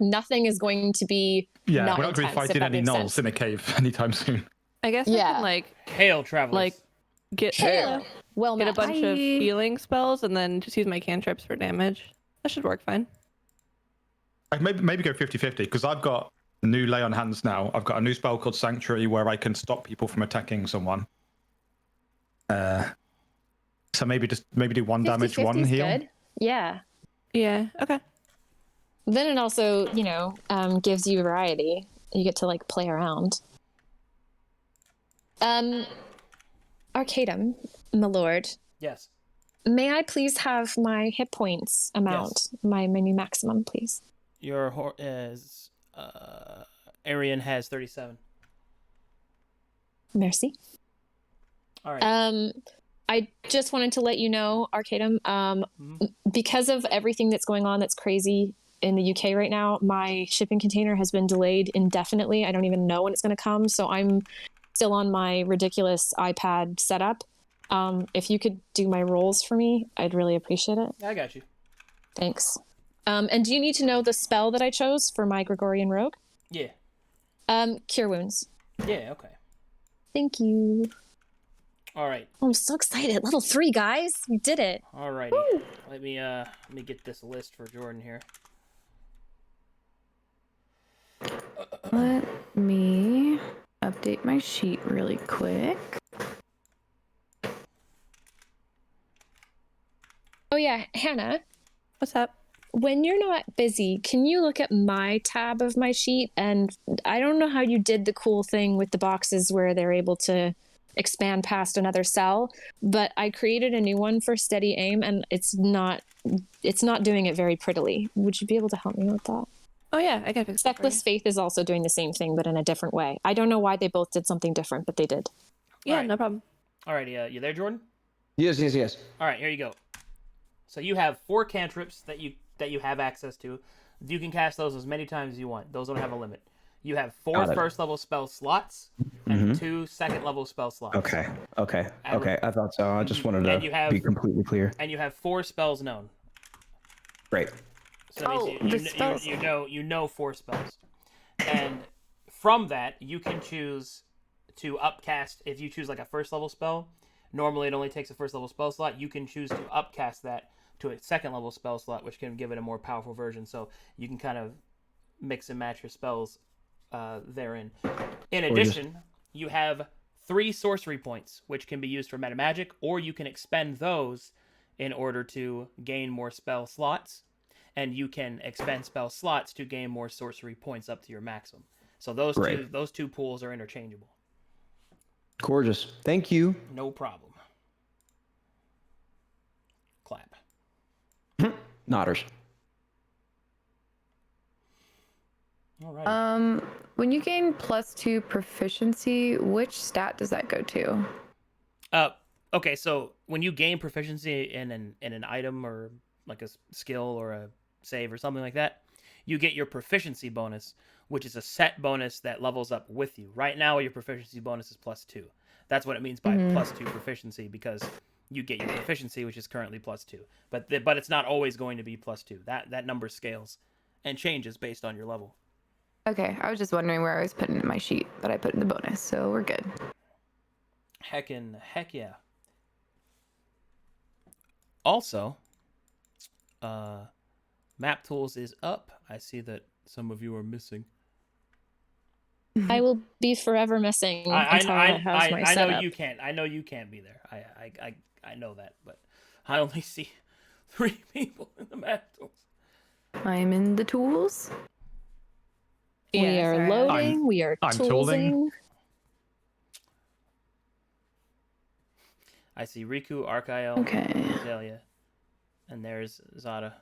nothing is going to be Yeah, not we're not going to be intense, if fighting that any makes gnolls sense. in a cave anytime soon. I guess I can like hail travelers. like get Well, get a bunch of Bye. healing spells and then just use my cantrips for damage. That should work fine. I'd maybe go 50-50 because I've got a new lay on hands now. I've got a new spell called Sanctuary where I can stop people from attacking someone. So maybe do 1 damage, 1 50-50 's heal. good. Yeah. Yeah. Okay. Then it also, gives you variety. You get to like play around. Arcadum, my lord. Yes. May I please have my hit points amount, my new maximum, please? Your Arian has 37. Merci. All right. I just wanted to let you know, Arcadum, because of everything that's going on that's crazy in the UK right now, my shipping container has been delayed indefinitely. I don't even know when it's going to come, so I'm still on my ridiculous iPad setup. If you could do my rolls for me, I'd really appreciate it. I got you. Thanks. And do you need to know the spell that I chose for my Gregorian Rogue? Yeah. Cure Wounds. Yeah, okay. Thank you. All right. Oh, I'm so excited. Level 3, guys. We did it. All righty. Let me get this list for Jordan here. Let me update my sheet really quick. Oh, yeah. Hannah. What's up? When you're not busy, can you look at my tab of my sheet? And I don't know how you did the cool thing with the boxes where they're able to expand past another cell, but I created a new one for steady aim and it's not doing it very prettily. Would you be able to help me with that? Oh yeah, I can fix that. Speckless Faith is also doing the same thing, but in a different way. I don't know why they both did something different, but they did. Yeah, right. No problem. All righty. You there, Jordan? Yes. All right, here you go. So you have 4 cantrips that you have access to. You can cast those as many times as you want. Those don't have a limit. You have 4 first-level spell slots and 2 second-level spell slots. Okay. I thought so. I just wanted to be completely clear. And you have 4 spells known. Great. So you know 4 spells. And from that, you can choose to upcast. If you choose like a first-level spell, normally it only takes a first-level spell slot. You can choose to upcast that to a second-level spell slot, which can give it a more powerful version. So you can kind of mix and match your spells therein. In addition, you have 3 sorcery points, which can be used for meta magic, or you can expend those in order to gain more spell slots, and you can expend spell slots to gain more sorcery points up to your maximum. So those two pools are interchangeable. Gorgeous. Thank you. No problem. Clap. Nodders. All right. When you gain +2 proficiency, which stat does that go to? Okay, so when you gain proficiency in an item or like a skill or a save or something like that, you get your proficiency bonus, which is a set bonus that levels up with you. Right now, your proficiency bonus is +2. That's what it means by +2 proficiency, because you get your proficiency, which is currently +2. But it's not always going to be +2. That number scales and changes based on your level. Okay, I was just wondering where I was putting it in my sheet, but I put in the bonus, so we're good. Heck yeah. Also, Map Tools is up. I see that some of you are missing. I will be forever missing until I have my I know setup. you can't. I know you can't be there. I know that, but I only see 3 people in the Map Tools. I'm in the tools. We are loading. We are tooling. I see Riku, Archael, Azalea, and there's Zada.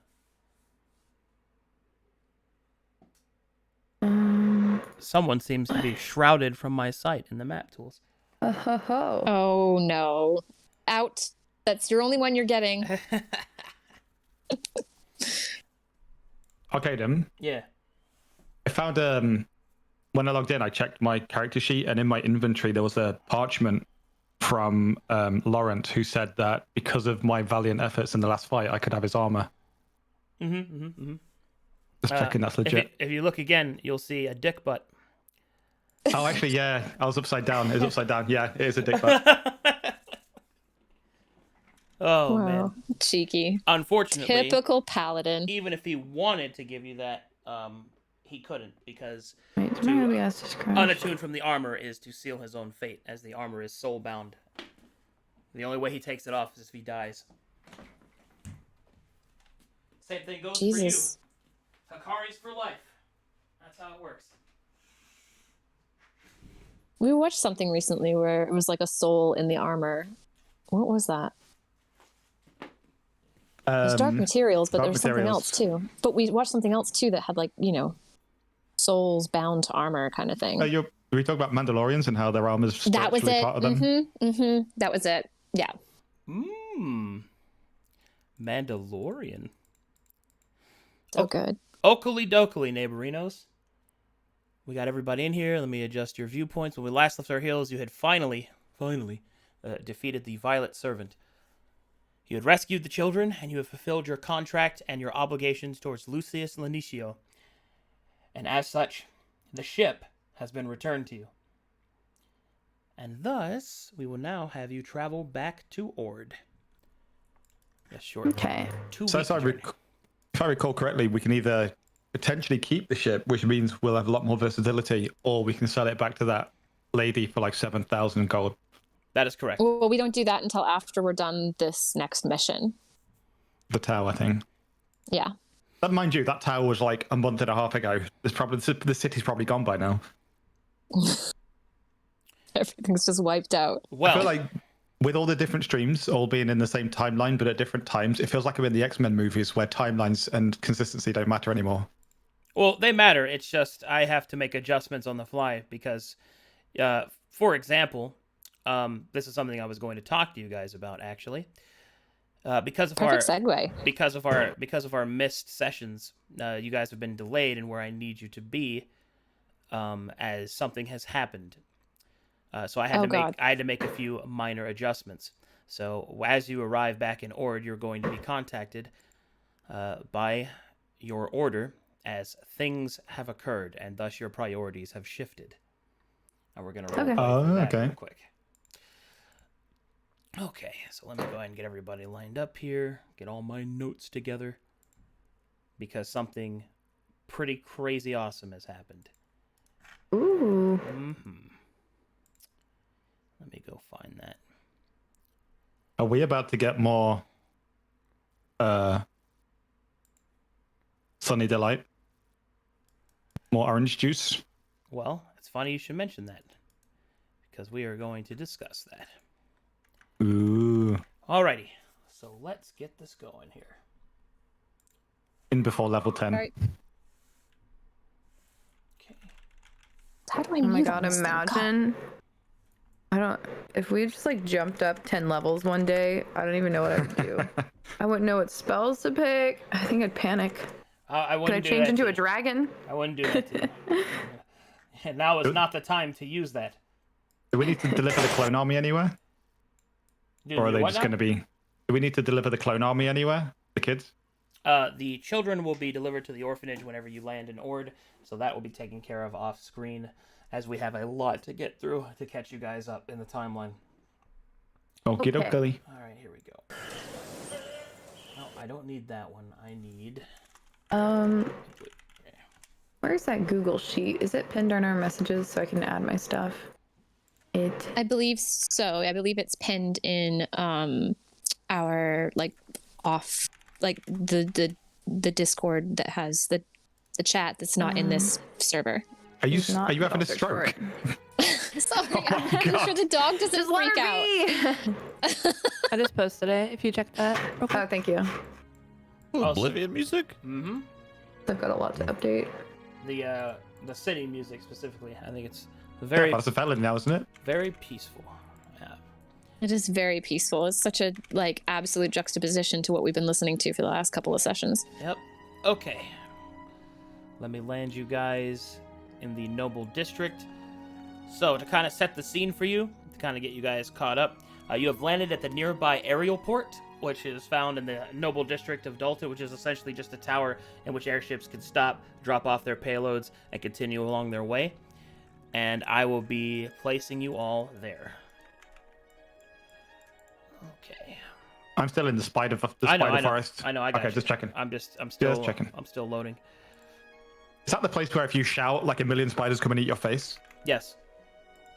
Someone seems to be shrouded from my sight in the Map Tools. Oh no. Out. That's your only one you're getting. Arcadum. Yeah. I found when I logged in, I checked my character sheet, and in my inventory there was a parchment from Laurent, who said that because of my valiant efforts in the last fight, I could have his armor. Just checking that's legit. If you look again, you'll see a dick butt. Oh, actually, yeah. I was upside down. It was upside down. Yeah, it is a dick butt. Oh, wow. man. Cheeky. Unfortunately, Typical paladin. even if he wanted to give you that, he couldn't, because Wait, unattuned from the armor is to seal his own fate, as the armor is soul-bound. The only way he takes it off is if he dies. Same thing goes Jesus. for you. Hakari's for life. That's how it works. We watched something recently where it was like a soul in the armor. What was that? It was Dark Materials, but there was something else too. But we watched something else too that had like, souls bound to armor kind of thing. We talk about Mandalorians and how their armor's That was it. part of them. Mm-hmm. That was it. Yeah. Mandalorian. So good. Oakley dokley, neighborinos. We got everybody in here. Let me adjust your viewpoints. When we last left our heroes, you had finally defeated the Violet Servant. You had rescued the children, and you have fulfilled your contract and your obligations towards Lucius Lanicio. And as such, the ship has been returned to you. And thus, we will now have you travel back to Ord. A short 2 weeks. So if I recall correctly, we can either potentially keep the ship, which means we'll have a lot more versatility, or we can sell it back to that lady for like 7,000 gold. That is correct. Well, we don't do that until after we're done this next mission. The tower thing. Yeah. But mind you, that tower was like a month and a half ago. The city's probably gone by now. Everything's just wiped out. Well, I feel like with all the different streams all being in the same timeline, but at different times, it feels like I'm in the X-Men movies where timelines and consistency don't matter anymore. Well, they matter. It's just I have to make adjustments on the fly because, for example, this is something I was going to talk to you guys about actually. Because of our missed sessions, you guys have been delayed in where I need you to be, as something has happened. So I had to make a few minor adjustments. So as you arrive back in Ord, you're going to be contacted by your order as things have occurred, and thus your priorities have shifted. And we're going to roll that real quick. Okay, so let me go ahead and get everybody lined up here, get all my notes together, because something pretty crazy awesome has happened. Ooh. Let me go find that. Are we about to get more Sunny Delight? More orange juice? Well, it's funny you should mention that, because we are going to discuss that. Ooh. Alrighty, so let's get this going here. In before level 10. Right. Okay. How do I Oh my mute god, this thing? imagine. If we just like jumped up 10 levels one day, I don't even know what I would do. I wouldn't know what spells to pick. I think I'd panic. I wouldn't. Could I change into a dragon? I wouldn't do that to you. And now is not the time to use that. Do we need to deliver the clone army anywhere? Or are they just going to be... Do we need to deliver the clone army anywhere? The kids? The children will be delivered to the orphanage whenever you land in Ord, so that will be taken care of off screen, as we have a lot to get through to catch you guys up in the timeline. Okie dokie. Alright, here we go. No, I don't need that one. I need... Where's that Google sheet? Is it pinned on our messages so I can add my stuff? I believe so. I believe it's pinned in our the Discord that has the chat that's not in this server. Are you having a stroke? Sorry, Oh I'm sure the dog doesn't freak out. I just posted it. If you check that. Okay. Oh, thank you. Ooh, Oblivion music? Mm-hmm. I've got a lot to update. The city music specifically, I think it's very... That's a felon now, isn't it? Very peaceful. Yeah. It is very peaceful. It's such a absolute juxtaposition to what we've been listening to for the last couple of sessions. Yep. Okay. Let me land you guys in the Noble District. So, to kind of set the scene for you, to kind of get you guys caught up, you have landed at the nearby aerial port, which is found in the Noble District of Dalton, which is essentially just a tower in which airships can stop, drop off their payloads, and continue along their way. And I will be placing you all there. Okay. I'm still in the spider forest. I know. I got okay, you. just checking. I'm still checking. I'm still loading. Is that the place where if you shout, like a million spiders come and eat your face? Yes.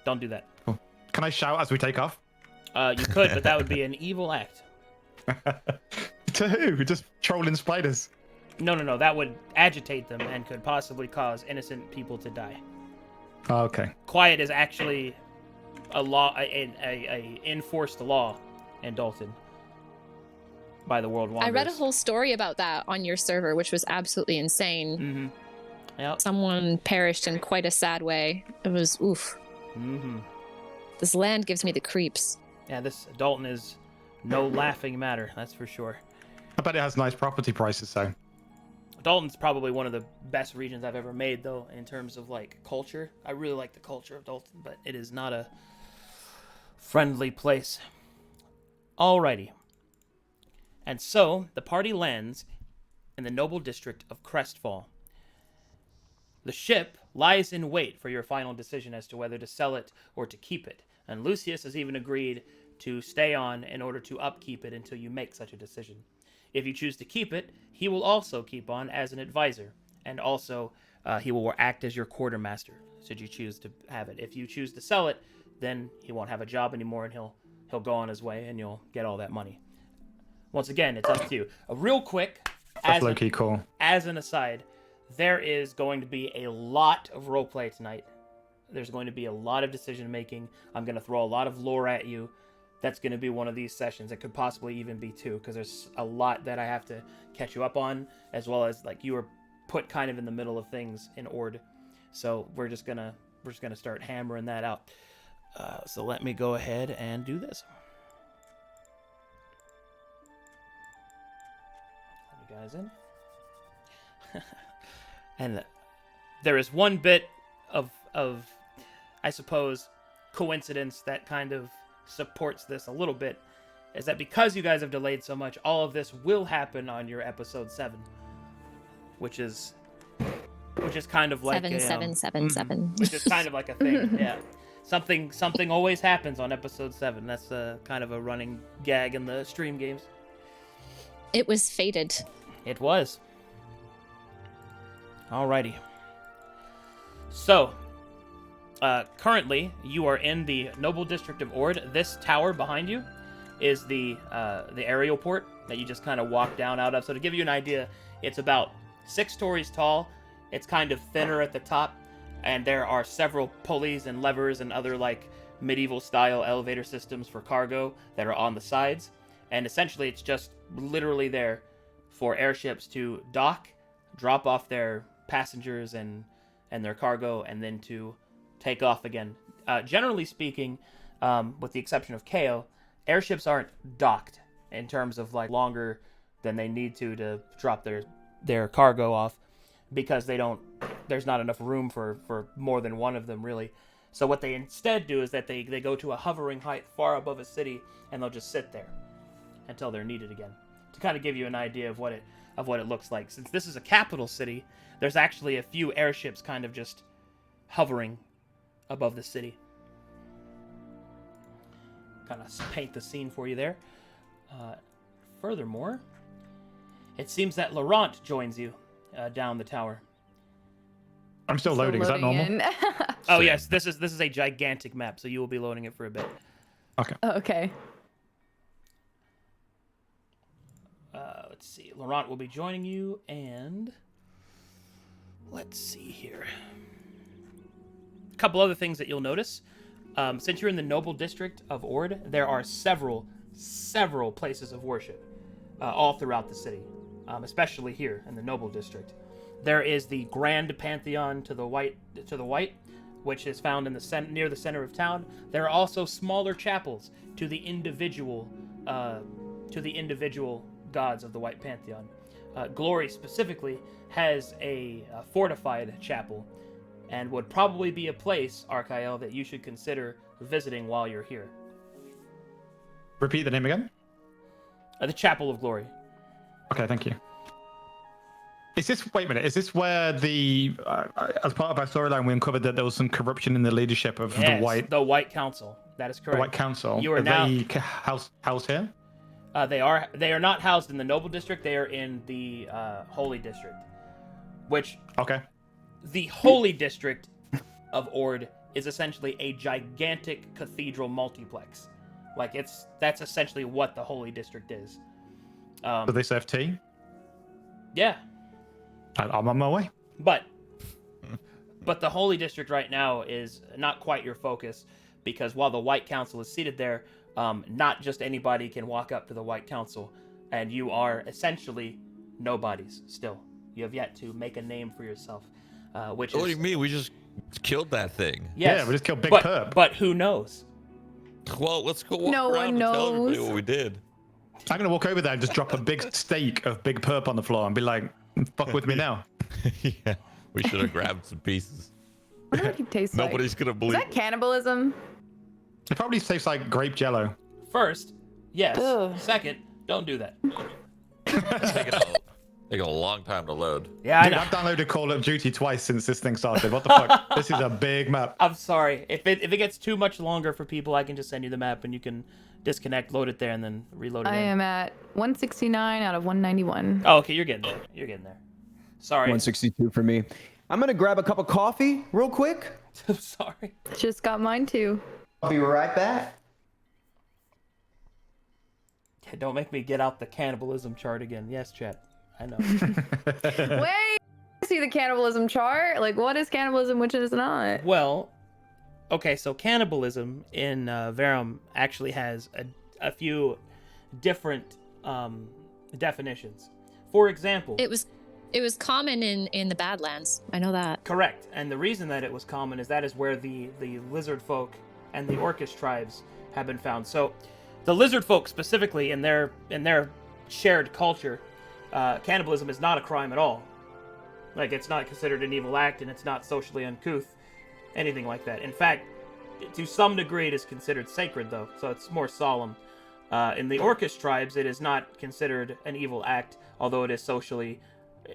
Don't do that. Cool. Can I shout as we take off? You could, but that would be an evil act. To who? Just trolling spiders? No. That would agitate them and could possibly cause innocent people to die. Oh, okay. Quiet is actually a law, a enforced law in Dalton by the World Wanderers. I read a whole story about that on your server, which was absolutely insane. Mm-hmm. Yep. Someone perished in quite a sad way. It was oof. Mm-hmm. This land gives me the creeps. Yeah, this Dalton is no laughing matter, that's for sure. I bet it has nice property prices, though. Dalton's probably one of the best regions I've ever made, though, in terms of, like, culture. I really like the culture of Dalton, but it is not a friendly place. Alrighty. And so, the party lands in the noble district of Crestfall. The ship lies in wait for your final decision as to whether to sell it or to keep it, and Lucius has even agreed to stay on in order to upkeep it until you make such a decision. If you choose to keep it, he will also keep on as an advisor, and also he will act as your quartermaster, should you choose to have it. If you choose to sell it, then he won't have a job anymore, and he'll go on his way, and you'll get all that money. Once again, it's up to you. Real quick, Low-key cool. As an aside, there is going to be a lot of roleplay tonight. There's going to be a lot of decision making. I'm going to throw a lot of lore at you. That's going to be one of these sessions. It could possibly even be two, because there's a lot that I have to catch you up on, as well as, like, you were put kind of in the middle of things in Ord. So we're just gonna start hammering that out. So let me go ahead and do this. Let you guys in. And there is one bit of I suppose coincidence that kind of supports this a little bit, is that because you guys have delayed so much, all of this will happen on your episode 7, which is kind of like 7. which is kind of like a thing. Yeah, something always happens on episode 7. That's kind of a running gag in the stream games. It was fated. It was. Alrighty. So, currently, you are in the Noble District of Ord. This tower behind you is the aerial port that you just kind of walk down out of. So to give you an idea, it's about 6 stories tall. It's kind of thinner at the top, and there are several pulleys and levers and other, like, medieval-style elevator systems for cargo that are on the sides. And essentially, it's just literally there for airships to dock, drop off their passengers and their cargo, and then to take off again. Generally speaking, with the exception of KO, airships aren't docked in terms of, like, longer than they need to drop their cargo off, because there's not enough room for more than one of them, really. So what they instead do is that they go to a hovering height far above a city, and they'll just sit there until they're needed again, to kind of give you an idea of what it looks like. Since this is a capital city, there's actually a few airships kind of just hovering above the city. Kind of paint the scene for you there. Furthermore, it seems that Laurent joins you down the tower. I'm still loading. Is that normal? Oh yes, this is a gigantic map, so you will be loading it for a bit. Okay. Oh, okay. Let's see. Laurent will be joining you, and let's see here. A couple other things that you'll notice. Since you're in the Noble District of Ord, there are several places of worship all throughout the city, especially here in the Noble District. There is the Grand Pantheon to the right, which is found in near the center of town. There are also smaller chapels to the individual gods of the White Pantheon. Glory specifically has a fortified chapel, and would probably be a place, Archael, that you should consider visiting while you're here. Repeat the name again. The Chapel of Glory. Okay, thank you. Wait a minute, is this where as part of our storyline, we uncovered that there was some corruption in the leadership of the White Council? That is correct. The White Council. You are now they housed here? They are not housed in the Noble District. They are in the Holy District, which the Holy District of Ord is essentially a gigantic cathedral multiplex. Like that's essentially what the Holy District is. Do they serve tea? Yeah. I'm on my way. But the Holy District right now is not quite your focus, because while the White Council is seated there, not just anybody can walk up to the White Council, and you are essentially nobodies still. You have yet to make a name for yourself, which What do you mean? We just killed that thing. Yes, yeah, we just killed Big Perp. But who knows? Well, let's go walk around and tell everybody what we did. I'm going to walk over there and just drop a big steak of Big Perp on the floor and be like, fuck with me now. Yeah, we should have grabbed some pieces. I wonder what he tastes like. Nobody's going to believe. Is that cannibalism? It probably tastes like grape jello. First, yes. Ugh. Second, don't do that. Taking a long time to load. Yeah, Dude, I've downloaded Call of Duty twice since this thing started. What the fuck? This is a big map. I'm sorry. If it gets too much longer for people, I can just send you the map and you can disconnect, load it there, and then reload it. I am at 169 out of 191. Oh, okay, you're getting there. You're getting there. Sorry. 162 for me. I'm gonna grab a cup of coffee real quick. I'm sorry. Just got mine too. I'll be right back. Don't make me get out the cannibalism chart again. Yes, chat. I know. Wait, see the cannibalism chart? Like, what is cannibalism, which is not? Well, okay, so cannibalism in Verum actually has a few different definitions. For example, It was common in the Badlands. I know that. correct, and the reason that it was common is that is where the lizard folk and the orcish tribes have been found. So, the lizard folk specifically in their shared culture, cannibalism is not a crime at all. Like, it's not considered an evil act, and it's not socially uncouth, anything like that. In fact, to some degree, it is considered sacred, though, so it's more solemn. In the orcish tribes, it is not considered an evil act, although it is socially,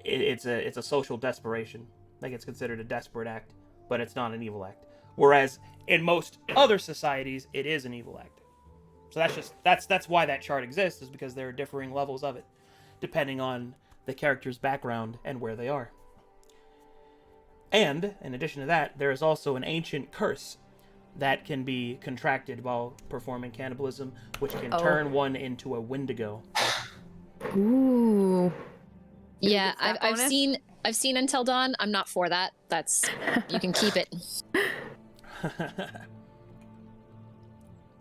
it's a social desperation. Like, it's considered a desperate act, but it's not an evil act. Whereas in most other societies, it is an evil act. So that's why that chart exists, is because there are differing levels of it, depending on the character's background and where they are. And, in addition to that, there is also an ancient curse that can be contracted while performing cannibalism, which can turn one into a Wendigo. Ooh. Yeah, I've seen Until Dawn. I'm not for that. You can keep it.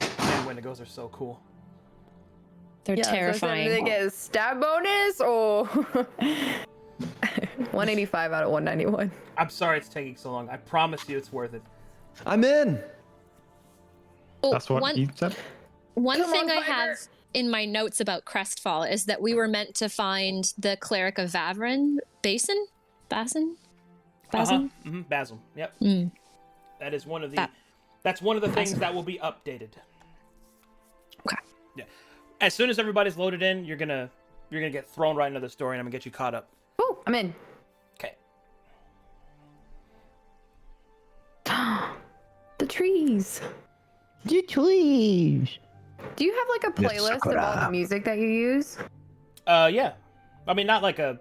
Man, Wendigos are so cool. They're terrifying. So they get a stab bonus or 185 out of 191. I'm sorry it's taking so long. I promise you it's worth it. I'm in. Oh, That's what he said? One Come thing on, I have in my notes about Crestfall is that we were meant to find the cleric of Vavrin, Basin? Basin? Basil. Yep. Mm. That is one of the. That's one of the things that will be updated. Okay. Yeah. As soon as everybody's loaded in, you're gonna get thrown right into the story, and I'm gonna get you caught up. Oh, I'm in. Okay. The trees. The trees. Do you have like a playlist of all the music that you use? Yeah. I mean, not like a.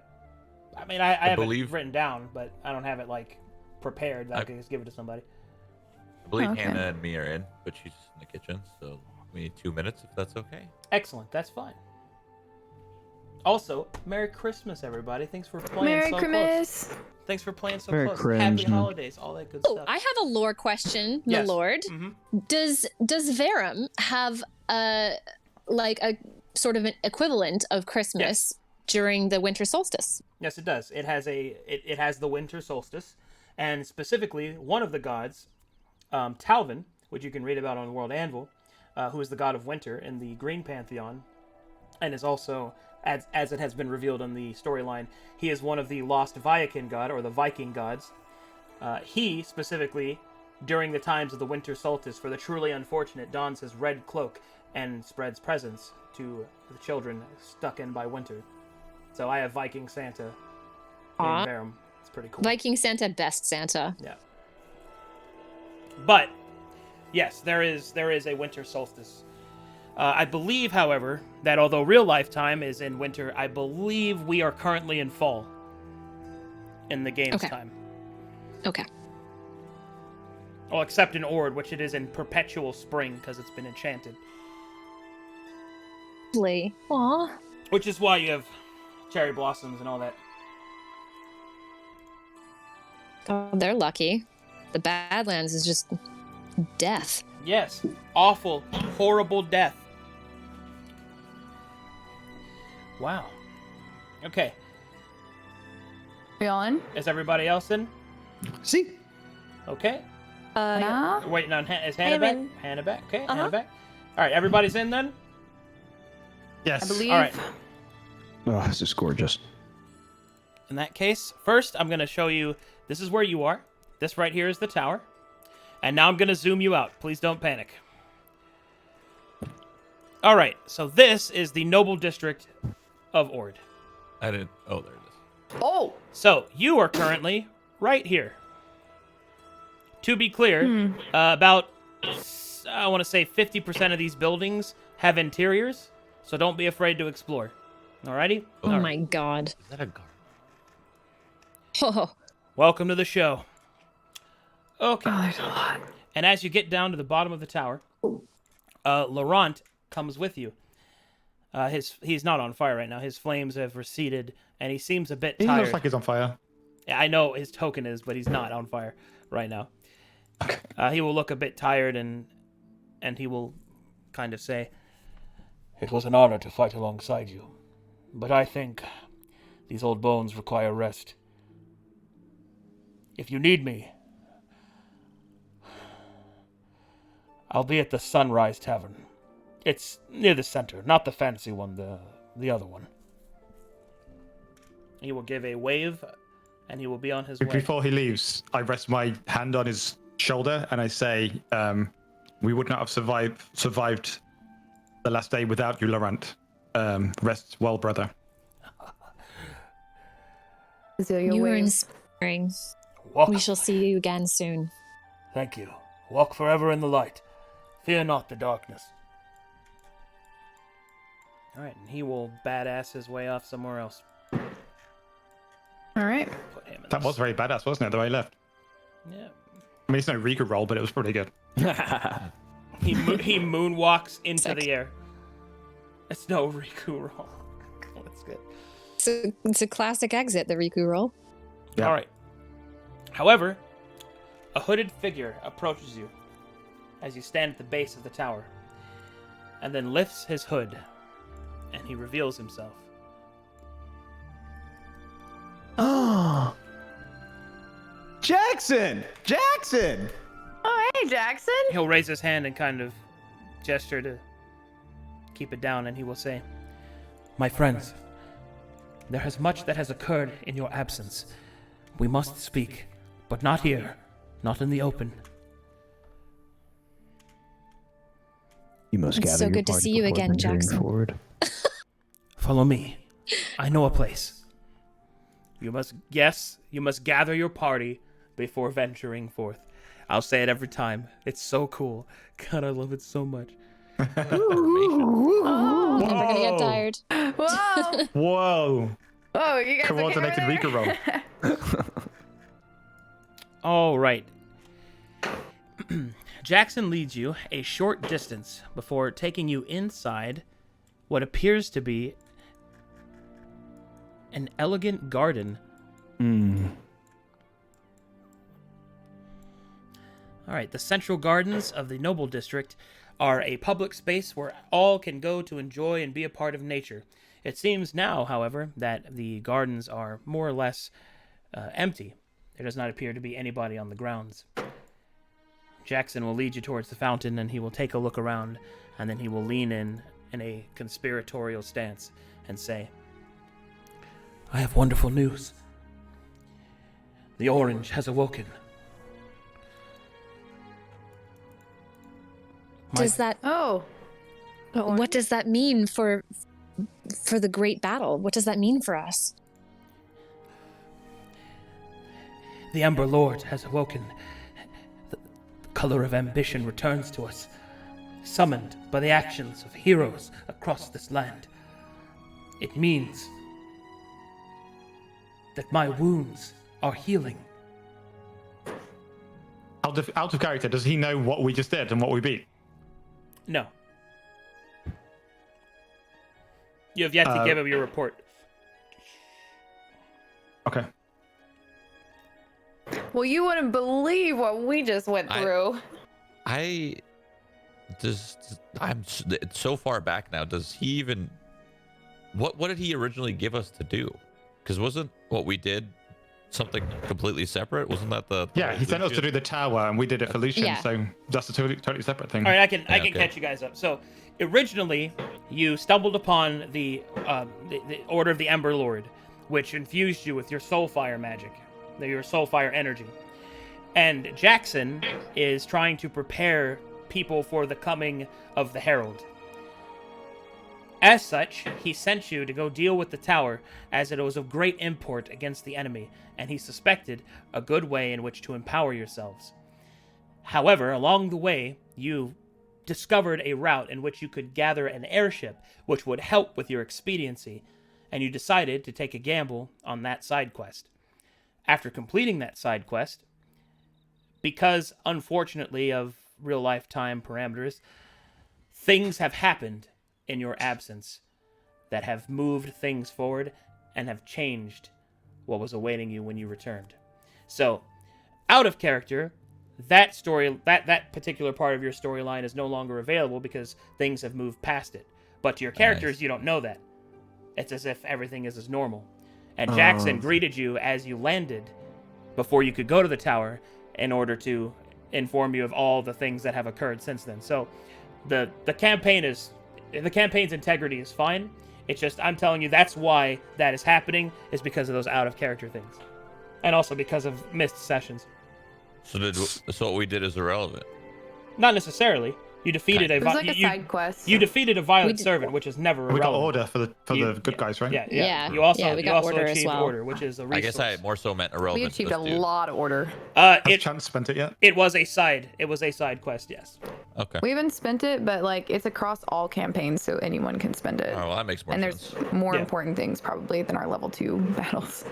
I mean, I have believe- it written down, but I don't have it like prepared that I can just give it to somebody. I believe Okay. Hannah and me are in, but she's in the kitchen, so we need 2 minutes if that's okay. Excellent. That's fine. Also, Merry Christmas, everybody. Thanks for playing Merry so Christmas. close. Thanks for playing so Merry close. Christmas. Happy holidays, all that good Oh, stuff. I have a lore question, Yes. my lord. Mm-hmm. Does Verum have a sort of an equivalent of Christmas during the winter solstice? Yes, it does. It has it has the winter solstice, and specifically one of the gods, Talvin, which you can read about on World Anvil, who is the god of winter in the Green Pantheon, and is also, as it has been revealed in the storyline, he is one of the lost Viking god, or the Viking gods. He, specifically, during the times of the winter solstice, for the truly unfortunate, dons his red cloak and spreads presents to the children stuck in by winter. So I have Viking Santa in Verum. It's pretty cool. Viking Santa, best Santa. Yeah. But yes, there is a winter solstice. I believe, however, that although real life time is in winter, I believe we are currently in fall in the game's time. Okay. Well, except in Ord, which it is in perpetual spring because it's been enchanted. Lovely. Aw. Which is why you have cherry blossoms and all that. Oh, they're lucky. The Badlands is just death. Yes. Awful, horrible death. Wow. Okay. We on? Is everybody else in? See? Okay. Yeah. We're waiting on is Hannah back? in. Hannah back. Okay, Hannah back. All right, everybody's in then? Yes. I believe. All right. Oh, this is gorgeous. In that case, first I'm going to show you, this is where you are. This right here is the tower. And now I'm going to zoom you out. Please don't panic. All right, so this is the noble district of Ord. I didn't. Oh, there it is. Oh! So you are currently right here. To be clear, about, I want to say 50% of these buildings have interiors, so don't be afraid to explore. Alrighty? Oh All right. my god. Is that a guard? Oh. Welcome to the show. Okay. Oh, there's a lot. And as you get down to the bottom of the tower, Laurent comes with you. He's not on fire right now. His flames have receded, and he seems a bit He tired. looks like he's on fire. Yeah, I know his token is, but he's not on fire right now. He will look a bit tired, and he will kind of say, "It was an honor to fight alongside you, but I think these old bones require rest. If you need me, I'll be at the Sunrise Tavern. It's near the center, not the fancy one, the other one." He will give a wave, and he will be on his way. Before he leaves, I rest my hand on his shoulder and I say, "We would not have survived the last day without you, Laurent. Rest well, brother." Azalea You were waves. inspiring. Walk. We shall see you again soon. Thank you. Walk forever in the light. Fear not the darkness. All right, and he will badass his way off somewhere else. All right. Put him in That was very badass, wasn't it, the way he left? Yeah. I mean, it's no Riku roll, but it was pretty good. He moonwalks into Sick. the air. It's no Riku roll. That's good. It's a classic exit, the Riku roll. Yeah. All right. However, a hooded figure approaches you as you stand at the base of the tower, and then lifts his hood, and he reveals himself. Oh, Jackson! Jackson! Oh, hey, Jackson. He'll raise his hand and kind of gesture to keep it down, and he will say, "My friends, there is much that has occurred in your absence. We must speak, but not here, not in the open." You must It's gather so your good to party see you before again, venturing Jackson. forward. Follow me. I know a place. You must gather your party before venturing forth. I'll say it every time. It's so cool. God, I love it so much. Oh, never gonna get tired. Whoa. Whoa! Oh, you guys Coordinated okay Riku over roll. there? All right. Jackson leads you a short distance before taking you inside what appears to be an elegant garden. All right, the central gardens of the Noble District are a public space where all can go to enjoy and be a part of nature. It seems now, however, that the gardens are more or less empty. There does not appear to be anybody on the grounds. Jackson will lead you towards the fountain, and he will take a look around, and then he will lean in a conspiratorial stance and say, "I have wonderful news. The orange has awoken." Does that Oh. What does that mean for the great battle? What does that mean for us? The Ember Lord has awoken. The color of ambition returns to us, summoned by the actions of heroes across this land. It means that my wounds are healing. Out of character, does he know what we just did and what we beat? No. You have yet to give him your report. Okay. Well, you wouldn't believe what we just went through. I'm so far back now. Does he even? What did he originally give us to do? Because wasn't what we did something completely separate? Wasn't that the Yeah, he sent us to do the tower, and we did it for Lucian. Yeah. So that's a totally separate thing. All right, I can catch you guys up. So, originally, you stumbled upon the Order of the Ember Lord, which infused you with your Soulfire magic, your Soulfire energy. And Jackson is trying to prepare people for the coming of the Herald. As such, he sent you to go deal with the tower, as it was of great import against the enemy, and he suspected a good way in which to empower yourselves. However, along the way, you discovered a route in which you could gather an airship, which would help with your expediency, and you decided to take a gamble on that side quest. After completing that side quest, because, unfortunately, of real-life time parameters, things have happened in your absence that have moved things forward and have changed what was awaiting you when you returned. So, out of character, that particular part of your storyline is no longer available because things have moved past it. But to your characters, you don't know that. It's as if everything is as normal. And Jackson greeted you as you landed before you could go to the tower in order to inform you of all the things that have occurred since then. So, the campaign's integrity is fine. It's just, I'm telling you, that's why that is happening, is because of those out-of-character things. And also because of missed sessions. So what we did is irrelevant? Not necessarily. You defeated It was like a side quest. You defeated a violent servant, which is never We irrelevant. got order for the good guys, right? Yeah. You also order as achieved well. order, which is a resource. I guess I more so meant irrelevant. We achieved a lot of order. Has Chance spent it yet? It was a side quest, yes. Okay. We haven't spent it, but like it's across all campaigns, so anyone can spend it. Oh, well, that makes more sense. And there's more important things probably than our level 2 battles.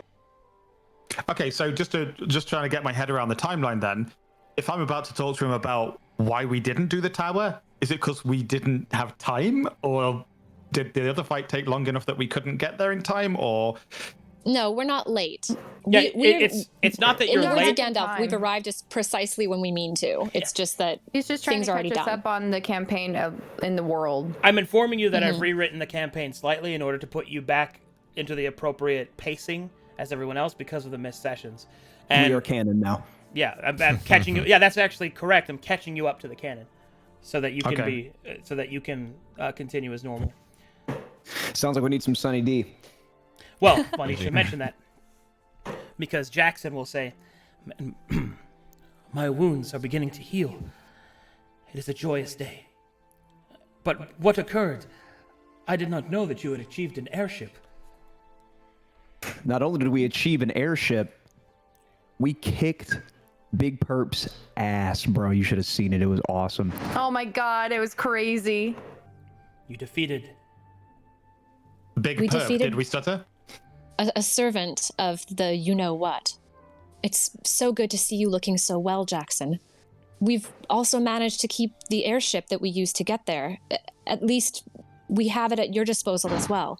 Okay, so just trying to get my head around the timeline then. If I'm about to talk to him about why we didn't do the tower, is it because we didn't have time, or did the other fight take long enough that we couldn't get there in time, or? No, we're not late. Yeah, it's not that you're in the words late. of Gandalf, we've arrived as precisely when we mean to. It's just that he's just trying things to are already catch us done. up on the campaign in the world. I'm informing you that I've rewritten the campaign slightly in order to put you back into the appropriate pacing as everyone else because of the missed sessions. And we are canon now. Yeah, I'm catching you. Yeah, that's actually correct. I'm catching you up to the canon, so that you can continue as normal. Sounds like we need some Sunny D. Well, funny you should mention that, because Jackson will say, "My wounds are beginning to heal. It is a joyous day. But what occurred? I did not know that you had achieved an airship." Not only did we achieve an airship, we kicked Big Perp's ass, bro. You should have seen it. It was awesome. Oh my god, it was crazy. You defeated Big Perp, did we stutter? A servant of the you-know-what. It's so good to see you looking so well, Jackson. We've also managed to keep the airship that we used to get there. At least we have it at your disposal as well.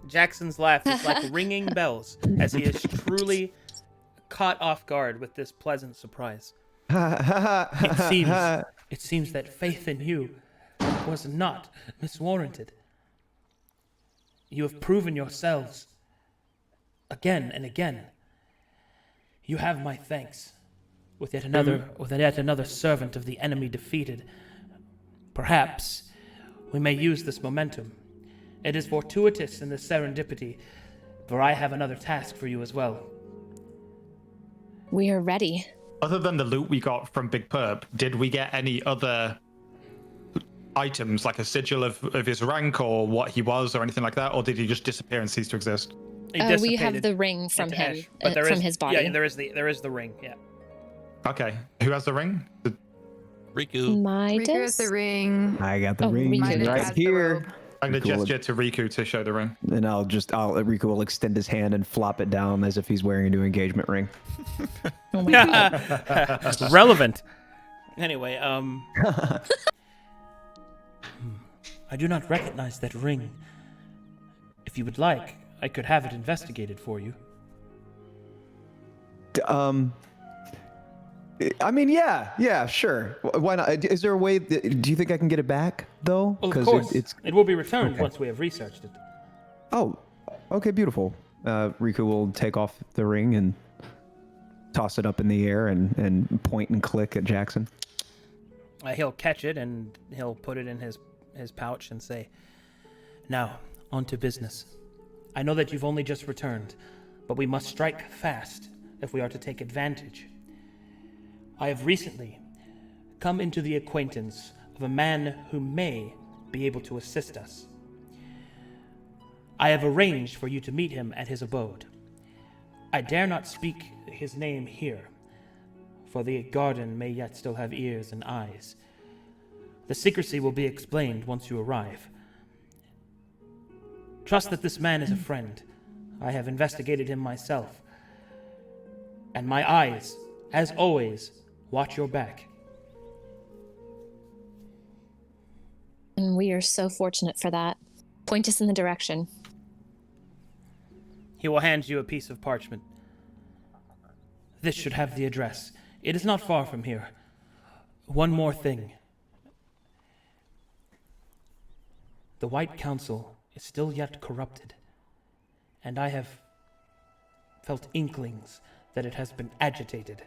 Jackson's laugh is like ringing bells as he is truly caught off guard with this pleasant surprise. It seems that faith in you was not miswarranted. You have proven yourselves again and again. You have my thanks. With yet another servant of the enemy defeated, perhaps we may use this momentum. It is fortuitous in the serendipity, for I have another task for you as well. We are ready. other than the loot we got from Big Perp, did we get any other items, like a sigil of his rank or what he was or anything like that? Or did he just disappear and cease to exist? He We have dissipated the ring from into him, ash, but there from is- his body. Yeah, there is the ring. Yeah. Okay. Who has the ring? Riku. Riku has Midas? the ring. I got the Oh, ring Riku does. right has the here. robe. I'm going to Riku will- gesture to Riku to show the ring. And Riku will extend his hand and flop it down as if he's wearing a new engagement ring. Oh my god. Relevant. Anyway, I do not recognize that ring. If you would like, I could have it investigated for you. I mean, yeah, sure. Why not? Is there a way? Do you think I can get it back though? Well, of course, it's. it will be returned Okay. once we have researched it. Oh, okay, beautiful. Riku will take off the ring and toss it up in the air and point and click at Jackson. He'll catch it and he'll put it in his pouch and say, "Now, on to business. I know that you've only just returned, but we must strike fast if we are to take advantage. I have recently come into the acquaintance of a man who may be able to assist us. I have arranged for you to meet him at his abode. I dare not speak his name here, for the garden may yet still have ears and eyes. The secrecy will be explained once you arrive. Trust that this man is a friend. I have investigated him myself. And my eyes, as always, watch your back." And we are so fortunate for that. Point us in the direction. He will hand you a piece of parchment. This should have the address. It is not far from here. One more thing. The White Council is still yet corrupted, and I have felt inklings that it has been agitated.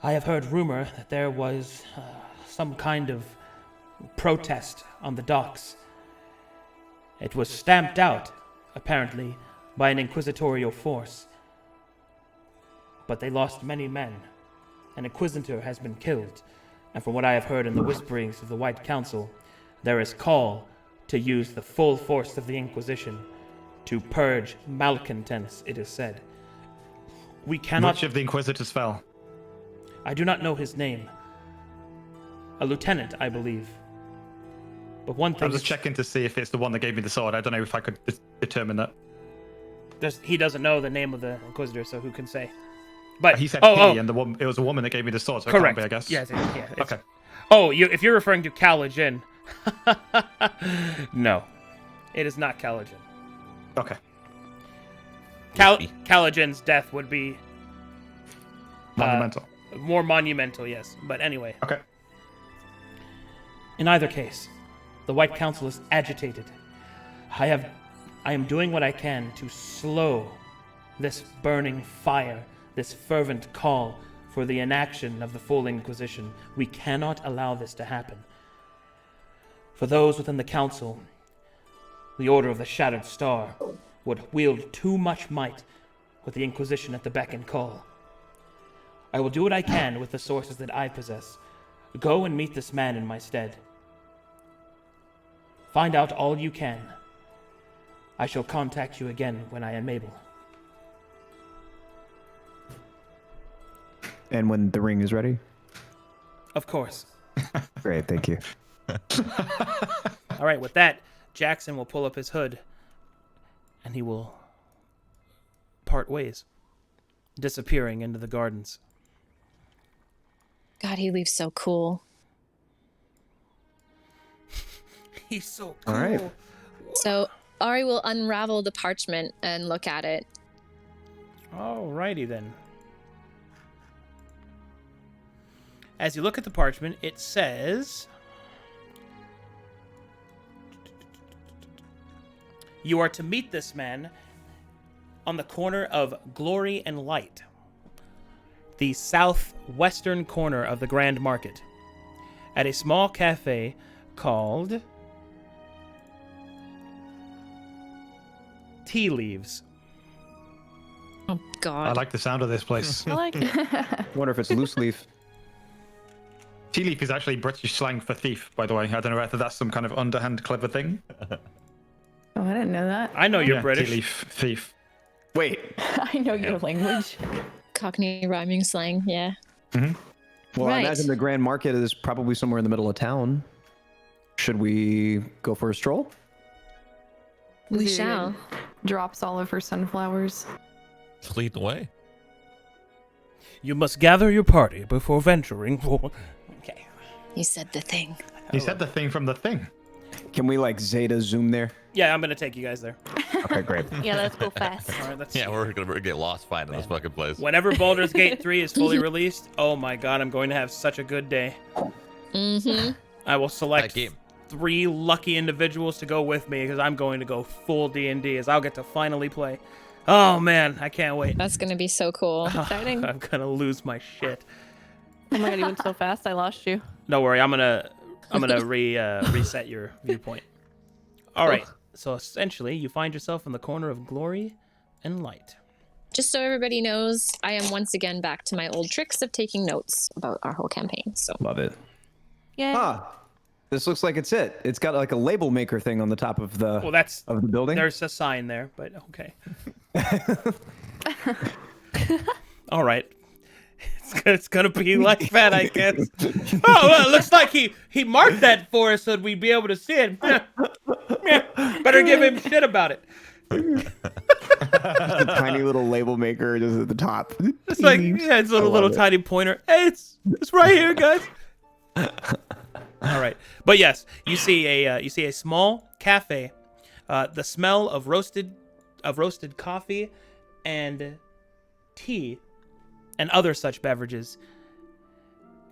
I have heard rumor that there was some kind of protest on the docks. It was stamped out, apparently, by an inquisitorial force. But they lost many men. An inquisitor has been killed, and from what I have heard in the whisperings of the White Council, there is call to use the full force of the Inquisition to purge malcontents, it is said. We cannot... Which of the Inquisitors fell? I do not know his name. A lieutenant, I believe. But one thing I'm just checking to see if it's the one that gave me the sword. I don't know if I could determine that. he doesn't know the name of the Inquisitor, so who can say? But He said oh, and it was a woman that gave me the sword, so correct. it can't be, I guess. Yes, yeah. Okay. Oh, if you're referring to Calagen, no, it is not Calagen. Okay. Calagen's death would be Monumental. more monumental, yes. But anyway, Okay. in either case, the White Council is agitated. I am doing what I can to slow this burning fire, this fervent call for the inaction of the full Inquisition. We cannot allow this to happen. For those within the Council, the Order of the Shattered Star would wield too much might with the Inquisition at the beck and call. I will do what I can with the sources that I possess. Go and meet this man in my stead. Find out all you can. I shall contact you again when I am able. And when the ring is ready? Of course. Great, thank you. All right, with that, Jackson will pull up his hood and he will part ways, disappearing into the gardens. God, he leaves so cool. He's so All right. So Ari will unravel the parchment and look at it. Alrighty then. As you look at the parchment, it says, "You are to meet this man on the corner of Glory and Light, the southwestern corner of the Grand Market, at a small cafe called Tea Leaves. Oh I God. like the sound of this place. I like it. Wonder if it's loose leaf. Tea leaf is actually British slang for thief, by the way. I don't know whether that's some kind of underhand clever thing. Oh, I didn't know that. I know you're Yeah, British. Tea leaf, thief. Wait. I know your language. Cockney rhyming slang. Yeah. Well, I Right. imagine the Grand Market is probably somewhere in the middle of town. Should we go for a stroll? We Dude, shall. Drops all of her sunflowers. Lead the way. You must gather your party before venturing for. Okay. You said the thing. He said the thing from the thing. Can we like Zeta zoom there? Yeah, I'm gonna take you guys there. Okay, great. Yeah, let's go fast. All right, let's Yeah, see. we're gonna get lost finding this fucking place. Whenever Baldur's Gate 3 is fully released, oh my god, I'm going to have such a good day. Mm-hmm. I will That select game. 3 lucky individuals to go with me because I'm going to go full D&D as I'll get to finally play. Oh man, I can't wait. That's gonna be so cool. Exciting. I'm gonna lose my shit. Oh my god, you went so fast, I lost you. Don't worry, I'm gonna reset your viewpoint. All right. So essentially, you find yourself in the corner of glory and light. Just so everybody knows, I am once again back to my old tricks of taking notes about our whole campaign. So Love it. Yeah. Ah, this looks like it's it. It's got like a label maker thing on the top of the Well, that's of the building. there's a sign there, but okay. All right. It's gonna be like that, I guess. Oh, well, it looks like he marked that for us so that we'd be able to see it. Better give him shit about it. a tiny little label maker just at the top. It's like, yeah, it's a little it. tiny pointer. Hey, it's right here, guys. All right, but yes, you see a small cafe. The smell of roasted coffee and tea and other such beverages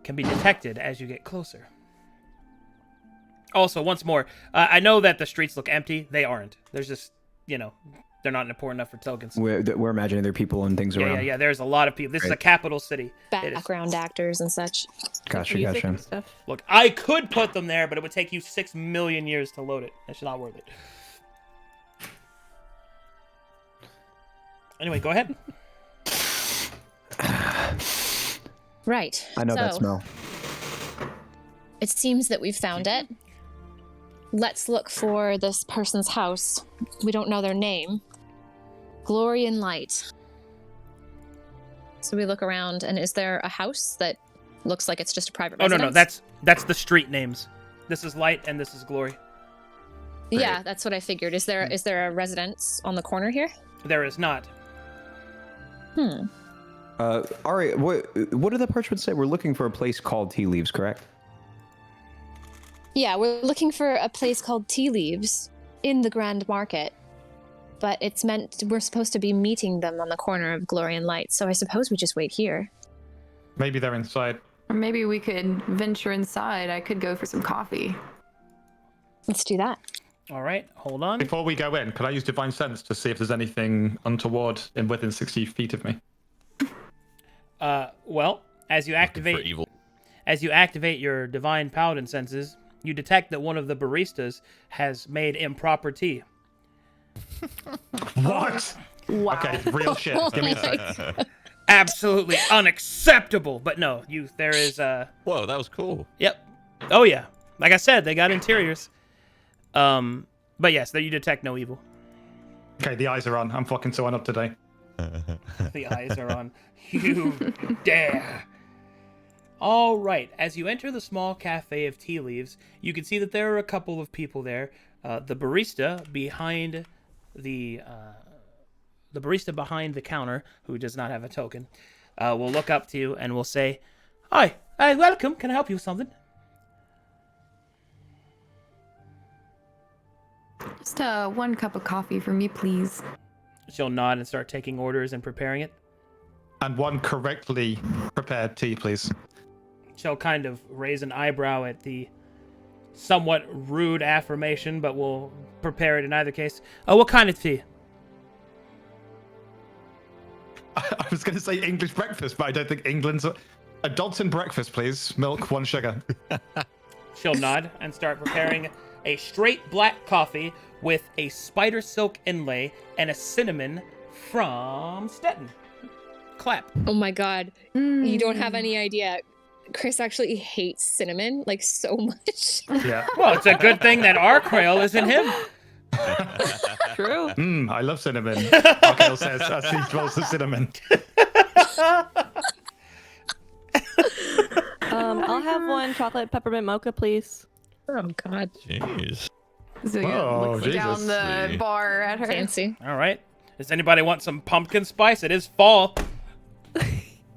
can be detected as you get closer. Also, once more, I know that the streets look empty. They aren't. There's just, they're not important enough for tokens. We're imagining there are people and things around. Yeah. There's a lot of people. This is a Great. capital city. It is. background actors and such. Gotcha, Music gotcha. and stuff. Look, I could put them there, but it would take you 6 million years to load it. It's not worth it. Anyway, go ahead. Right. I know that So, smell. It seems that we've found it. Let's look for this person's house. We don't know their name. Glory and light. So we look around, and is there a house that looks like it's just a private Oh no, residence? that's the street names. This is light and this is glory. Yeah, that's what I figured. Is there a residence on the corner here? There is not. Ari, what did the parchment say? We're looking for a place called Tea Leaves, correct? Yeah, we're looking for a place called Tea Leaves in the Grand Market. But it's meant we're supposed to be meeting them on the corner of Glory and Light, so I suppose we just wait here. Maybe they're inside. Or maybe we could venture inside. I could go for some coffee. Let's do that. All right, hold on. Before we go in, could I use Divine Sense to see if there's anything untoward within 60 feet of me? Well, as you For activate evil. your divine paladin senses, you detect that one of the baristas has made improper tea. What? Wow. Okay, real shit. Give me a sec. Absolutely unacceptable. But no, there is Whoa, that was cool. Yep. Oh yeah. Like I said, they got interiors. But yes, there you detect no evil. Okay, the eyes are on. I'm fucking so on up today. The eyes are on. You dare. All right. As you enter the small cafe of Tea Leaves, you can see that there are a couple of people there. The barista behind the counter, who does not have a token, will look up to you and will say, "Hi, welcome. Can I help you with something?" Just one cup of coffee for me, please. She'll nod and start taking orders and preparing it. And one correctly prepared tea, please. She'll kind of raise an eyebrow at the somewhat rude affirmation, but will prepare it in either case. Oh, what kind of tea? I was going to say English breakfast, but I don't think England's... A Dodson breakfast, please. Milk, 1 sugar. She'll nod and start preparing a straight black coffee with a spider silk inlay and a cinnamon from Stetton. Clap. Oh my god. You don't have any idea. Chris actually hates cinnamon like so much. Yeah. Well, it's a good thing that our Krail isn't him. True. I love cinnamon. Arcale says as he smells the cinnamon. I'll have one chocolate peppermint mocha, please. Oh god. Jeez. So he Whoa, looks down Jesus. the bar at her. Fancy. All right. Does anybody want some pumpkin spice? It is fall.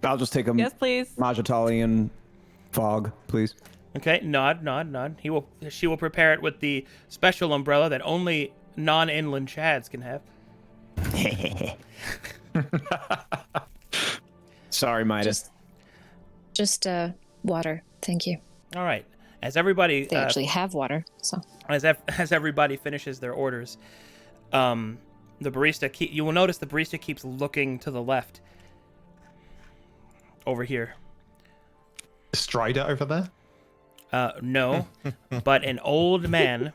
I'll just take a Yes, please. Majatali and fog, please. Okay, nod. She will prepare it with the special umbrella that only non-inland chads can have. Sorry, Midas. Just water. Thank you. All right. As everybody They actually have water, so. as everybody finishes their orders, the barista you will notice the barista keeps looking to the left. Over here. Strider over there? No, but an old man.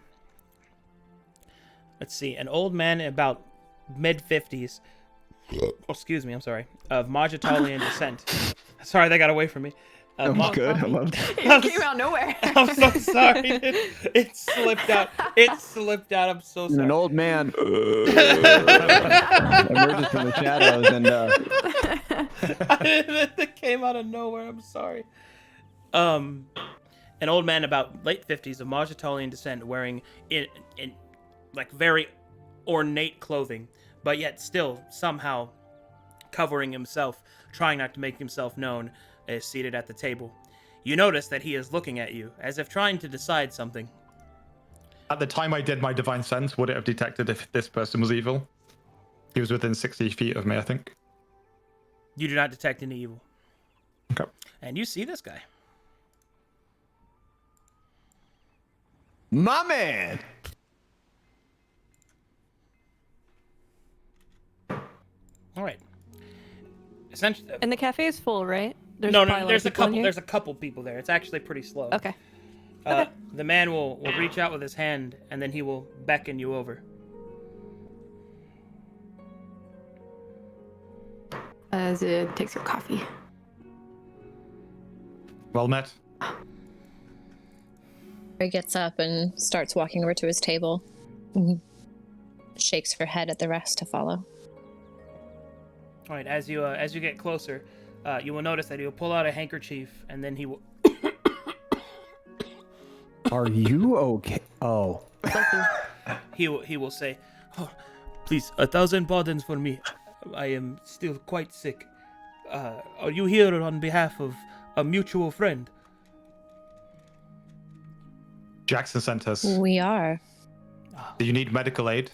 Let's see, an old man about mid-50s. Oh, excuse me, I'm sorry. Of Majatalian descent. Sorry, that got away from me. That was good. I loved it. It came out of nowhere. I'm so sorry. It slipped out. I'm so sorry. An old man emerges from the shadows and It came out of nowhere. I'm sorry. An old man about late 50s of Majatalian descent, wearing in like very ornate clothing, but yet still somehow covering himself, trying not to make himself known, is seated at the table. You notice that he is looking at you, as if trying to decide something. At the time I did my divine sense, would it have detected if this person was evil? He was within 60 feet of me, I think. You do not detect any evil. Okay. And you see this guy. my man. All right. Essentially, And the cafe is full, right? There's no, probably there's a people in couple. here? There's a couple people there. It's actually pretty slow. Okay. The man will reach out with his hand, and then he will beckon you over. As it takes your coffee. Well met. He gets up and starts walking over to his table. Shakes her head at the rest to follow. All right. As you get closer, you will notice that he will pull out a handkerchief, and then he will. Are you okay? Oh. He will say, oh, "Please, 1,000 pardons for me. I am still quite sick. Are you here on behalf of a mutual friend?" Jackson sent us. We are. Do you need medical aid?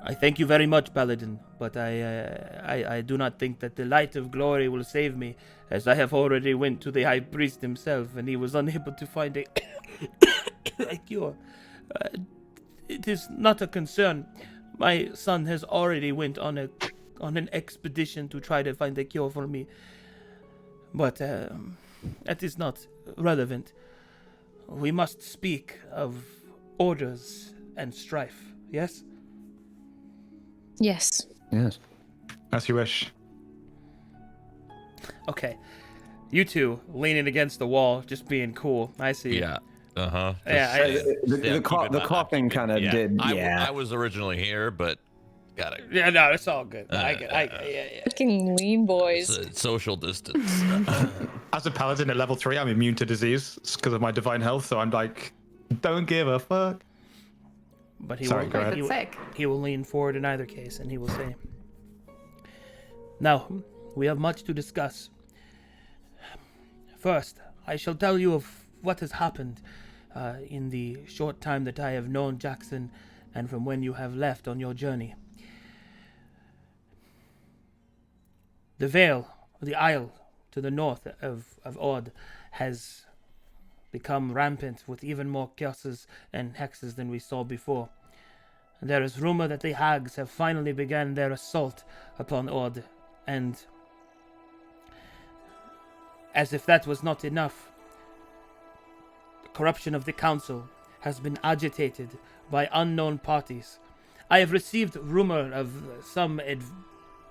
I thank you very much, Paladin, but I do not think that the light of glory will save me, as I have already went to the high priest himself, and he was unable to find a cure. It is not a concern. My son has already went on an expedition to try to find a cure for me, but that is not relevant. We must speak of orders and strife, yes? Yes. Yes. As you wish. Okay. You two leaning against the wall, just being cool. I see. Yeah. Uh-huh. Yeah, The coughing kind of did. Yeah. I was originally here, but got it. Yeah, no, it's all good. Yeah. Fucking lean boys. Social distance. As a paladin at level 3, I'm immune to disease because of my divine health, so I'm like, don't give a fuck. But he Sorry, will, go ahead. he, will- Sick. he will lean forward in either case, and he will say, "Now, we have much to discuss. First, I shall tell you of what has happened in the short time that I have known Jackson, and from when you have left on your journey. The Vale, the Isle to the north of Ord, has become rampant with even more curses and hexes than we saw before. There is rumor that the hags have finally begun their assault upon Ord, and as if that was not enough, the corruption of the council has been agitated by unknown parties, I have received rumor of some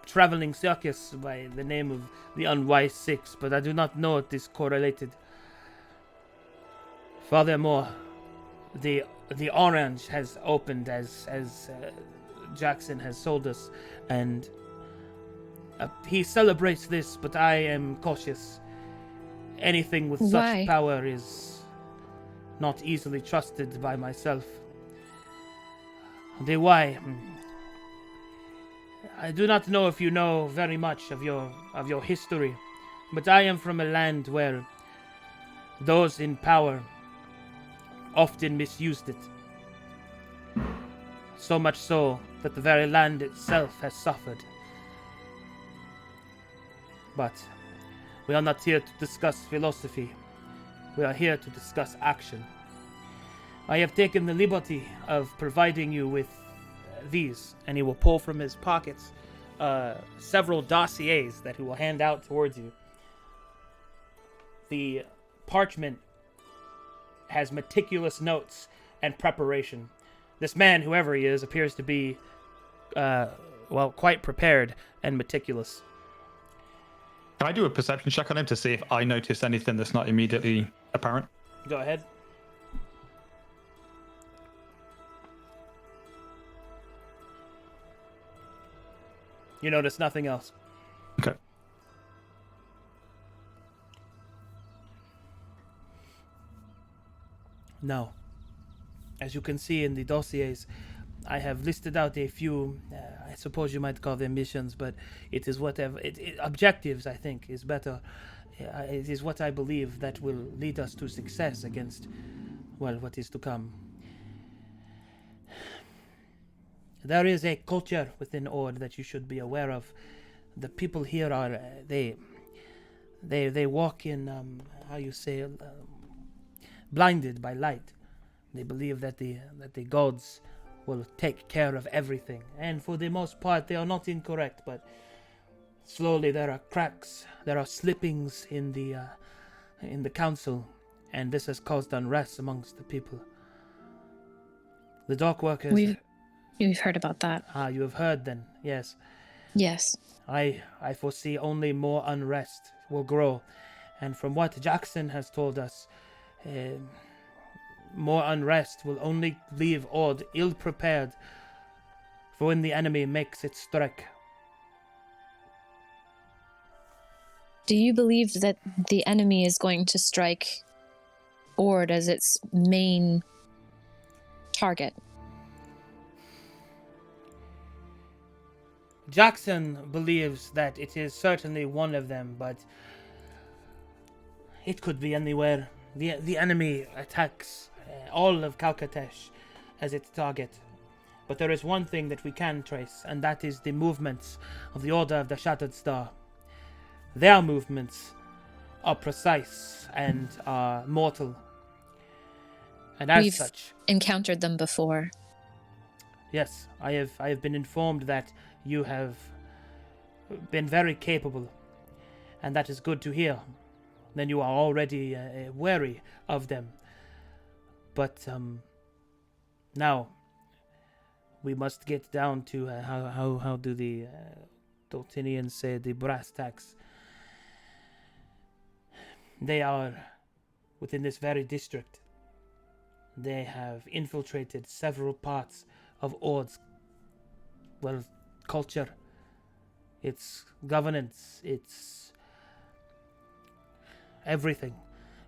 traveling circus by the name of the Unwise Six, but I do not know it is correlated. Furthermore, the Orange has opened as Jackson has sold us, and he celebrates this, but I am cautious. Anything with Why? such power is not easily trusted by myself. The why? I do not know if you know very much of your history, but I am from a land where those in power often misused it. So much so that the very land itself has suffered. But we are not here to discuss philosophy. We are here to discuss action. I have taken the liberty of providing you with these, and he will pull from his pockets several dossiers that he will hand out towards you. The parchment has meticulous notes and preparation. This man, whoever he is, appears to be, quite prepared and meticulous. Can I do a perception check on him to see if I notice anything that's not immediately apparent? Go ahead. You notice nothing else. Okay. No. As you can see in the dossiers, I have listed out a few, I suppose you might call them missions, but it is whatever, objectives, I think, is better. It is what I believe that will lead us to success against, what is to come. There is a culture within Ord that you should be aware of. The people here are, they walk in, blinded by light. They believe that the gods will take care of everything, and for the most part they are not incorrect, but slowly there are cracks, there are slippings in the council, and this has caused unrest amongst the people. The dock workers... We've heard about that. Ah, you have heard then, yes. Yes. I foresee only more unrest will grow, and from what Jackson has told us, more unrest will only leave Ord ill-prepared for when the enemy makes its strike. Do you believe that the enemy is going to strike Ord as its main target? Jackson believes that it is certainly one of them, but it could be anywhere. The enemy attacks all of Kalkatesh as its target. But there is one thing that we can trace, and that is the movements of the Order of the Shattered Star. Their movements are precise and are mortal. And as We've such... encountered them before. Yes, I have been informed that you have been very capable, and that is good to hear. Then you are already wary of them. But now we must get down to how do the Doltinians say, the brass tacks. They are within this very district. They have infiltrated several parts of Ord's culture, its governance, its everything.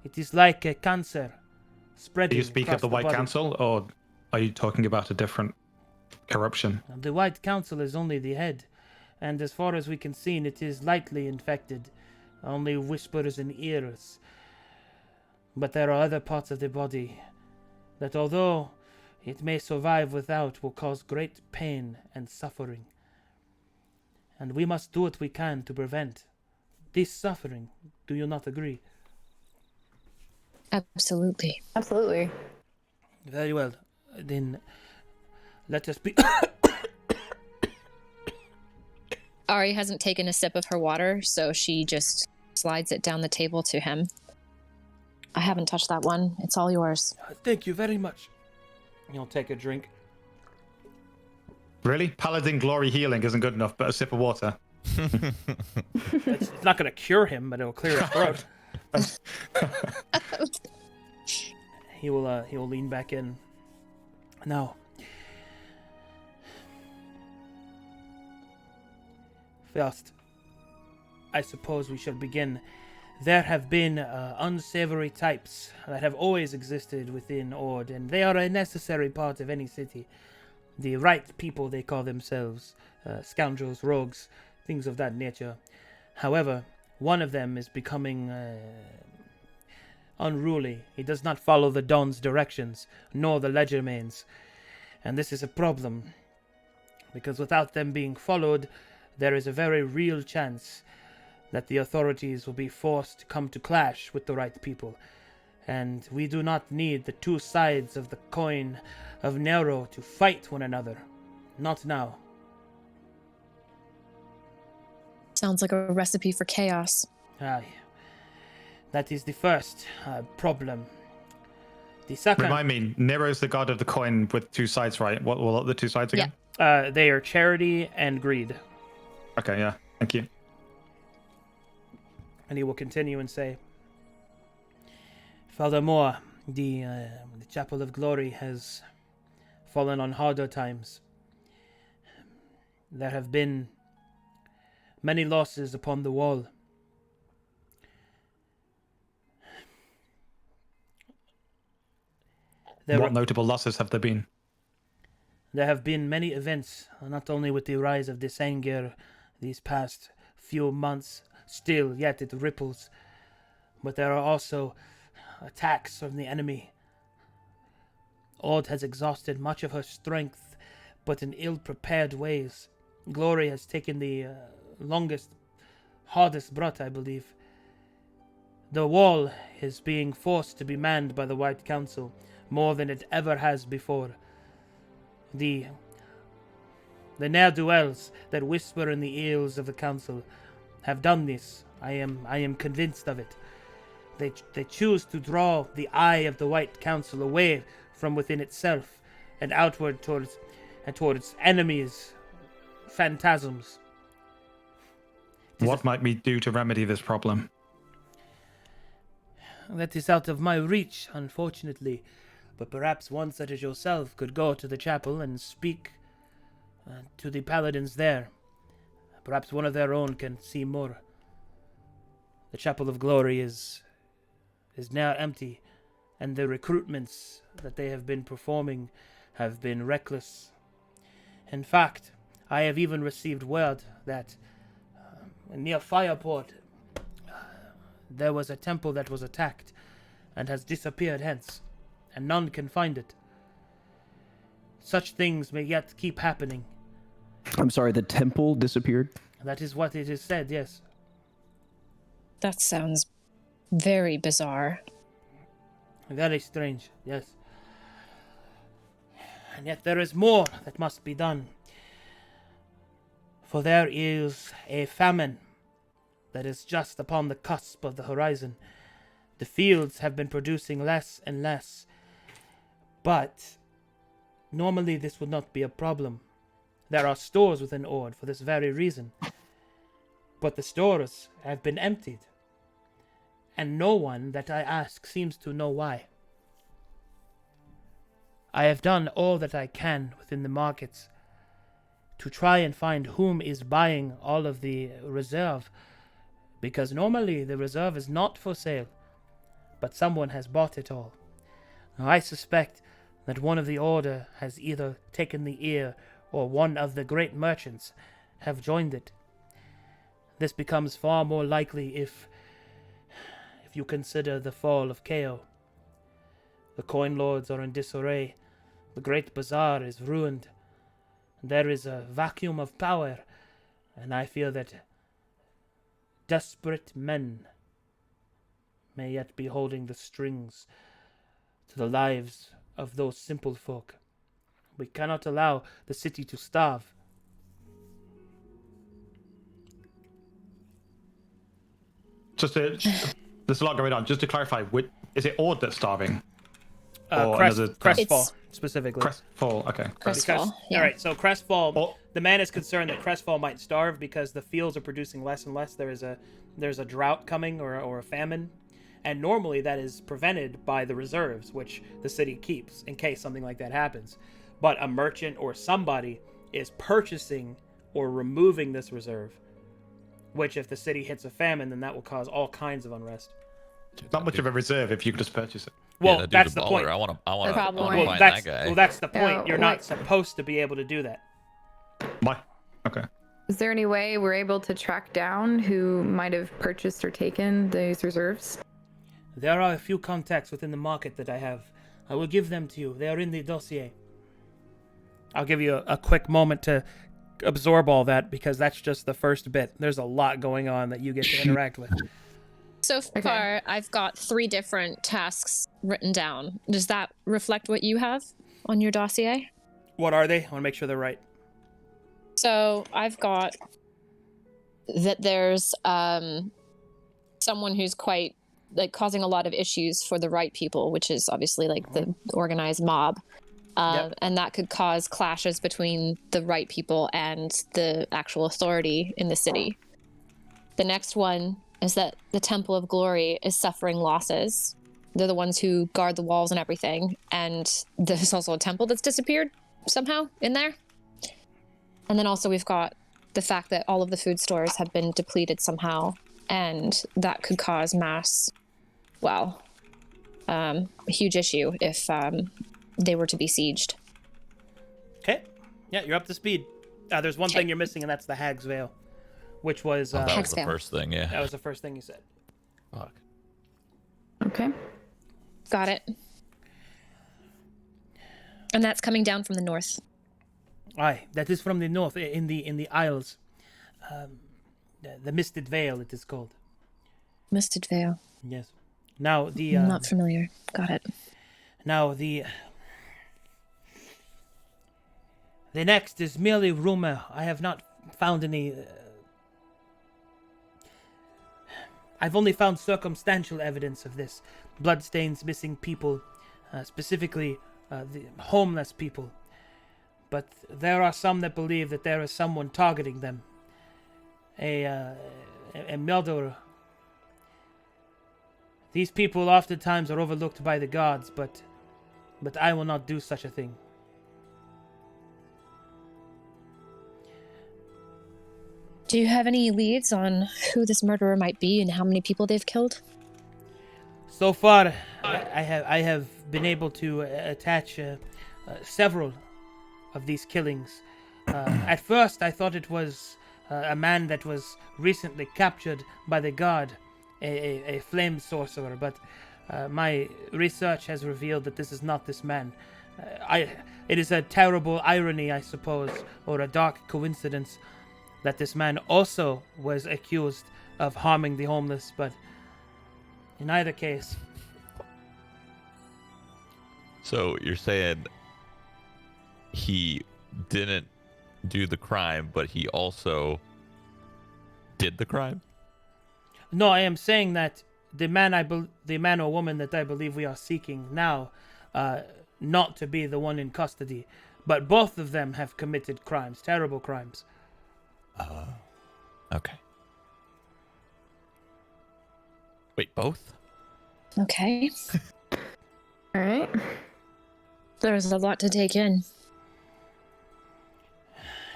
It is like a cancer spreading. Do you speak of the White body. Council, or are you talking about a different corruption? The White Council is only the head, and as far as we can see, it is lightly infected, only whispers in ears. But there are other parts of the body that, although it may survive without, will cause great pain and suffering. And we must do what we can to prevent this suffering. Do you not agree? Absolutely. Absolutely. Very well. Then let us be... Ari hasn't taken a sip of her water, so she just slides it down the table to him. I haven't touched that one. It's all yours. Thank you very much. He'll take a drink. Really? Paladin glory healing isn't good enough, but a sip of water. It's not going to cure him, but it'll clear his throat. He will lean back in. Now, first, I suppose we shall begin. There have been unsavory types that have always existed within Ord, and they are a necessary part of any city. The right people, they call themselves. Scoundrels, rogues, things of that nature. However, one of them is becoming unruly. He does not follow the Dawn's directions, nor the Ledgermain's. And this is a problem, because without them being followed, there is a very real chance that the authorities will be forced to come to clash with the right people. And we do not need the two sides of the coin of Nero to fight one another. Not now. Sounds like a recipe for chaos. Aye. That is the first problem. The second... Remind me, Nero's the god of the coin with two sides, right? What are the two sides again? They are charity and greed. Okay, yeah. Thank you. And he will continue and say, furthermore, the Chapel of Glory has fallen on harder times. There have been many losses upon the wall. What notable losses have there been? There have been many events, not only with the rise of this anger these past few months, still yet it ripples, but there are also attacks from the enemy. Ord has exhausted much of her strength, but in ill-prepared ways. Glory has taken the longest, hardest brunt, I believe. The wall is being forced to be manned by the White Council, more than it ever has before. The ne'er-do-wells that whisper in the ears of the council have done this. I am convinced of it. They choose to draw the eye of the White Council away from within itself and outward towards enemies, phantasms. What might we do to remedy this problem? That is out of my reach, unfortunately. But perhaps one such as yourself could go to the chapel and speak to the paladins there. Perhaps one of their own can see more. The Chapel of Glory is now empty, and the recruitments that they have been performing have been reckless. In fact, I have even received word that near Fireport there was a temple that was attacked and has disappeared hence, and none can find it. Such things may yet keep happening. I'm sorry, the temple disappeared? That is what it is said, yes. That sounds very bizarre. Very strange, yes. And yet there is more that must be done. For there is a famine that is just upon the cusp of the horizon. The fields have been producing less and less. But normally this would not be a problem. There are stores within Ord for this very reason. But the stores have been emptied. And no one that I ask seems to know why. I have done all that I can within the markets to try and find whom is buying all of the reserve, because normally the reserve is not for sale, but someone has bought it all. Now, I suspect that one of the order has either taken the ear or one of the great merchants have joined it. This becomes far more likely if you consider the fall of Kao. The coin lords are in disarray. The great bazaar is ruined. There is a vacuum of power, and I fear that desperate men may yet be holding the strings to the lives of those simple folk. We cannot allow the city to starve. There's a lot going on. Just to clarify, is it Ord that's starving? Crestfall specifically. Crestfall, okay. Crestfall, yeah. All right, so Crestfall, Oh. the man is concerned that Crestfall might starve because the fields are producing less and less. There's a drought coming or a famine, and normally that is prevented by the reserves, which the city keeps in case something like that happens. But a merchant or somebody is purchasing or removing this reserve, which if the city hits a famine, then that will cause all kinds of unrest. Not much of a reserve if you can just purchase it. Well, that dude's that's a the baller. point. I want to problem. find Well, that guy. Well, that's the point. You're not wait. supposed to be able to do that. Okay. Is there any way we're able to track down who might have purchased or taken these reserves? There are a few contacts within the market that I have. I will give them to you. They are in the dossier. I'll give you a quick moment to absorb all that because that's just the first bit. There's a lot going on that you get to interact with. So far, I've got 3 different tasks written down. Does that reflect what you have on your dossier? What are they? I want to make sure they're right. So I've got that there's someone who's quite like causing a lot of issues for the right people, which is obviously like the organized mob. And that could cause clashes between the right people and the actual authority in the city. The next one is that the Temple of Glory is suffering losses. They're the ones who guard the walls and everything. And there's also a temple that's disappeared somehow in there. And then also we've got the fact that all of the food stores have been depleted somehow. And that could cause a huge issue if they were to be sieged. Okay. Yeah, you're up to speed. There's one thing you're missing, and that's the Hag's Veil, which was... that was Hex the Veil. first thing, yeah. That was the first thing you said. Fuck. Okay. Got it. And that's coming down from the north. Aye, that is from the north, in the Isles. The Misted Veil, it is called. Misted Veil. Yes. Now, the... I'm not familiar. Got it. Now, the next is merely rumor. I have not found any... I've only found circumstantial evidence of this. Bloodstains, missing people, specifically the homeless people. But there are some that believe that there is someone targeting them. A murderer. These people oftentimes are overlooked by the gods, but I will not do such a thing. Do you have any leads on who this murderer might be and how many people they've killed? So far, I have been able to attach several of these killings. At first, I thought it was a man that was recently captured by the guard, a flame sorcerer, but my research has revealed that this is not this man. It is a terrible irony, I suppose, or a dark coincidence, that this man also was accused of harming the homeless, but in either case... So you're saying he didn't do the crime, but he also did the crime? No, I am saying that the man or woman that I believe we are seeking now, not to be the one in custody, but both of them have committed crimes, terrible crimes. Okay. Wait, both? Okay. All right. There's a lot to take in.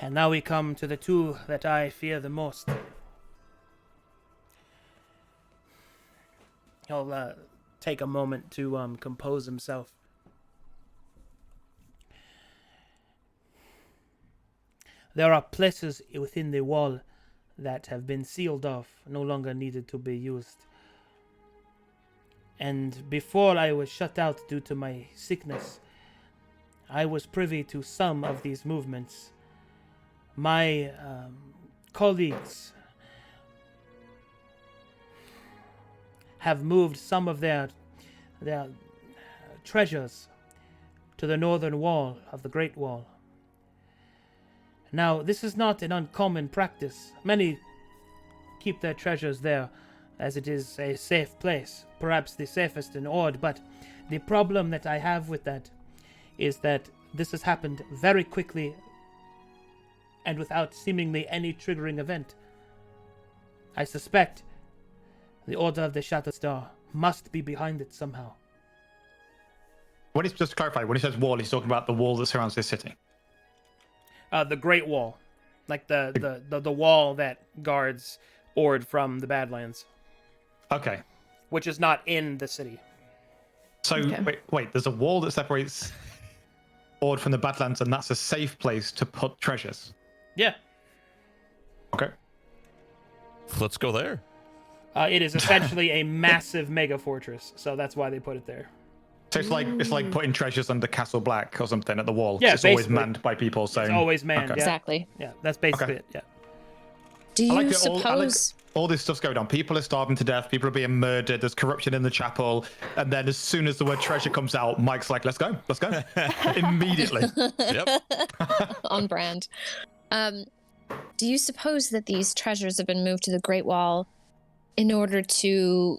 And now we come to the two that I fear the most. He'll take a moment to compose himself. There are places within the wall that have been sealed off, no longer needed to be used. And before I was shut out due to my sickness, I was privy to some of these movements. My colleagues have moved some of their treasures to the northern wall of the Great Wall. Now, this is not an uncommon practice. Many keep their treasures there, as it is a safe place, perhaps the safest in Ord, but The problem that I have with that is that this has happened very quickly and without seemingly any triggering event. I suspect the Order of the Shattered Star must be behind it somehow. When he's, just to clarify, when he says wall, he's talking about the wall that surrounds this city. The Great Wall. Like the wall that guards Ord from the Badlands. Okay. Which is not in the city. So, wait, there's a wall that separates Ord from the Badlands, and that's a safe place to put treasures. Yeah. Okay. Let's go there. It is essentially a massive mega fortress, so that's why they put it there. So it's like putting treasures under Castle Black or something at the wall. Yeah, it's always basically. manned by people. So It's always manned. Okay. Yeah. Exactly. Yeah, that's basically it. Yeah. Do I you like it all- I like- suppose? all this stuff's going on. People are starving to death. People are being murdered. There's corruption in the chapel. And then as soon as the word treasure comes out, Mike's like, let's go. Immediately. Yep. On brand. Do you suppose that these treasures have been moved to the Great Wall in order to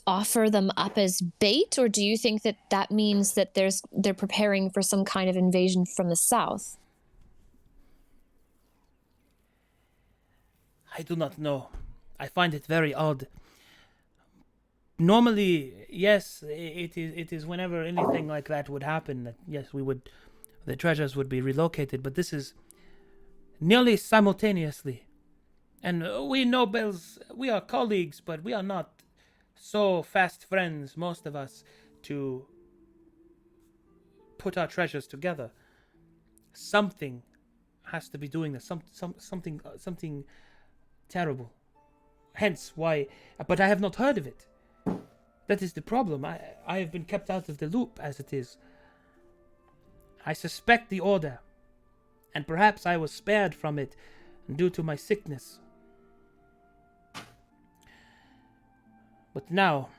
offer them up as bait, or do you think that that means that they're preparing for some kind of invasion from the south? I do not know. I find it very odd. Normally, yes, it is whenever anything like that would happen, that yes, the treasures would be relocated, but this is nearly simultaneously. And we nobles, we are colleagues, but we are not so fast friends, most of us, to put our treasures together. Something has to be doing this. Something terrible. Hence why, but I have not heard of it. That is the problem. I have been kept out of the loop as it is. I suspect the Order, and perhaps I was spared from it due to my sickness. But now,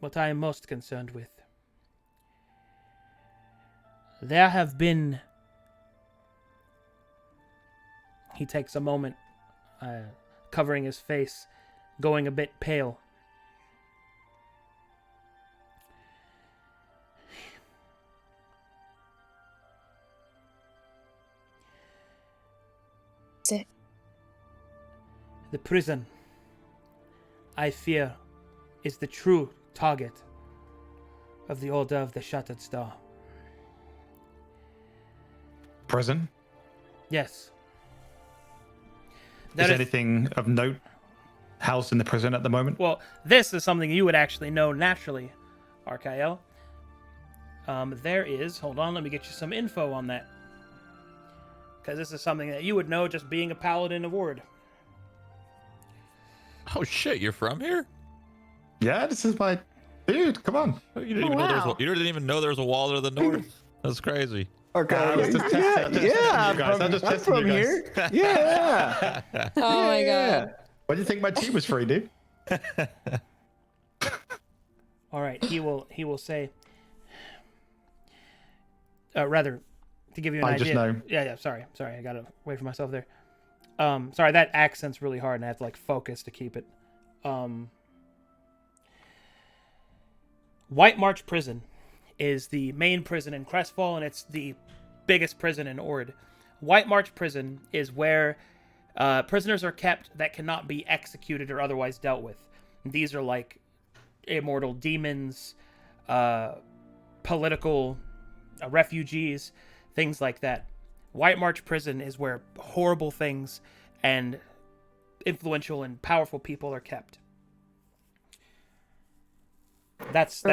what I am most concerned with. There have been... He takes a moment, covering his face, going a bit pale. It? The prison, I fear, is the true target of the Order of the Shattered Star. Prison? Yes. Is anything of note housed in the prison at the moment? Well, this is something you would actually know naturally, Archael. There is... Hold on, let me get you some info on that. Because this is something that you would know just being a paladin of Ord. Oh shit, you're from here? Yeah, this is my dude. Come on. You didn't even know there was a, you didn't even know there was a wall to the north. That's crazy. Okay. I was just testing you guys. I'm from here. Yeah. Oh my god. What do you think my team was free, dude? All right, he will say... rather, to give you an I idea... just know. Yeah, sorry, I gotta wait for myself there. Sorry, that accent's really hard and I have to focus to keep it. White March Prison is the main prison in Crestfall, and it's the biggest prison in Ord. White March Prison is where prisoners are kept that cannot be executed or otherwise dealt with. These are like immortal demons, political refugees, things like that. White March Prison is where horrible things and influential and powerful people are kept. That's the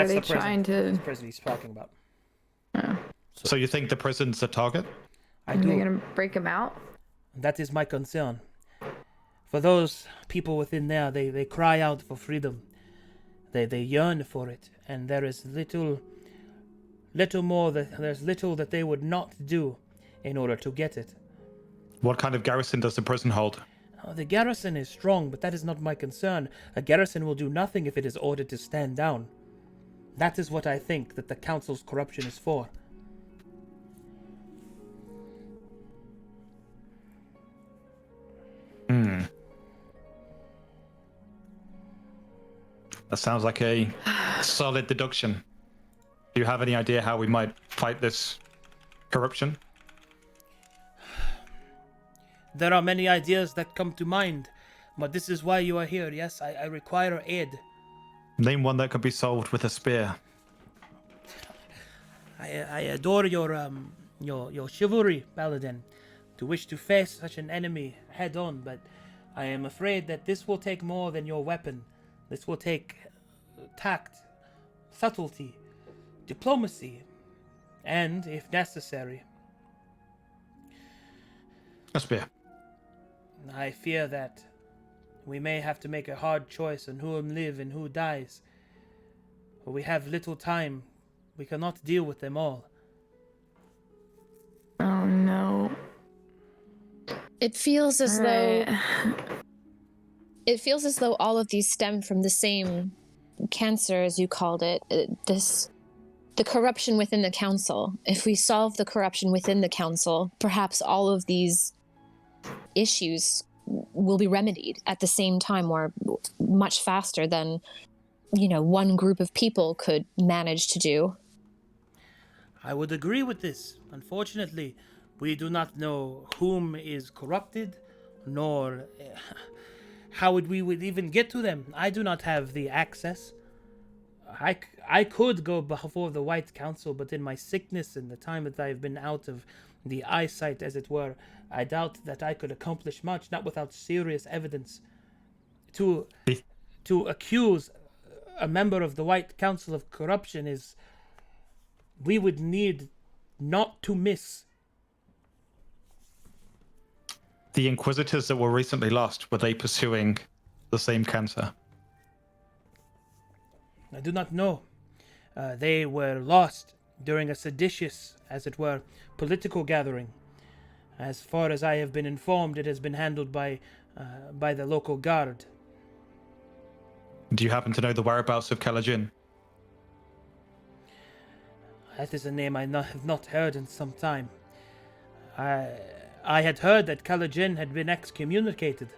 prison he's talking about. So you think the prison's the target? I Are they do. gonna break him out? That is my concern. For those people within there, they cry out for freedom. They yearn for it, and there is little that they would not do in order to get it. What kind of garrison does the prison hold? The garrison is strong, but that is not my concern. A garrison will do nothing if it is ordered to stand down. That is what I think that the council's corruption is for. That sounds like a solid deduction. Do you have any idea how we might fight this corruption? There are many ideas that come to mind, but this is why you are here. Yes, I require aid. Name one that could be solved with a spear. I adore your chivalry, Paladin, to wish to face such an enemy head on, but I am afraid that this will take more than your weapon. This will take tact, subtlety, diplomacy, and, if necessary, A spear. I fear that we may have to make a hard choice on who lives and who dies. For we have little time. We cannot deal with them all. Oh no. It feels as All though right. all of these stem from the same cancer, as you called it. The corruption within the council. If we solve the corruption within the council, perhaps all of these issues will be remedied at the same time, or much faster than, one group of people could manage to do. I would agree with this. Unfortunately, we do not know whom is corrupted, nor how we would even get to them. I do not have the access. I could go before the White Council, but in my sickness and the time that I have been out of the eyesight, as it were, I doubt that I could accomplish much, not without serious evidence. To accuse a member of the White Council of corruption is... we would need not to miss. The Inquisitors that were recently lost, were they pursuing the same cancer? I do not know. They were lost during a seditious, as it were, political gathering. As far as I have been informed, it has been handled by the local guard. Do you happen to know the whereabouts of Kalajin? That is a name I have not heard in some time. I had heard that Kalajin had been excommunicated.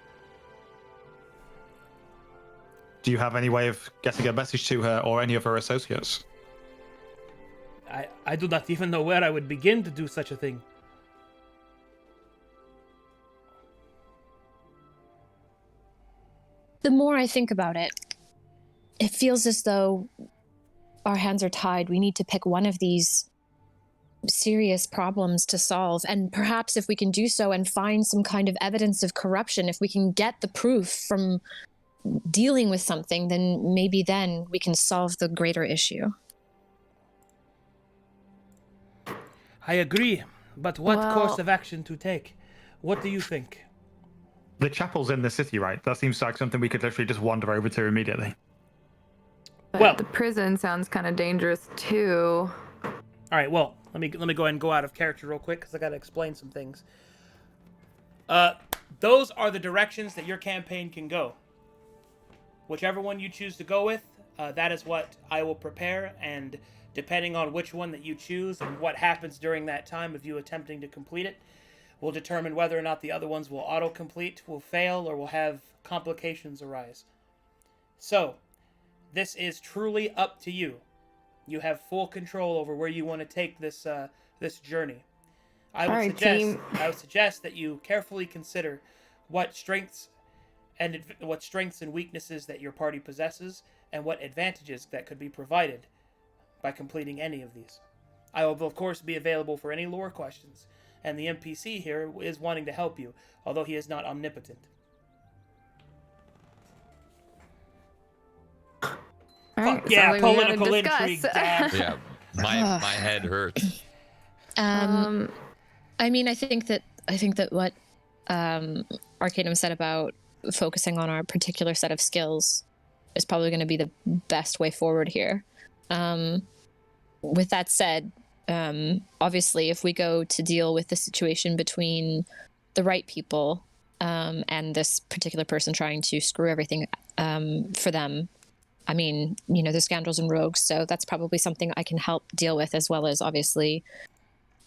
Do you have any way of getting a message to her or any of her associates? I do not even know where I would begin to do such a thing. The more I think about it, it feels as though our hands are tied. We need to pick one of these serious problems to solve. And perhaps if we can do so and find some kind of evidence of corruption, if we can get the proof from dealing with something, then maybe then we can solve the greater issue. I agree, but what course of action to take? What do you think? The chapel's in the city, right? That seems like something we could literally just wander over to immediately. But Well- the prison sounds kind of dangerous too. All right, well, let me go ahead and go out of character real quick because I got to explain some things. Those are the directions that your campaign can go. Whichever one you choose to go with, that is what I will prepare, and depending on which one that you choose and what happens during that time of you attempting to complete it, will determine whether or not the other ones will auto-complete, will fail, or will have complications arise. So, this is truly up to you. You have full control over where you want to take this this journey. I would suggest that you carefully consider what strengths and weaknesses that your party possesses, and what advantages that could be provided by completing any of these. I will, of course, be available for any lore questions, and the NPC here is wanting to help you, although he is not omnipotent. All right, Fuck yeah, sounds like we gotta political discuss. intrigue, dad. Yeah, my head hurts. I mean, I think that what Arcadum said about focusing on our particular set of skills is probably going to be the best way forward here. With that said, obviously, if we go to deal with the situation between the right people and this particular person trying to screw everything for them, I mean, they're scoundrels and rogues, so that's probably something I can help deal with, as well as obviously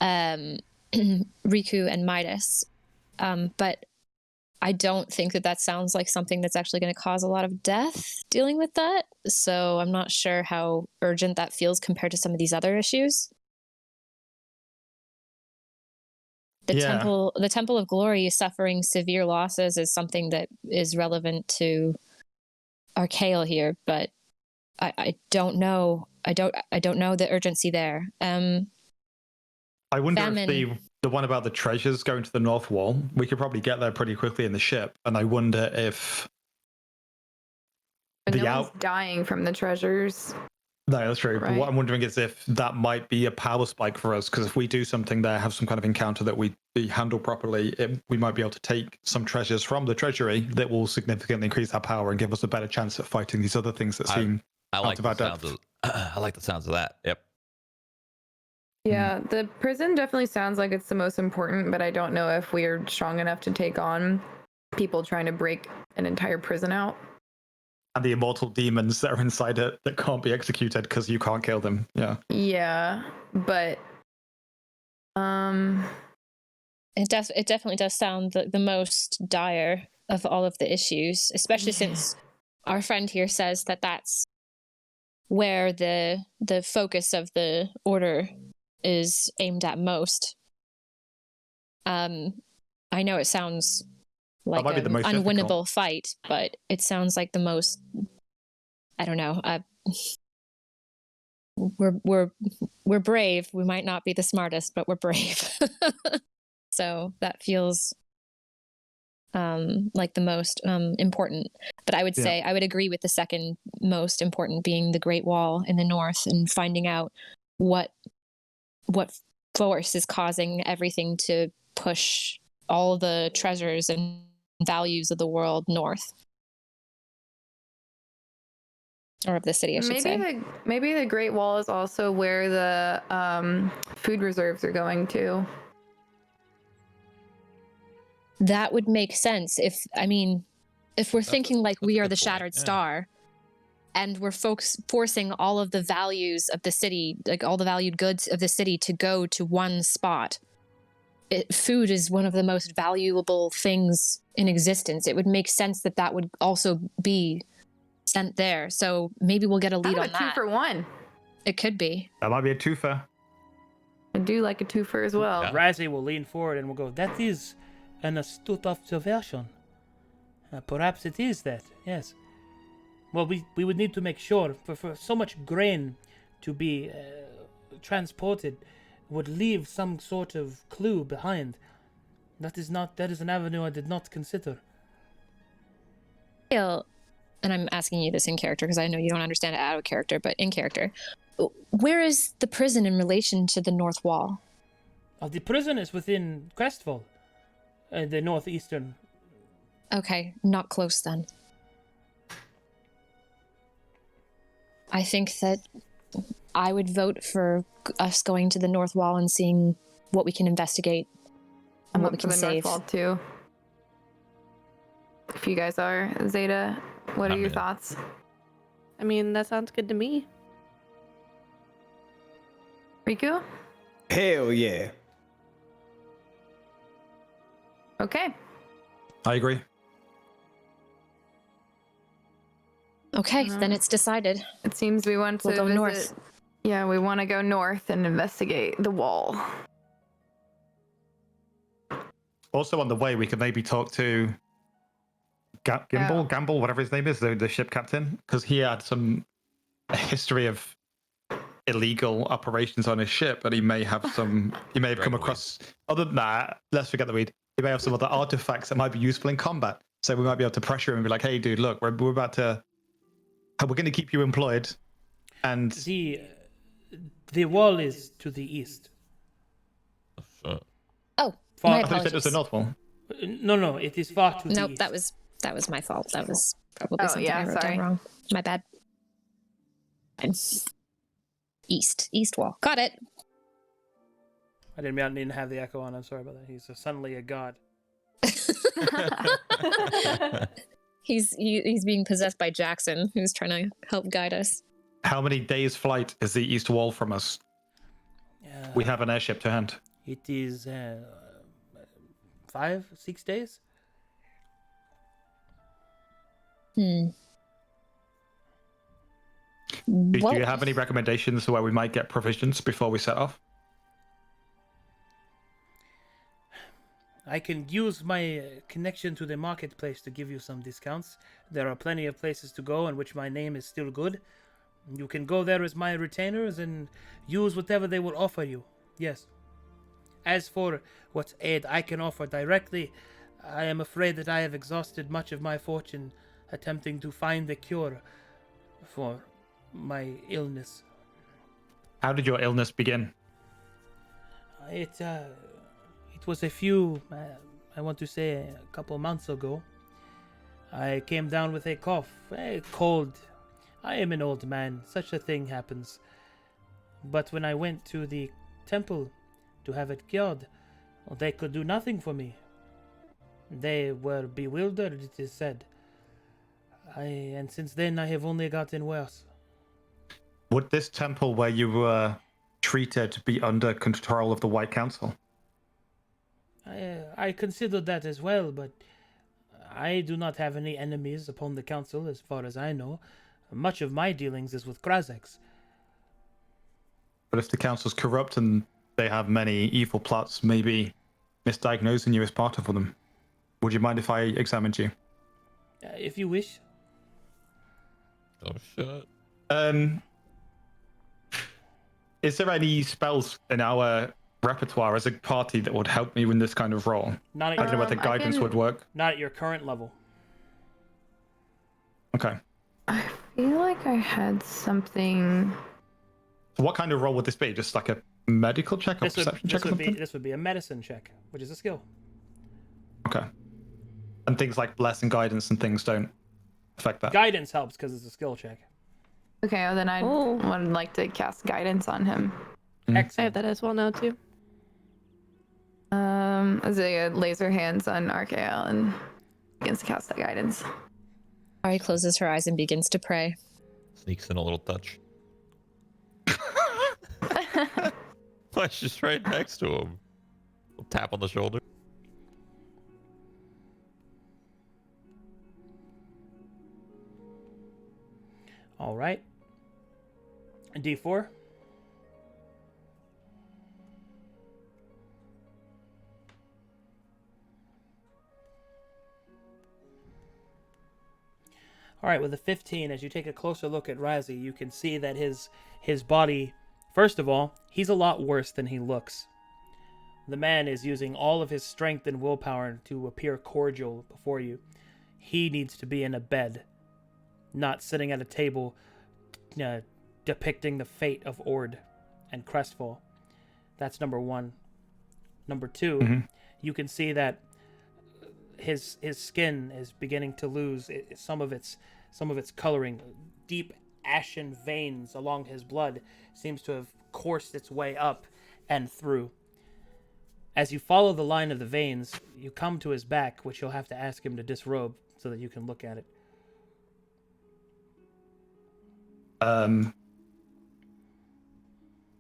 Riku and Midas. But I don't think that sounds like something that's actually going to cause a lot of death dealing with that. So I'm not sure how urgent that feels compared to some of these other issues. The Temple of Glory suffering severe losses is something that is relevant to Arcale here, but I don't know. I don't know the urgency there. I wonder famine. if the one about the treasures going to the North Wall, we could probably get there pretty quickly in the ship, and I wonder if But no one's dying from the treasures. No, that's true. Right. But what I'm wondering is if that might be a power spike for us, because if we do something there, have some kind of encounter that we handle properly, we might be able to take some treasures from the treasury that will significantly increase our power and give us a better chance at fighting these other things that seem I like about the sounds depth. I like the sounds of that. Yep. Yeah, the prison definitely sounds like it's the most important, but I don't know if we're strong enough to take on people trying to break an entire prison out. And the immortal demons that are inside it that can't be executed because you can't kill them. Yeah. Yeah, but it definitely does sound the most dire of all of the issues, especially since our friend here says that that's where the focus of the order is aimed at most. I know it sounds like an unwinnable difficult fight, but it sounds like the most. I don't know. We're brave. We might not be the smartest, but we're brave. So that feels like the most important. But I would say I would agree with the second most important being the Great Wall in the north and finding out what force is causing everything to push all the treasures and values of the world north. Or of the city, I should say. Maybe the Great Wall is also where the food reserves are going to. That would make sense if we're thinking like we are the Shattered Star, and we're forcing all of the values of the city, like all the valued goods of the city, to go to one spot. Food is one of the most valuable things in existence. It would make sense that would also be sent there. So maybe we'll get a lead on that. 2-for-1. It could be. That might be a twofer. I do like a twofer as well. Yeah. Razzie will lean forward and will go, "That is an astute observation. Perhaps it is that, yes. Well, we would need to make sure, for so much grain to be transported would leave some sort of clue behind. That is an avenue I did not consider." And I'm asking you this in character because I know you don't understand it out of character, but in character, where is the prison in relation to the North Wall? The prison is within Crestfall, the northeastern. Okay, not close then. I think that I would vote for us going to the North Wall and seeing what we can investigate and what we can save. North Wall too. If you guys are, Zeta, what are your thoughts? I mean, that sounds good to me. Riku? Hell yeah. Okay. I agree. Okay, then it's decided. It seems we want to go visit. north. Yeah, we want to go north and investigate the wall. Also on the way, we could maybe talk to Gamble, whatever his name is, the ship captain, because he had a history of illegal operations on his ship, and he may have come across, other than that, let's forget the weed, he may have some other artifacts that might be useful in combat. So we might be able to pressure him and be like, "Hey dude, look, we're going to keep you employed." And the wall is to the east. Oh, I my thought you said it was the apologies. North Wall. No, it is far to the Nope, east. that was my fault. That was probably something I wrote sorry. down wrong. My bad. East wall. Got it. I didn't mean to have the echo on. I'm sorry about that. He's suddenly a god. He's being possessed by Jackson, who's trying to help guide us. How many days flight is the East Wall from us? We have an airship to hand. It is 5-6 days. Hmm. Do you have any recommendations where we might get provisions before we set off? I can use my connection to the marketplace to give you some discounts. There are plenty of places to go in which my name is still good. You can go there as my retainers and use whatever they will offer you. Yes. As for what aid I can offer directly, I am afraid that I have exhausted much of my fortune attempting to find a cure for my illness. How did your illness begin? It was a few, I want to say a couple months ago. I came down with a cough, a cold. I am an old man, such a thing happens. But when I went to the temple to have it cured, well, they could do nothing for me. They were bewildered, it is said. And since then I have only gotten worse. Would this temple where you were treated be under control of the White Council? I considered that as well, but I do not have any enemies upon the council as far as I know. Much of my dealings is with Krazex. But if the council's corrupt and they have many evil plots, maybe misdiagnosing you is part of them. Would you mind if I examined you? If you wish. Oh shit. Is there any spells in our repertoire as a party that would help me in this kind of role? Not at I don't know whether guidance would work. Not at your current level. Okay. I feel like I had something. So what kind of role would this be? Just like a medical check or perception check or something? This would be a medicine check, which is a skill. Okay. And things like bless and guidance and things don't affect that. Guidance helps because it's a skill check. Okay, well then I would like to cast guidance on him. I Excellent. have that as well now too. As a laser hands on Archael and begins to cast that guidance. Ari closes her eyes and begins to pray. Sneaks in a little touch. Well, she's just right next to him. Little tap on the shoulder. All right. D4. All right, with a 15, as you take a closer look at Razi, you can see that his body, first of all, he's a lot worse than he looks. The man is using all of his strength and willpower to appear cordial before you. He needs to be in a bed, not sitting at a table depicting the fate of Ord and Crestfall. That's number one. Number two, you can see that his skin is beginning to lose some of its coloring. Deep ashen veins along his blood seems to have coursed its way up and through. As you follow the line of the veins, you come to his back, which you'll have to ask him to disrobe so that you can look at it.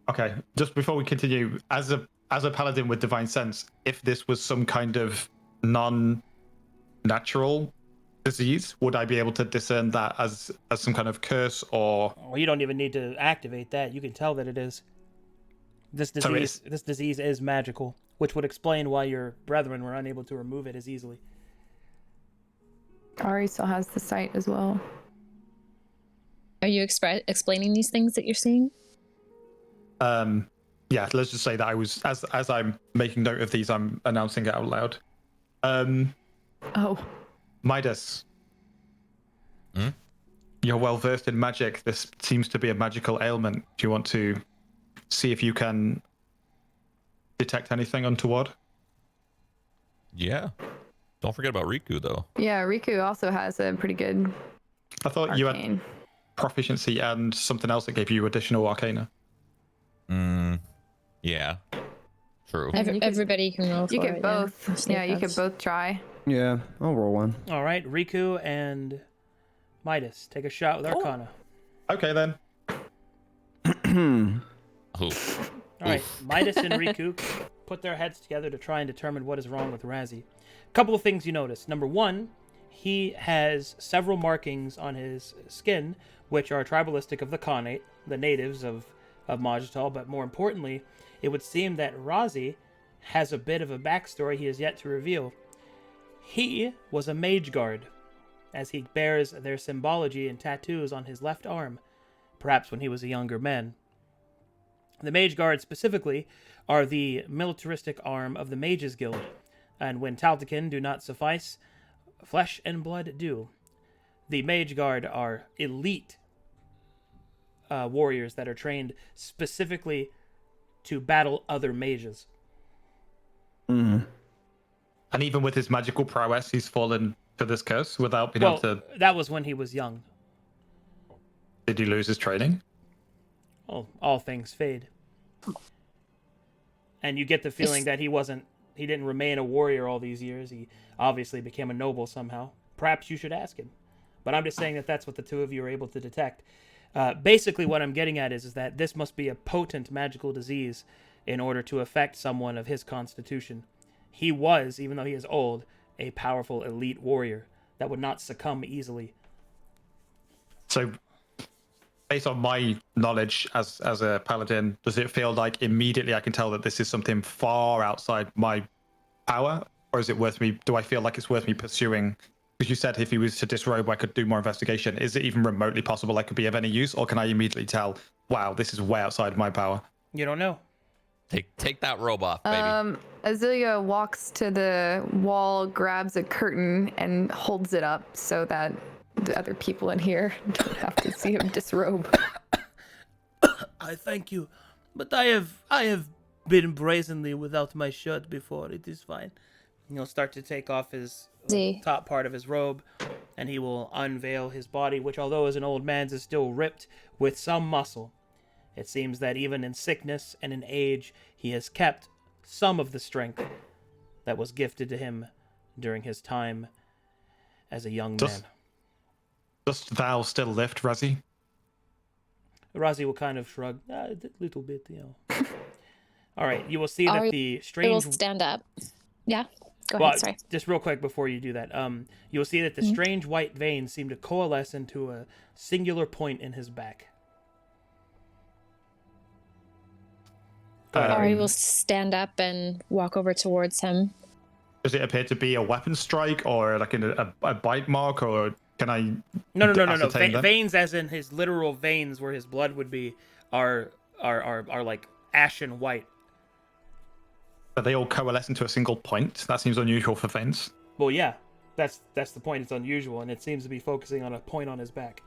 Okay, just before we continue, as a paladin with divine sense, if this was some kind of non-natural disease, would I be able to discern that as some kind of curse or? Well, you don't even need to activate that. You can tell that it is. This disease is magical, which would explain why your brethren were unable to remove it as easily. Ari still has the sight as well. Are you explaining these things that you're seeing? Yeah, let's just say that I was, as I'm making note of these, I'm announcing it out loud. Midas. You're well versed in magic. This seems to be a magical ailment. Do you want to see if you can detect anything untoward? Yeah. Don't forget about Riku, though. Yeah, Riku also has a pretty good I thought arcane. you had proficiency and something else that gave you additional arcana. Yeah. True. Everybody can roll for You it. could both. Yeah, you could both try. Yeah, I'll roll one. All right, Riku and Midas, take a shot with Arcana. Okay, then. Oof. All right, Midas and Riku put their heads together to try and determine what is wrong with Razi. A couple of things you notice. Number one, he has several markings on his skin, which are tribalistic of the Khanate, the natives of Maj'Tal, but more importantly, it would seem that Razi has a bit of a backstory he has yet to reveal. He was a Mage Guard, as he bears their symbology and tattoos on his left arm, perhaps when he was a younger man. The Mage Guards specifically are the militaristic arm of the Mages Guild, and when Tal'Dakin do not suffice, flesh and blood do. The Mage Guard are elite warriors that are trained specifically to battle other mages. And even with his magical prowess, he's fallen to this curse without being able to... That was when he was young. Did he lose his training? Well, all things fade. And you get the feeling that he didn't remain a warrior all these years. He obviously became a noble somehow. Perhaps you should ask him. But I'm just saying that that's what the two of you are able to detect. Basically, what I'm getting at is that this must be a potent magical disease in order to affect someone of his constitution. He was, even though he is old, a powerful elite warrior that would not succumb easily. So, based on my knowledge as a paladin, does it feel like immediately I can tell that this is something far outside my power? Or is it worth me, do I feel like it's worth me pursuing? Because you said if he was to disrobe, I could do more investigation. Is it even remotely possible I could be of any use? Or can I immediately tell, wow, this is way outside my power? You don't know. Take that robe off, baby. Azealia walks to the wall, grabs a curtain, and holds it up so that the other people in here don't have to see him disrobe. I thank you, but I have been brazenly without my shirt before. It is fine. He'll start to take off his top part of his robe, and he will unveil his body, which, although is an old man's, is still ripped with some muscle. It seems that even in sickness and in age, he has kept some of the strength that was gifted to him during his time as a young man. Dost thou still lift, Razi? Razi will kind of shrug, a little bit, All right, you will see that the strange... It will stand up. Yeah, go ahead, sorry. Just real quick before you do that, you will see that the strange white veins seem to coalesce into a singular point in his back. Ari will stand up and walk over towards him. Does it appear to be a weapon strike or like a bite mark, or can I? No. Veins, as in his literal veins, where his blood would be, are like ashen white. Are they all coalesce into a single point? That seems unusual for veins. Well, yeah, that's the point. It's unusual, and it seems to be focusing on a point on his back.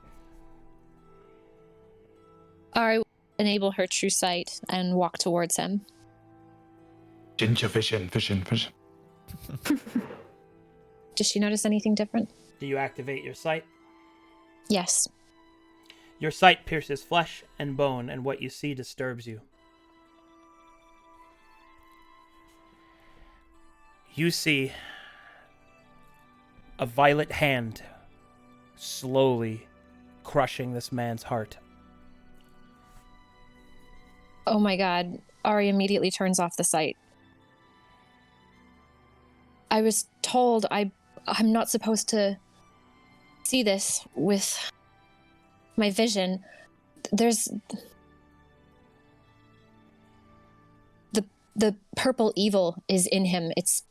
Ari will enable her true sight and walk towards him. Ginger vision. Does she notice anything different? Do you activate your sight? Yes. Your sight pierces flesh and bone, and what you see disturbs you. You see a violet hand slowly crushing this man's heart. Oh my god. Ari immediately turns off the sight. I was told I'm not supposed to see this with my vision. There's the purple evil is in him. It's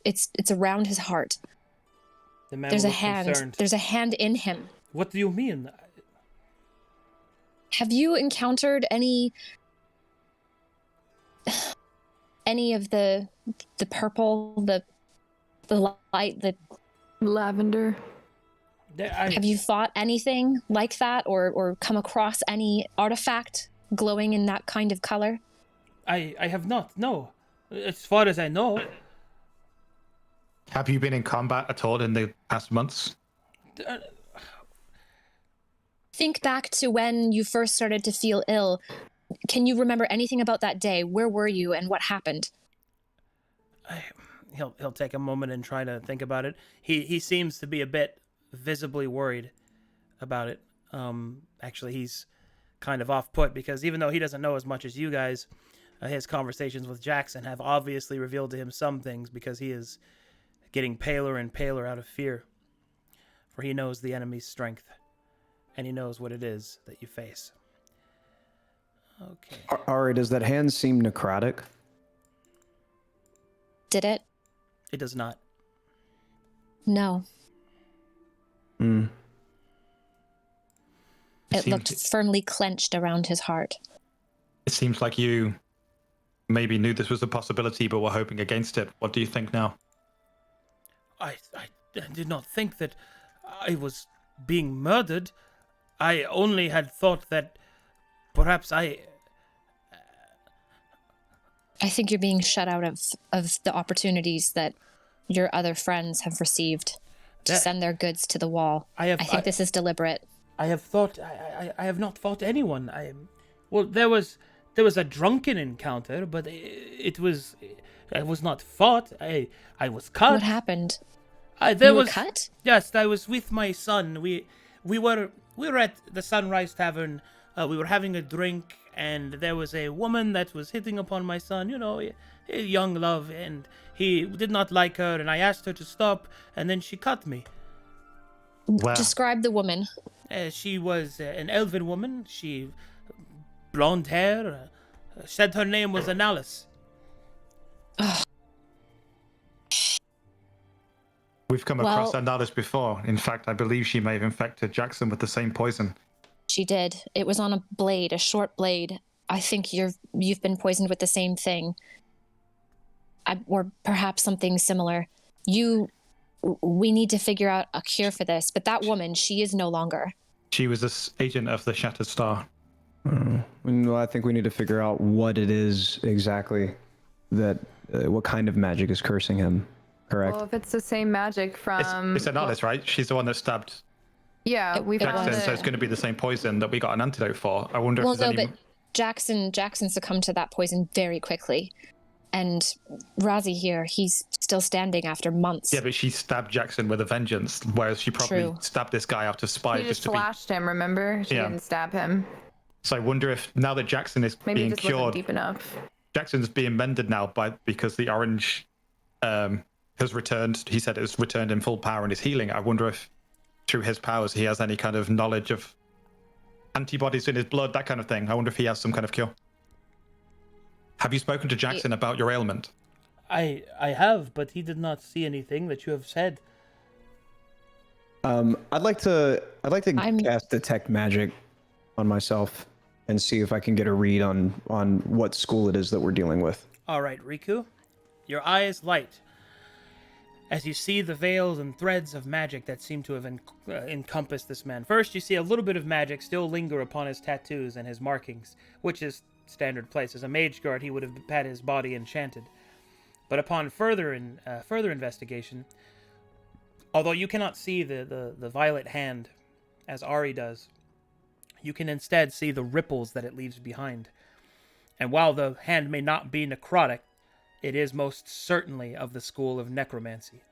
around his heart. The man There's a looked hand. concerned. There's a hand in him. What do you mean? Have you encountered any of the purple, the light, the lavender? Have you fought anything like that, or come across any artifact glowing in that kind of color? I have not, no. As far as I know. Have you been in combat at all in the past months? Think back to when you first started to feel ill. Can you remember anything about that day? Where were you and what happened? He'll take a moment and try to think about it. He seems to be a bit visibly worried about it. Actually, he's kind of off-put because even though he doesn't know as much as you guys, his conversations with Jackson have obviously revealed to him some things because he is getting paler and paler out of fear. for he knows the enemy's strength, and he knows what it is that you face. Okay. Ari, does that hand seem necrotic? Did it? It does not. No. Mm. It looked firmly clenched around his heart. It seems like you maybe knew this was a possibility, but were hoping against it. What do you think now? I did not think that I was being murdered. I only had thought that perhaps I think you're being shut out of the opportunities that your other friends have received to send their goods to the wall. I think this is deliberate. I have thought I have not fought anyone. Well, there was a drunken encounter, but I was not fought. I was cut. What happened? You were cut? Yes, I was with my son. We were at the Sunrise Tavern. We were having a drink, and there was a woman that was hitting upon my son. You know, a young love, and he did not like her. And I asked her to stop, and then she cut me. Wow. Describe the woman. She was an elven woman. She blonde hair. Said her name was Analysis. We've come across Analysis before. In fact, I believe she may have infected Jackson with the same poison. She did. It was on a blade, a short blade. I think you've been poisoned with the same thing. Or perhaps something similar. We need to figure out a cure for this, but that woman, she is no longer. She was an agent of the Shattered Star. Well, I think we need to figure out what it is exactly that, what kind of magic is cursing him, correct? Well, if it's the same magic from... It's Analysis, right? She's the one that stabbed Yeah, we found Jackson, it. so it's going to be the same poison that we got an antidote for. I wonder if there's any... but Jackson succumbed to that poison very quickly. And Razi here, he's still standing after months. Yeah, but she stabbed Jackson with a vengeance, whereas she probably stabbed this guy out of spite. She just flashed him, remember? She didn't stab him. So I wonder if now that Jackson is being just cured, wasn't deep enough. Jackson's being mended now because the orange has returned. He said it was returned in full power and is healing. I wonder if through his powers he has any kind of knowledge of antibodies in his blood, that kind of thing. I wonder if he has some kind of cure. Have you spoken to Jackson about your ailment? I have, but he did not see anything that you have said. I'd like to cast Detect Magic on myself and see if I can get a read on what school it is that we're dealing with. All right, Riku, your eyes light as you see the veils and threads of magic that seem to have encompassed this man. First, you see a little bit of magic still linger upon his tattoos and his markings, which is standard place. As a Mage Guard, he would have had his body enchanted. But upon further investigation, although you cannot see the violet hand as Ari does, you can instead see the ripples that it leaves behind. And while the hand may not be necrotic, it is most certainly of the school of necromancy.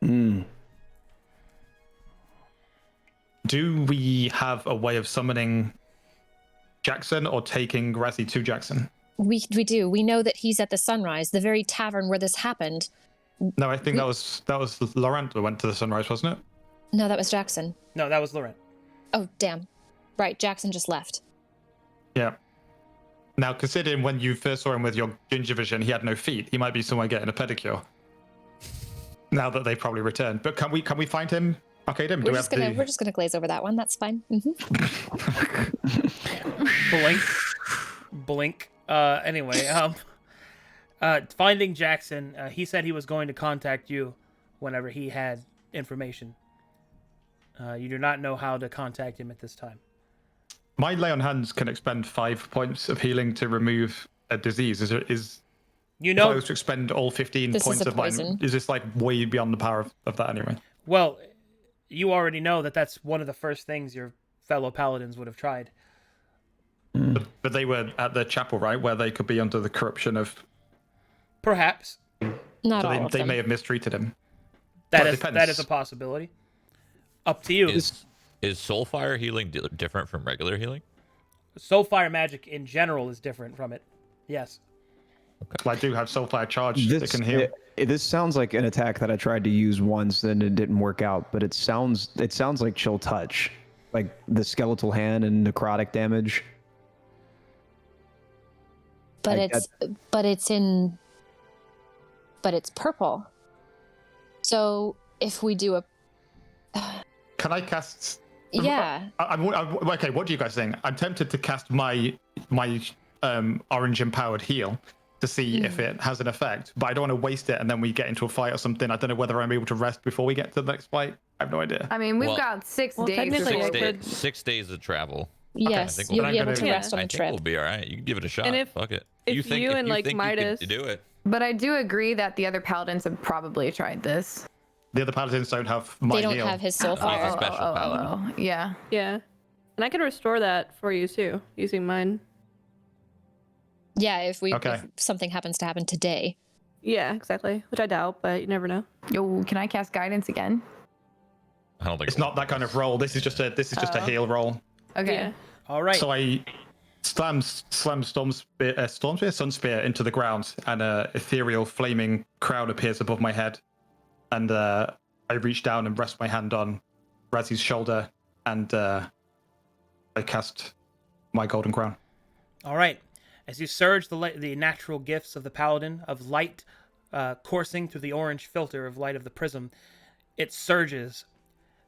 Do we have a way of summoning Jackson or taking Razi to Jackson? We do. We know that he's at the Sunrise, the very tavern where this happened. No, I think that was Laurent that went to the Sunrise, wasn't it? No, that was Jackson. No, that was Laurent. Oh, damn. Right, Jackson just left. Yeah. Now, considering when you first saw him with your ginger vision, he had no feet. He might be somewhere getting a pedicure. Now that they've probably returned, but can we find him? Arcadum? We're just gonna glaze over that one. That's fine. Blink. Anyway, finding Jackson, he said he was going to contact you whenever he had information. You do not know how to contact him at this time. My lay on hands can expend 5 points of healing to remove a disease. Is you know, supposed to expend all 15 points of mine? Is this like way beyond the power of that anyway? Well, you already know that that's one of the first things your fellow paladins would have tried. But they were at the chapel, right, where they could be under the corruption of. Perhaps. Not so all of they them. may have mistreated him. That is a possibility. Up to you. Is Soulfire healing different from regular healing? Soulfire magic in general is different from it. Yes. Okay. Well, I do have Soulfire charge that can heal. This sounds like an attack that I tried to use once and it didn't work out, but it sounds like Chill Touch, like the skeletal hand and necrotic damage. But I- it's purple. So if we do a Can I cast? yeah, Okay, what do you guys think? I'm tempted to cast my orange empowered heal to see if it has an effect, but I don't want to waste it and then we get into a fight or something. I don't know whether I'm able to rest before we get to the next fight. I have no idea. I mean, we've Well- got 6 Well, days. technically before I we- could- 6 days of travel. yes, think you'll we'll- be I'm able to gonna- rest on I the think trip. we'll be all right. You can give it a shot. And if- Fuck it. if you think you and, like, think Midas- you can do it? But I do agree that the other paladins have probably tried this. The other paladins don't have my They don't heal. have his soul He's a fire. special paladin. Yeah. Yeah. And I can restore that for you too, using mine. Yeah, if Okay. something happens to happen today. Yeah, exactly. Which I doubt, but you never know. Yo, can I cast guidance again? I don't think It's not that kind of roll. This is just a heal roll. Okay. Yeah. All right. So I slam Sun Spear into the ground, and a ethereal flaming crown appears above my head. And I reach down and rest my hand on Razzy's shoulder, and I cast my golden crown. All right. As you surge the natural gifts of the paladin of light coursing through the orange filter of light of the prism, it surges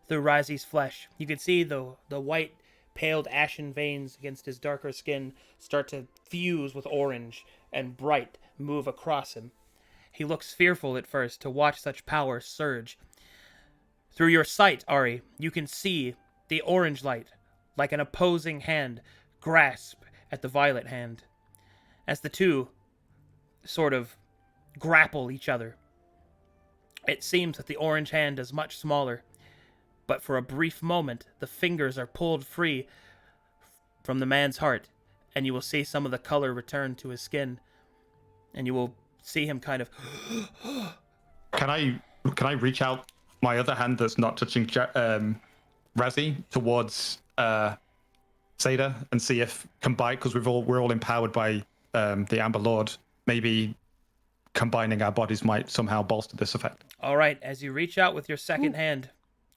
through Razi's flesh. You can see the white, paled ashen veins against his darker skin start to fuse with orange and bright move across him. He looks fearful at first to watch such power surge. Through your sight, Ari, you can see the orange light, like an opposing hand, grasp at the violet hand. As the two sort of grapple each other, it seems that the orange hand is much smaller, but for a brief moment, the fingers are pulled free from the man's heart, and you will see some of the color return to his skin, and you will see him kind of... Can I reach out my other hand that's not touching Razzy towards Zeta and see if combined, because we're all empowered by the Amber Lord, maybe combining our bodies might somehow bolster this effect. All right, as you reach out with your second hand,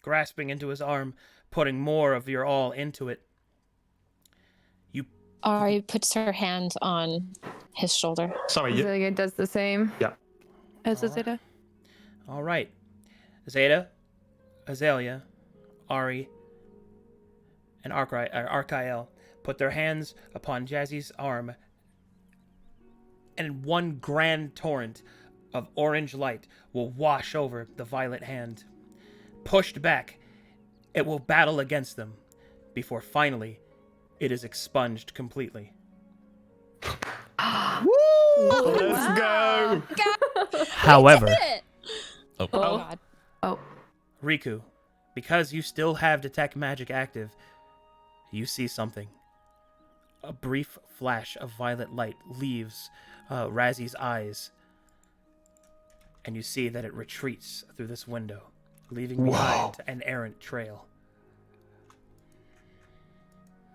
grasping into his arm, putting more of your all into it, Ari puts her hand on his shoulder. Sorry, So it does the same. yeah. As a Zeta. all right, Zeta, Azalea, Ari, and Arkael put their hands upon Jazzy's arm, and one grand torrent of orange light will wash over the violet hand. Pushed back, it will battle against them, before finally it is expunged completely. Let's go. However, Oh, Oh god. Oh. Riku, because you still have Detect Magic active, you see something. A brief flash of violet light leaves Razzy's eyes, and you see that it retreats through this window, leaving behind an errant trail.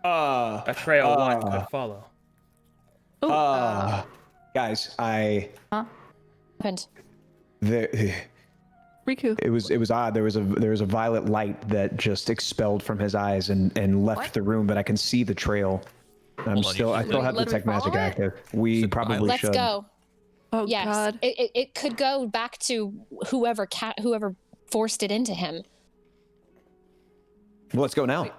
A trail one could follow. Guys, Happened. Riku. it was odd. There was a violet light that just expelled from his eyes and left What? the room, but I can see the trail. Hold on, I you still should have let me Detect Magic follow it? active. We Should probably Let's should. go. Oh Yes. god. It could go back to whoever forced it into him. Well, let's go now.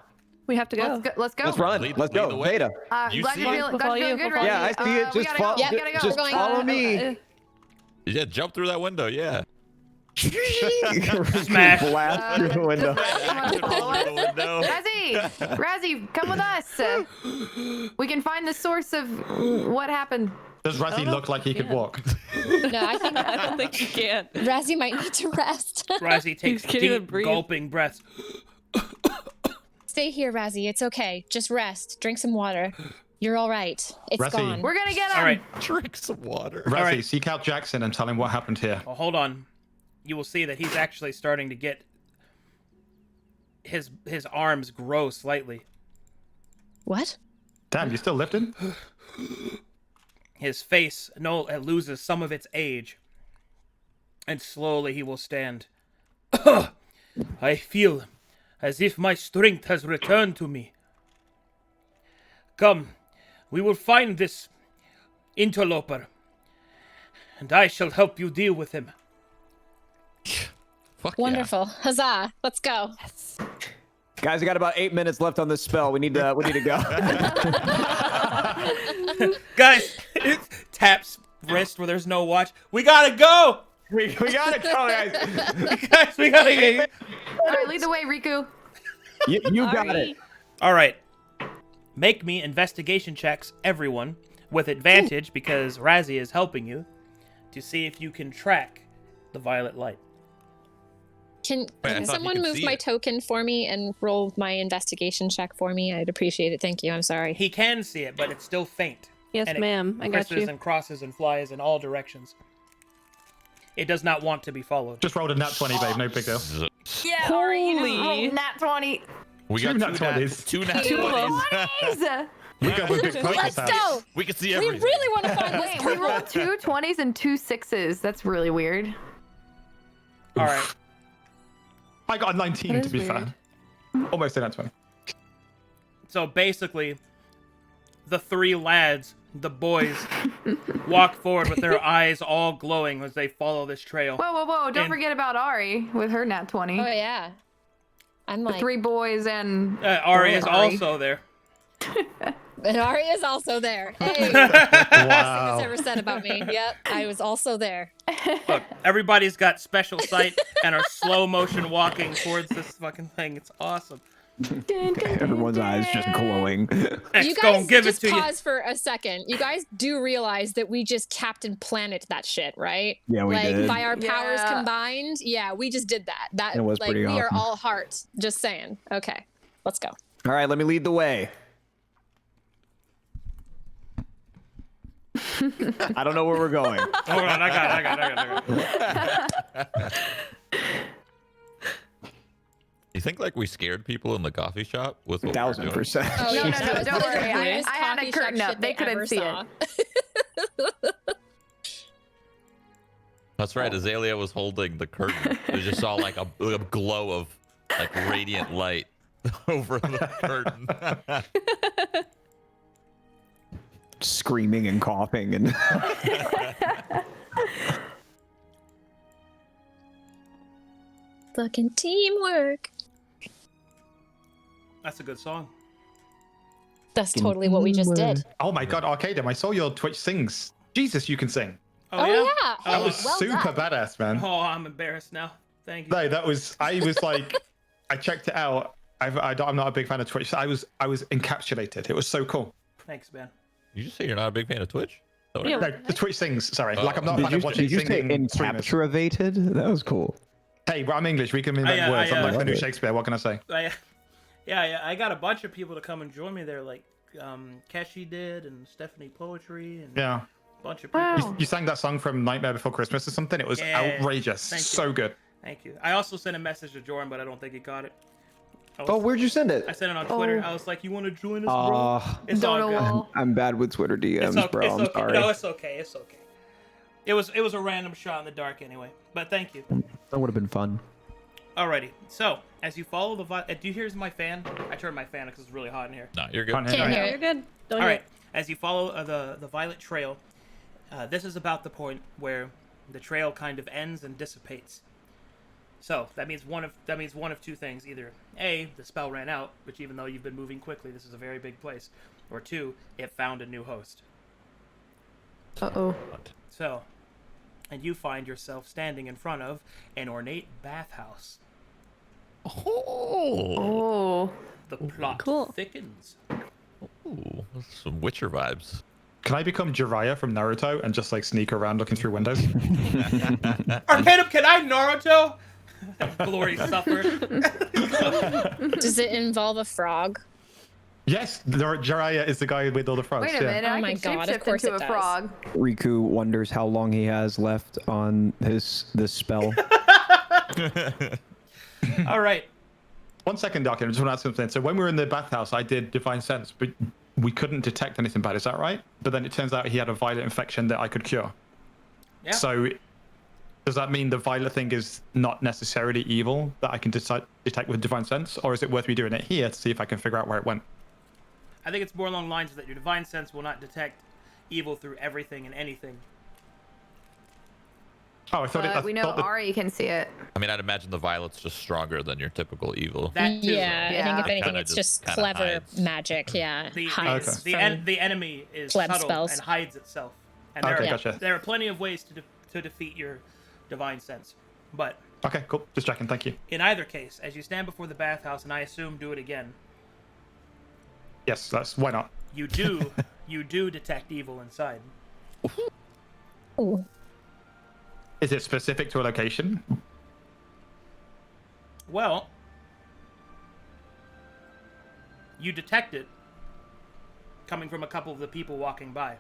We have to go. Let's go. Let's run. Lead- Let's lead the go. way. Zeta. You Glad see you're it? feeling, We'll follow you, good, we'll follow Yeah, I Razzy. see it. We Just gotta follow. go. Yeah, We gotta go. Just we're going. follow me. yeah, jump through that window. Yeah. Smash. Blast through the window. window. Razzy, come with us. We can find the source of what happened. Does Razzy look like he could walk? No, I think I don't think you can. Razzie might need to rest. Razzy takes can't even deep, breathe. gulping breaths. Stay here, Razzie. It's okay. Just rest. Drink some water. You're all right. It's Razzie. gone. We're gonna get him. All right, Drink some water. Razzy, right. seek out Jackson and tell him what happened here. well, hold on. You will see that he's actually starting to get his arms grow slightly. What? Damn, you still lifting? His face loses some of its age. And slowly he will stand. I feel as if my strength has returned to me. Come, we will find this interloper, and I shall help you deal with him. Fuck Wonderful. Huzzah. Let's go. Guys, I got about 8 minutes left on this spell. We need to go. Guys, it taps wrist where there's no watch. We gotta go! We gotta go, guys. Guys, we gotta go. All right, lead the way, Riku. You got it. All right. Make me investigation checks, everyone, with advantage because Razzie is helping you, to see if you can track the violet light. Can Wait, I thought someone you could move see my it. token for me and roll my investigation check for me? I'd appreciate it. Thank you. I'm sorry. He can see it, but it's still faint. Yes, And it ma'am. I got Crosses you. and crosses and flies in all directions. It does not want to be followed. Just rolled a nat 20, babe. No big deal. Yeah, Holy. nat 20. We got Two two nat 20s. two nat Two of 20s. Jeez. We got with big Let's focus house. go. We can see We everything. really want to find this Wait, we purple. rolled 2 20s and 2 6s. That's really weird. All right. I got a 19 That to is be weird. fair. Almost a nat 20. So basically, the three lads, the boys, walk forward with their eyes all glowing as they follow this trail. Whoa, whoa, whoa. Don't And- forget about Ari with her nat 20. Oh yeah. I'm The like, 3 boys and Ari is Ari. also there. and Ari is also there. Hey, Wow. that's ever said about me. Yep, I was also there. Look, everybody's got special sight and are slow motion walking towards this fucking thing. It's awesome. Everyone's eyes just glowing. X You gonna guys give it just to you. pause for a second. You guys do realize that we just Captain Planet that shit, right? Yeah, we like did. by our powers Yeah. combined. Yeah, we just did that. That It was like pretty we are awesome. all heart. Just saying. Okay, let's go. All right, let me lead the way. I don't know where we're going. Hold on, I got it. You think like we scared people in the coffee shop with what we were doing? 1000%. Oh, No, yeah, no, that was don't the worry. weirdest I had a coffee shop curtain up. shit They couldn't ever see saw. That's right. Azalea was holding the curtain. We just saw like a glow of like radiant light over the curtain. Screaming and coughing and Fucking teamwork. That's a good song. That's totally what we just did. Oh my god, Arcadum, I saw your Twitch sings. Jesus, you can sing. Oh yeah. That Hey, was well super done. badass, man. Oh, I'm embarrassed now. Thank you. No, that was. I was like, I checked it out. I'm not a big fan of Twitch. So I was encapsulated. It was so cool. Thanks, man. You just say you're not a big fan of Twitch? Oh, Yeah. No, the Twitch sings. Sorry, Oh. like I'm not a fan of watching did you say singing streamers. encapsulated? That was cool. Hey, well, I'm English. We can invent I, words. I'm like the love new it. Shakespeare. What can I say? I got a bunch of people to come and join me there, like Keshi did, and Stephanie Poetry, and Yeah. a bunch of people. Wow. You sang that song from Nightmare Before Christmas or something. It was Yeah. outrageous. Thank you. So good. Thank you. I also sent a message to Jordan, but I don't think he got it. Oh, where'd you send I it? sent it on Twitter. Oh. I was like, "You want to join us, bro?" It's all Don't good. know. I'm bad with Twitter DMs, It's okay. bro. It's I'm okay. sorry. No, it's okay. It's okay. It was a random shot in the dark anyway. But thank you. That would have been fun. Alrighty. So as you follow the do you hear my fan? I turned my fan because it's really hot in here. No, you're good. Can't hear Can't it. hear You're it. good. Don't All hear right. As you follow the violet trail, this is about the point where the trail kind of ends and dissipates. So that means one of two things: either A, the spell ran out, which even though you've been moving quickly, this is a very big place, or two, it found a new host. Uh-oh. So, and you find yourself standing in front of an ornate bathhouse. Oh, Oh. The plot Cool. thickens. ooh, that's some Witcher vibes. Can I become Jiraiya from Naruto and just like sneak around looking through windows? Arcadum, can I Naruto? Glory suffer. Does it involve a frog? Yes, Jiraiya is the guy with all the frogs. Wait a minute. Oh I my can God, of shapeshift course into it a does. frog. Riku wonders how long he has left on this spell. All right. 1 second, Doc. I just want to add something. So when we were in the bathhouse, I did Divine Sense, but we couldn't detect anything bad. Is that right? But then it turns out he had a violet infection that I could cure. Yeah. So does that mean the violet thing is not necessarily evil that I can detect with divine sense, or is it worth me doing it here to see if I can figure out where it went? I think it's more along the lines that your divine sense will not detect evil through everything and anything. Oh, I thought But we know Ari can see it. I mean, I'd imagine the violet's just stronger than your typical evil. That too. Yeah, I think if It anything, kinda it's just just kinda clever hides. magic. Yeah, hides The from- enemy is pleb subtle spells. and hides itself. And Okay, gotcha. there are plenty of ways to defeat your divine sense. But Okay, cool. Just checking. Thank you. in either case, as you stand before the bathhouse, and I assume do it again, Yes, why not? you do detect evil inside. Ooh. Is it specific to a location? Well, you detect it coming from a couple of the people walking by.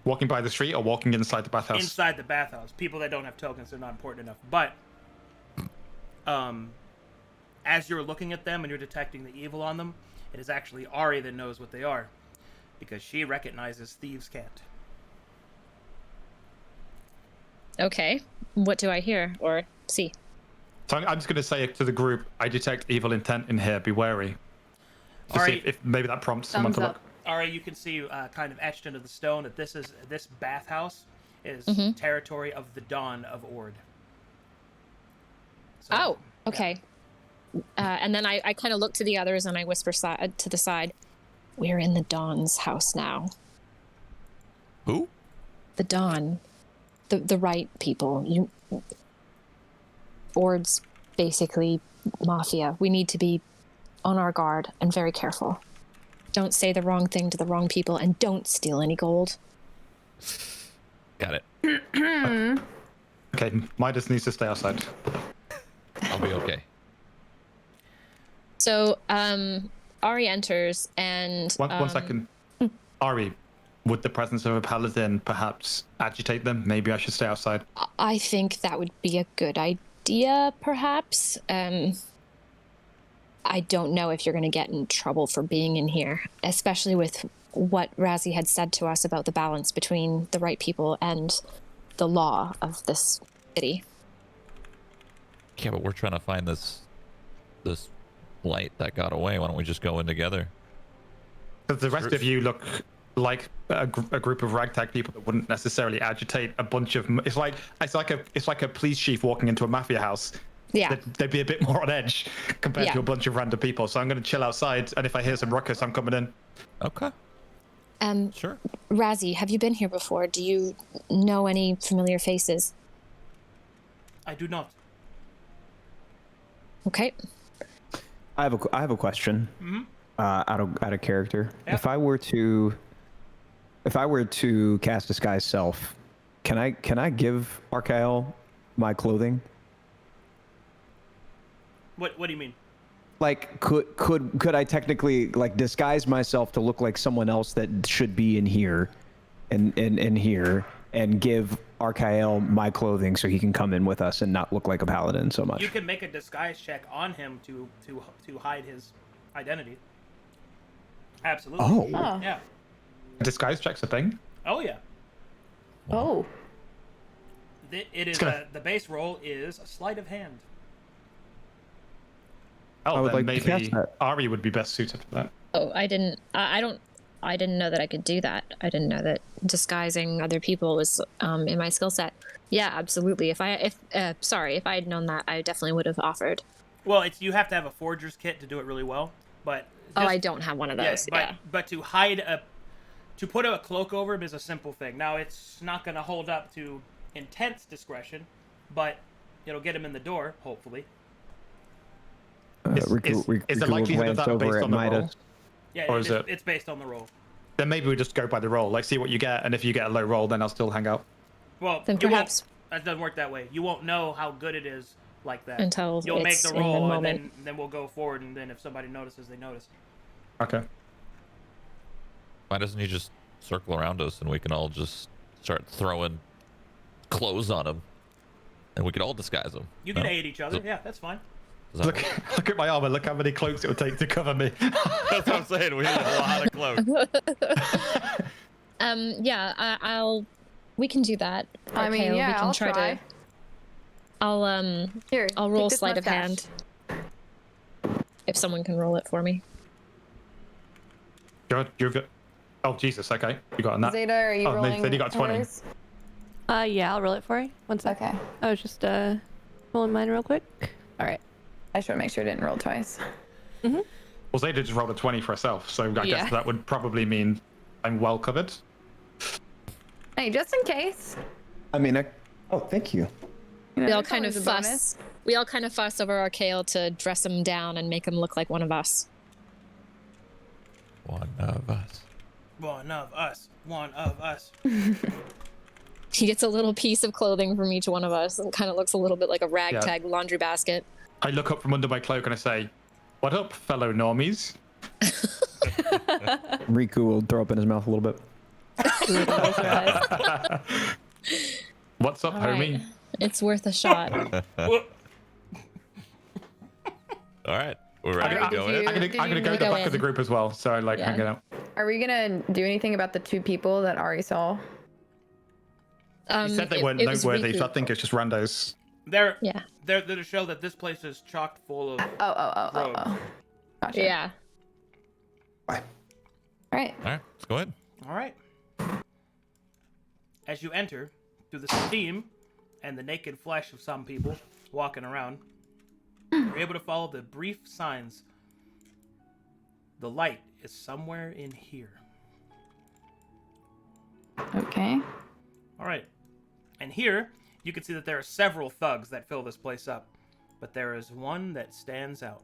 Walking by the street or walking inside the bathhouse? Inside the bathhouse. People that don't have tokens, they're not important enough. But as you're looking at them and you're detecting the evil on them, it is actually Ari that knows what they are, because she recognizes thieves' cant. Okay, what do I hear or see? So I'm just going to say to the group, I detect evil intent in here. Be wary. To see Ari, if maybe that prompts someone Thumbs to up. look. Ari, you can see kind of etched into the stone that this bathhouse is territory of the Dawn of Ord. So, Oh, okay. And then I kind of look to the others and I whisper to the side, "We're in the Dawn's house now." Who? The Dawn, the right people. Ord's basically mafia. We need to be on our guard and very careful. Don't say the wrong thing to the wrong people, and don't steal any gold. Got it. Okay, Midas needs to stay outside. I'll be okay. So, Ari enters, and One second. Ari, would the presence of a paladin perhaps agitate them? Maybe I should stay outside. I think that would be a good idea, perhaps. I don't know if you're going to get in trouble for being in here, especially with what Razzie had said to us about the balance between the right people and the law of this city. Yeah, but we're trying to find this light that got away. Why don't we just go in together? Because the rest of you look like a group of ragtag people that wouldn't necessarily agitate a bunch of. It's like a police chief walking into a mafia house. Yeah. They'd be a bit more on edge compared Yeah. to a bunch of random people. So I'm going to chill outside, and if I hear some ruckus, I'm coming in. Okay. Sure. Razzie, have you been here before? Do you know any familiar faces? I do not. Okay. I have a question. Out of character. Yeah. If I were to cast Disguise Self, can I give Arcael my clothing? What do you mean? Like, could I technically like disguise myself to look like someone else that should be in here, and here, and give Arcael my clothing so he can come in with us and not look like a paladin so much? You can make a disguise check on him to hide his identity. Absolutely. Oh. Yeah. Disguise check's a thing. Oh yeah. Oh. It is the base roll is a sleight of hand. Oh, I would then like to cast maybe that. Ari would be best suited for that. Oh, I didn't know that I could do that. I didn't know that disguising other people was in my skill set. Yeah, absolutely. If I had known that, I definitely would have offered. Well, you have to have a forger's kit to do it really well, but I don't have one of those. Yeah. But to put a cloak over him is a simple thing. Now it's not going to hold up to intense discretion, but it'll get him in the door, hopefully. Is the likelihood of that based on the roll? Yeah, Or is it- it's based on the roll. Then maybe we just go by the roll. Like, see what you get, and if you get a low roll, then I'll still hang out. Well, Then you won't. perhaps- That doesn't work that way. You won't know how good it is like that Until you'll make it's the in the roll, and moment. then we'll go forward. And then if somebody notices, they notice. Okay. Why doesn't he just circle around us and we can all just start throwing clothes on him, and we could all disguise him? You can No? aid each other. Yeah, that's fine. Is that- Look at my armor. Look how many cloaks it would take to cover me. That's what I'm saying. We need a lot of clothes. Yeah, We can do that. I mean, Arcale. yeah, We can I'll try. I'll Here, roll take this sleight of mustache. hand. If someone can roll it for me. You're good. Oh Jesus. Okay, you got that. Zeta, are you Oh, rolling? then you got 20. hers? Yeah, I'll roll it for you. One sec. Okay. I was just rolling mine real quick. All right. I just want to make sure I didn't roll twice. Well, Zeta just rolled a 20 for herself, so I Yeah. guess that would probably mean I'm well covered. Hey, just in case. I mean, oh, thank you. You know, We all there's kind of always a bonus. fuss. We all kind of fuss over Arcale to dress him down and make him look like one of us. One of us. One of us. One of us. He gets a little piece of clothing from each one of us and kind of looks a little bit like a ragtag laundry basket. I look up from under my cloak and I say, "What up, fellow normies?" Riku will throw up in his mouth a little bit. What's up, All homie? right. It's worth a shot. All right, we're ready Alright, to go did in. you- I'm gonna did go you to the go back of the in? group as well, so I like Yeah. hanging out. Are we gonna do anything about the 2 people that Ari saw? You said they weren't it was noteworthy, so I Riku. think it's just randos. They're Yeah. they're to show that this place is chocked full of. Oh. Gotcha. Yeah. All right. All right, let's go ahead. All right. As you enter through the steam and the naked flesh of some people walking around, you're able to follow the brief signs. The light is somewhere in here. Okay. All right. And here, you can see that there are several thugs that fill this place up, but there is one that stands out.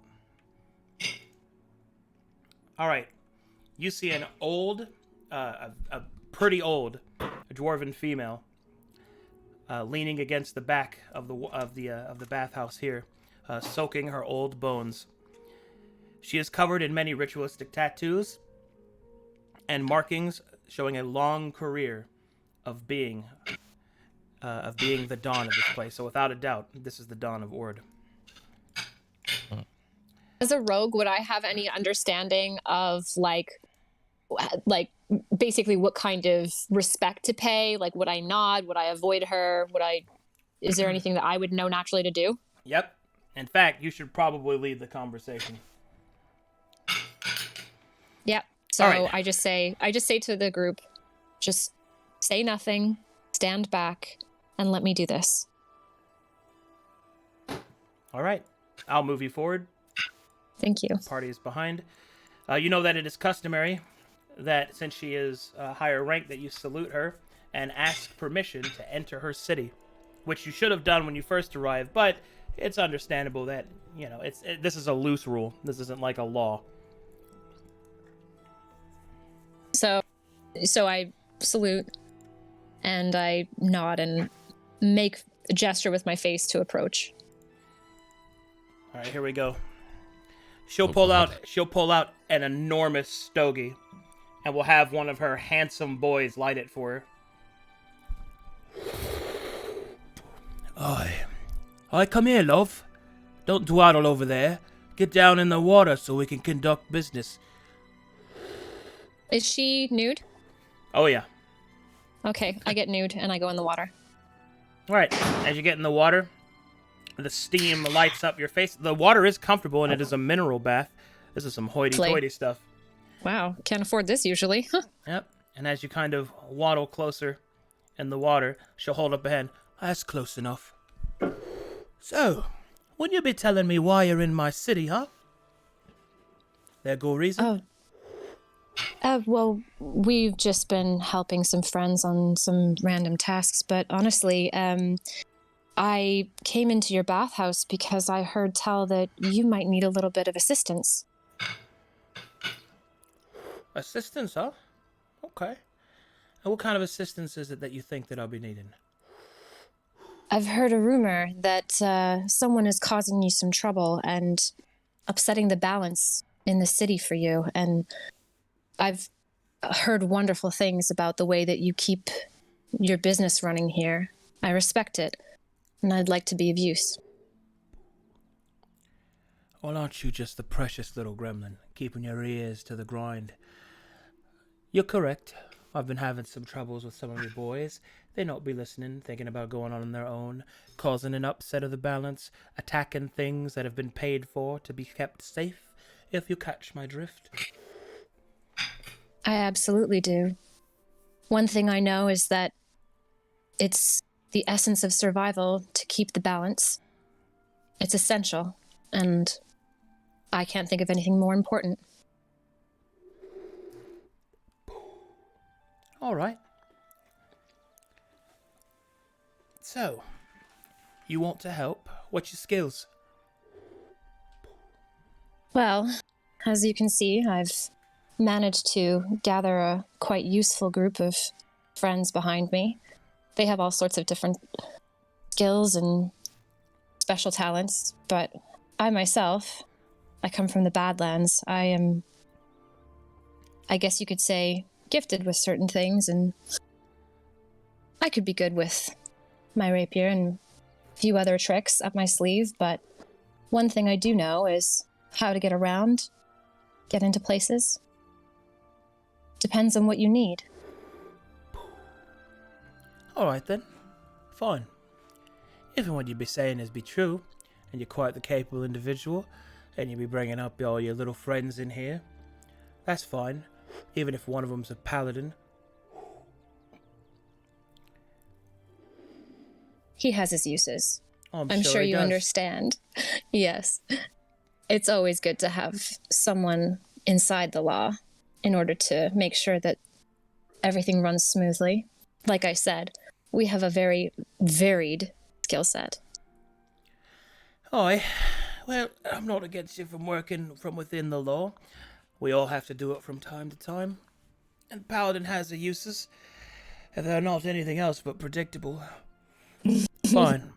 All right. You see an old, a pretty old dwarven female leaning against the back of the bathhouse here, soaking her old bones. She is covered in many ritualistic tattoos and markings showing a long career of being the dawn of this place. So without a doubt, this is the dawn of Ord. As a rogue, would I have any understanding of like basically what kind of respect to pay? Like, would I nod? Would I avoid her? Is there anything that I would know naturally to do? Yep. In fact, you should probably lead the conversation. Yep. So All right. I just say to the group, just say nothing, stand back, and let me do this. All right. I'll move you forward. Thank you. Party is behind. You know that it is customary that since she is a higher rank that you salute her and ask permission to enter her city, which you should have done when you first arrived, but it's understandable that, you know, this is a loose rule. This isn't like a law. So I salute and I nod and make a gesture with my face to approach. All right, here we go. She'll pull out an enormous stogie, and we'll have one of her handsome boys light it for her. Oi, come here, love. Don't dwaddle over there. Get down in the water so we can conduct business. Is she nude? Oh yeah. Okay, I get nude and I go in the water. All right. As you get in the water, the steam lights up your face. The water is comfortable, and it is a mineral bath. This is some hoity-toity stuff. Wow, can't afford this usually. Yep. And as you kind of waddle closer in the water, she'll hold up a hand. That's close enough. So, wouldn't you be telling me why you're in my city, huh? There go reason? Well, we've just been helping some friends on some random tasks, but honestly, I came into your bathhouse because I heard tell that you might need a little bit of assistance. Assistance, huh? Okay. And what kind of assistance is it that you think that I'll be needing? I've heard a rumor that someone is causing you some trouble and upsetting the balance in the city for you, and I've heard wonderful things about the way that you keep your business running here. I respect it, and I'd like to be of use. Well, aren't you just the precious little gremlin, keeping your ears to the grind? You're correct. I've been having some troubles with some of your boys. They not be listening, thinking about going on their own, causing an upset of the balance, attacking things that have been paid for to be kept safe, if you catch my drift. I absolutely do. One thing I know is that it's the essence of survival to keep the balance. It's essential, and I can't think of anything more important. All right. So, you want to help? What's your skills? Well, as you can see, I've managed to gather a quite useful group of friends behind me. They have all sorts of different skills and special talents, but I myself, I come from the Badlands. I guess you could say, gifted with certain things, and I could be good with my rapier and a few other tricks up my sleeve, but one thing I do know is how to get around, get into places. Depends on what you need. Alright then. Fine. If what you'd be saying is be true, and you're quite the capable individual, and you'll be bringing up all your little friends in here, that's fine, even if one of them's a paladin. He has his uses. I'm sure he you does. understand. Yes. It's always good to have someone inside the law in order to make sure that everything runs smoothly. Like I said, we have a very varied skill set. Aye. Well, I'm not against you from working from within the law. We all have to do it from time to time. And Paladin has their uses. If they're not anything else but predictable. Fine.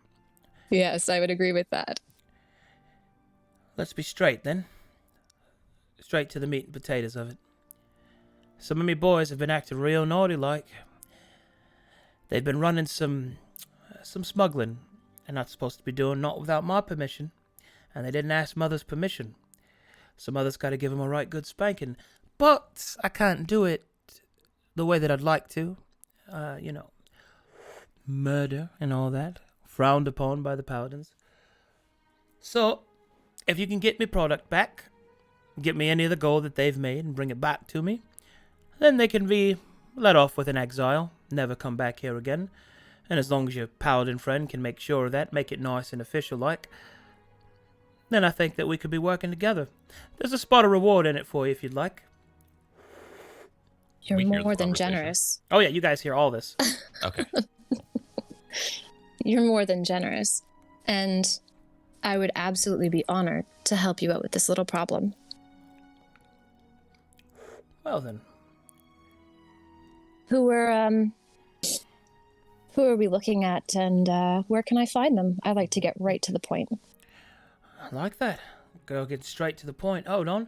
Yes, I would agree with that. Let's be straight then. Straight to the meat and potatoes of it. Some of me boys have been acting real naughty like. They've been running some smuggling. They're not supposed to be doing, not without my permission. And they didn't ask Mother's permission. So Mother's got to give them a right good spanking. But I can't do it the way that I'd like to. Murder and all that. Frowned upon by the paladins. So, if you can get me product back, get me any of the gold that they've made and bring it back to me, then they can be let off with an exile, never come back here again. And as long as your paladin friend can make sure of that, make it nice and official-like, then I think that we could be working together. There's a spot of reward in it for you if you'd like. You're We hear more the than conversation. generous. Oh yeah, you guys hear all this. Okay. You're more than generous. And I would absolutely be honored to help you out with this little problem. Well then, Who are we looking at, and where can I find them? I like to get right to the point. I like that. Girl gets straight to the point. Hold on.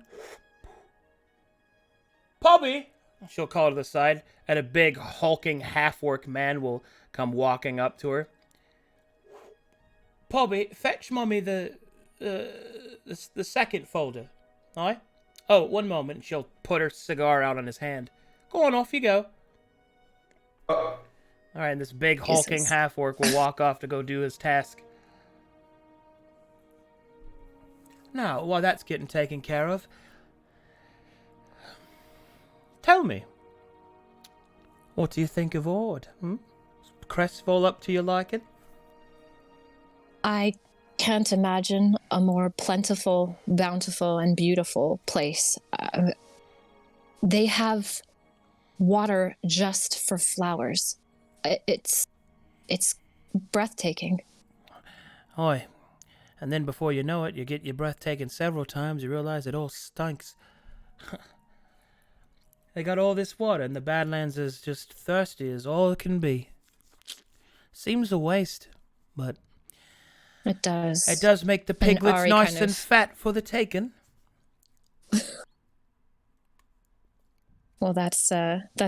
Pobby! She'll call to the side, and a big, hulking, half-orc man will come walking up to her. Pobby, fetch Mummy the second folder. Aye? Oh, one moment. She'll put her cigar out on his hand. Go on, off you go. Alright, and this big, hulking Jesus. half-orc will walk off to go do his task. Now, while that's getting taken care of, tell me, what do you think of Ord? Crestfall up to your liking? I can't imagine a more plentiful, bountiful, and beautiful place. They have water just for flowers. It's breathtaking. Aye. And then before you know it, you get your breath taken several times, you realize it all stinks. They got all this water, and the Badlands is just thirsty as all it can be. Seems a waste, but It does. it does make the And piglets Ari nice kind and of- fat for the taking. Well, that's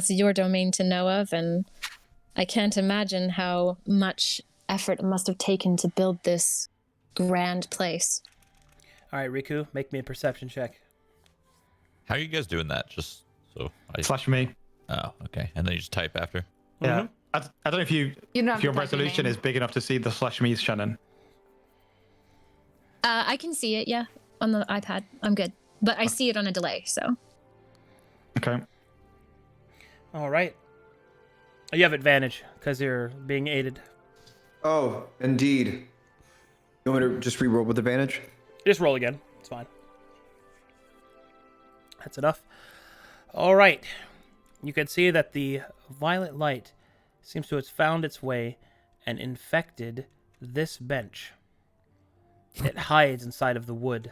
your domain to know of, and I can't imagine how much effort it must have taken to build this grand place. Alright, Riku, make me a perception check. How are you guys doing that? Just so I. Slash me. Oh, okay. And then you just type after. Yeah. I don't know if You don't have if your to type your resolution name. is big enough to see the /me, Shannon. I can see it, yeah, on the iPad. I'm good, but I see it on a delay. So Okay. All right. You have advantage because you're being aided. Oh, indeed. You want me to just re-roll with advantage? Just roll again. It's fine. That's enough. All right. You can see that the violet light seems to have found its way and infected this bench. It hides inside of the wood.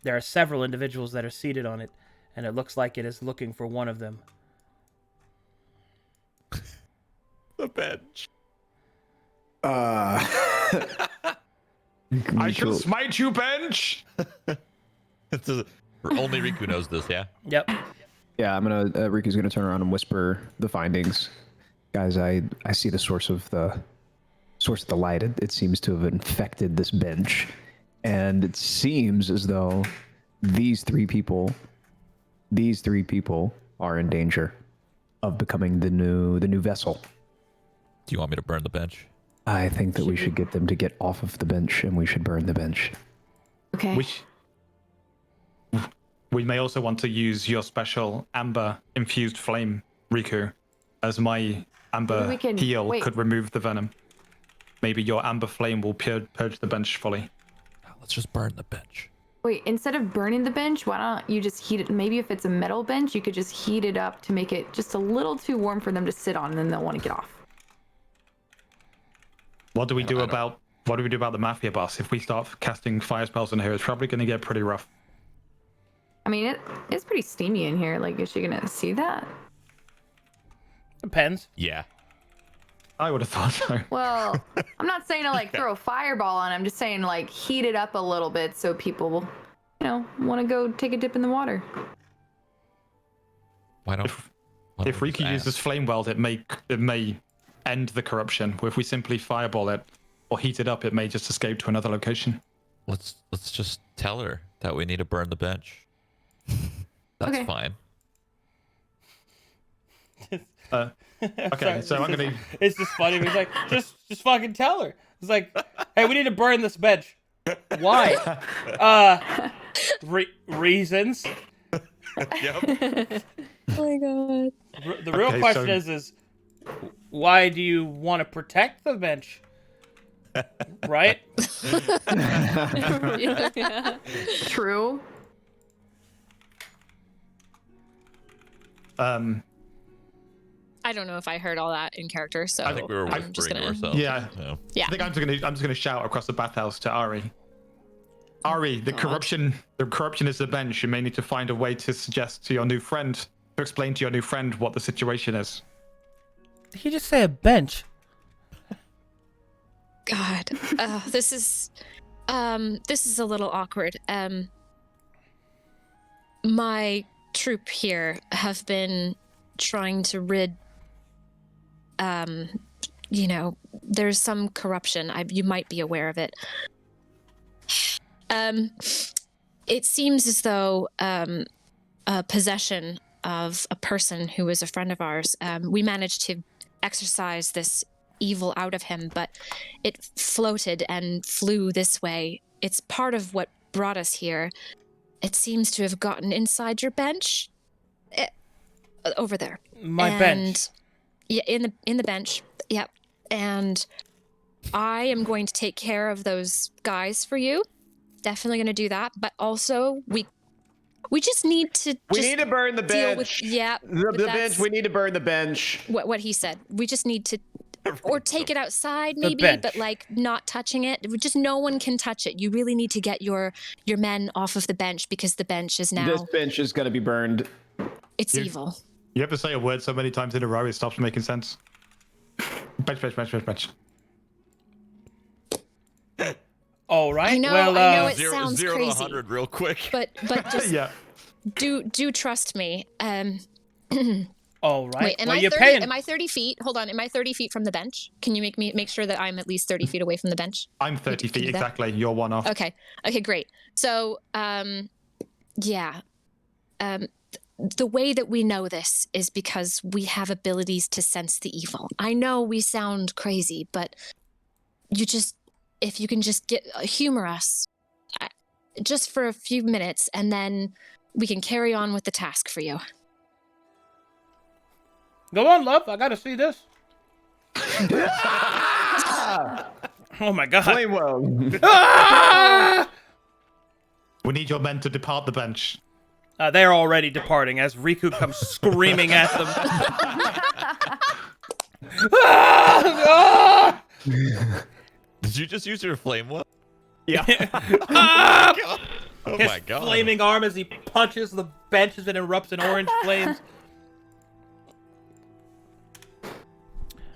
There are several individuals that are seated on it, and it looks like it is looking for one of them. The bench. I shall smite you, bench. Only Riku knows this, yeah? Yep. Yeah, I'm gonna. Riku's gonna turn around and whisper the findings. Guys, I see the source of the light. It seems to have infected this bench, and it seems as though these three people are in danger of becoming the new vessel. Do you want me to burn the bench? I think that we should get them to get off of the bench, and we should burn the bench. Okay. We may also want to use your special amber infused flame, Riku, as my amber We can- heal wait. could remove the venom. Maybe your amber flame will purge the bench fully. Let's just burn the bench. Wait, instead of burning the bench, why don't you just heat it? Maybe if it's a metal bench, you could just heat it up to make it just a little too warm for them to sit on, and then they'll want to get off. What do we do about the mafia boss? If we start casting fire spells on her, it's probably going to get pretty rough. I mean, it's pretty steamy in here. Like, is she gonna see that? Depends. Yeah. I would have thought so. Well, I'm not saying to like throw a fireball on. I'm just saying like heat it up a little bit so people will, want to go take a dip in the water. Why don't If we Riku uses flame weld, it may end the corruption. If we simply fireball it or heat it up, it may just escape to another location. let's just tell her that we need to burn the bench. That's Okay. fine. Okay, so I'm gonna. It's just funny. He's like, just fucking tell her. It's like, hey, we need to burn this bench. Why? Reasons. Yep. oh my god. The real Okay, question so- is, why do you want to protect the bench? Right? yeah. True. I don't know if I heard all that in character, so I think we were I'm just whispering gonna. to ourselves. Yeah. So. Yeah. I think I'm just gonna shout across the bathhouse to Ari. Ari, the corruption is the bench. You may need to find a way to suggest to your new friend, to explain to your new friend what the situation is. Did he just say a bench? God, this is a little awkward. My troop here have been trying to rid. There's some corruption. You might be aware of it. It seems as though a possession of a person who was a friend of ours. We managed to exorcise this evil out of him, but it floated and flew this way. It's part of what brought us here. It seems to have gotten inside your bench. Over there. My bench. Yeah, in the bench. Yep. And I am going to take care of those guys for you. Definitely going to do that. But also, we just need to. We need to burn the deal bench. with yeah. The bench. We need to burn the bench. What he said. We just need to, or take it outside The maybe, bench. but like not touching it. Just no one can touch it. You really need to get your men off of the bench because the bench is now. This bench is gonna be burned. It's You- evil. You have to say a word so many times in a row, it stops making sense. Bench. All right. I know- Well, I know it Zero sounds to crazy. 100 real quick. But just Yeah. do trust me. all right. Wait, am well, I you're 30? paying. Am I 30 feet? Hold on. Am I 30 feet from the bench? Can you make sure that I'm at least 30 feet away from the bench? I'm 30 Can you feet do that? exactly. You're one off. Okay, great. So, yeah. the way that we know this is because we have abilities to sense the evil. I know we sound crazy, but if you can just humor us just for a few minutes, and then we can carry on with the task for you. Go on, love. I gotta see this. Oh my god. Flame well. Ah! We need your men to depart the bench. They're already departing as Riku comes screaming at them. Ah! Did you just use your flame well? Yeah. Ah! Oh His my god. flaming arm as he punches the bench as it erupts in orange flames.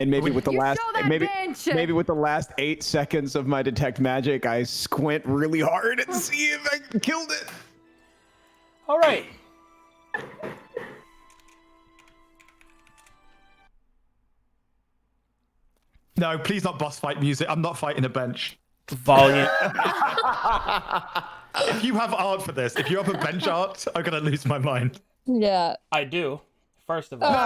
And maybe with the You last show that bench! maybe with the last 8 seconds of my detect magic, I squint really hard and see if I killed it. All right. No, please not boss fight music. I'm not fighting a bench. Volume. If you have art for this, if you have a bench art, I'm gonna lose my mind. Yeah. I do. First of all, my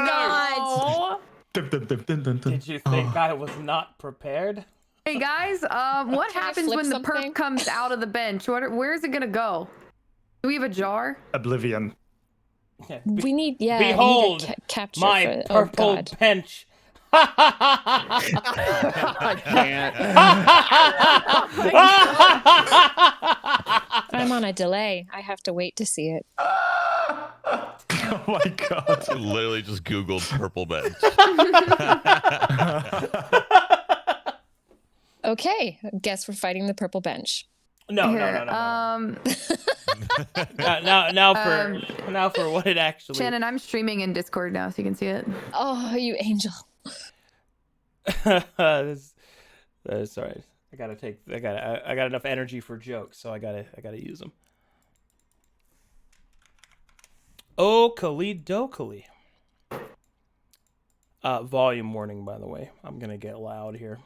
God. Oh. Dun, dun, dun, dun, dun, dun. did you think I was not prepared? Hey guys, what Can I happens flip when the something? perp comes out of the bench? Where is it gonna go? Do we have a jar? Oblivion. Yeah, We need, we need Behold, a capture my for it. purple Oh, God. bench. I can't. I'm on a delay. I have to wait to see it. Oh my god. I literally just Googled purple bench. Okay, guess we're fighting the purple bench. No. Now for what it actually. Shannon, I'm streaming in Discord now, so you can see it. Oh, you angel. That's all right. I got enough energy for jokes, so I gotta use them. Okali dokali. Volume warning, by the way. I'm gonna get loud here.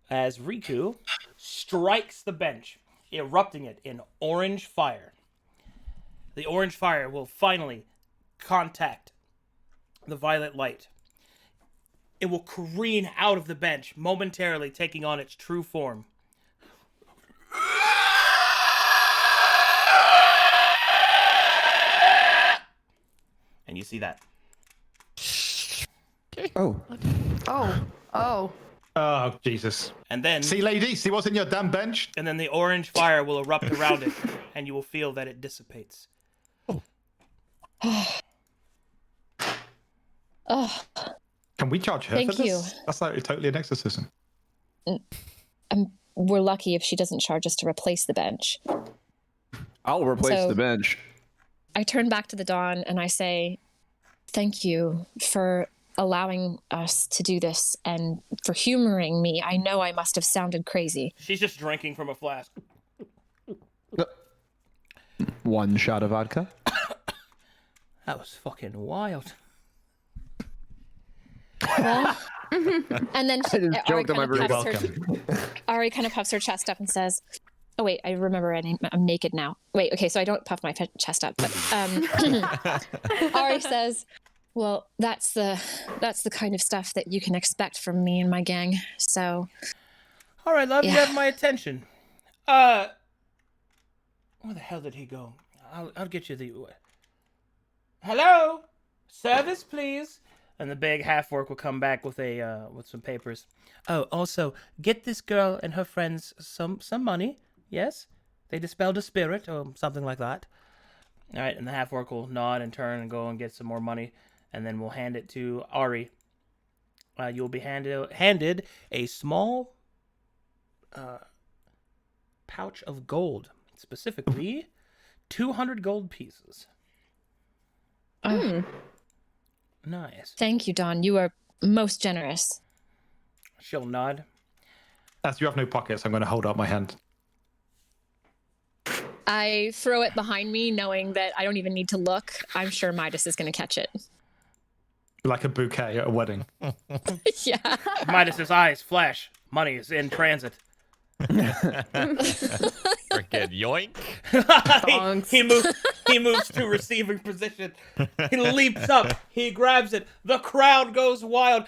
As Riku strikes the bench, erupting it in orange fire. The orange fire will finally contact the violet light. It will careen out of the bench, momentarily taking on its true form. And you see that. Oh. Oh. Oh, Jesus. And then See, lady, see what's in your damn bench? and then the orange fire will erupt around it, and you will feel that it dissipates. Oh, Can we charge her Thank for this? you. That's like totally an exorcism. we're lucky if she doesn't charge us to replace the bench. I'll replace So- the bench. I turn back to the Dawn and I say, thank you for allowing us to do this and for humoring me. I know I must have sounded crazy. She's just drinking from a flask. 1 shot of vodka. That was fucking wild. Well, and then just Ari joked on my kind, of birthday. puffs her, Ari kind of puffs her chest up and says, oh wait, I remember I'm naked now. Wait, okay, so I don't puff my chest up, but Ari says, well, that's the kind of stuff that you can expect from me and my gang. So All right, love, you Yeah. have my attention. Where the hell did he go? I'll get you the. Hello, service, please. And the big half orc will come back with with some papers. Oh, also get this girl and her friends some money. Yes, they dispelled a spirit or something like that. All right, and the half orc will nod and turn and go and get some more money, and then we'll hand it to Ari. You'll be handed a small pouch of gold, specifically 200 gold pieces. Nice. thank you, Dawn. You are most generous. She'll nod. As you have no pockets, I'm going to hold out my hand. I throw it behind me, knowing that I don't even need to look. I'm sure Midas is going to catch it. Like a bouquet at a wedding. Yeah. Midas's eyes flash. Money is in transit. Great. Again, yoink. he moves to receiving position. He leaps up. He grabs it. The crowd goes wild.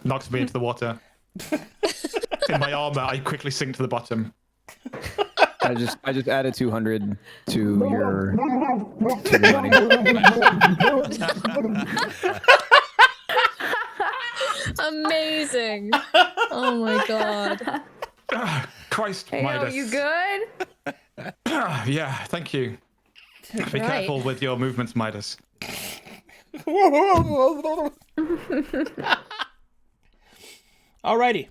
Knocks me into the water. In my armor, I quickly sink to the bottom. I just added 200 to your money. Amazing. Oh my god. Christ, Hey, Midas. you good? Yeah, thank you. Be careful with your movements, Midas. Alrighty.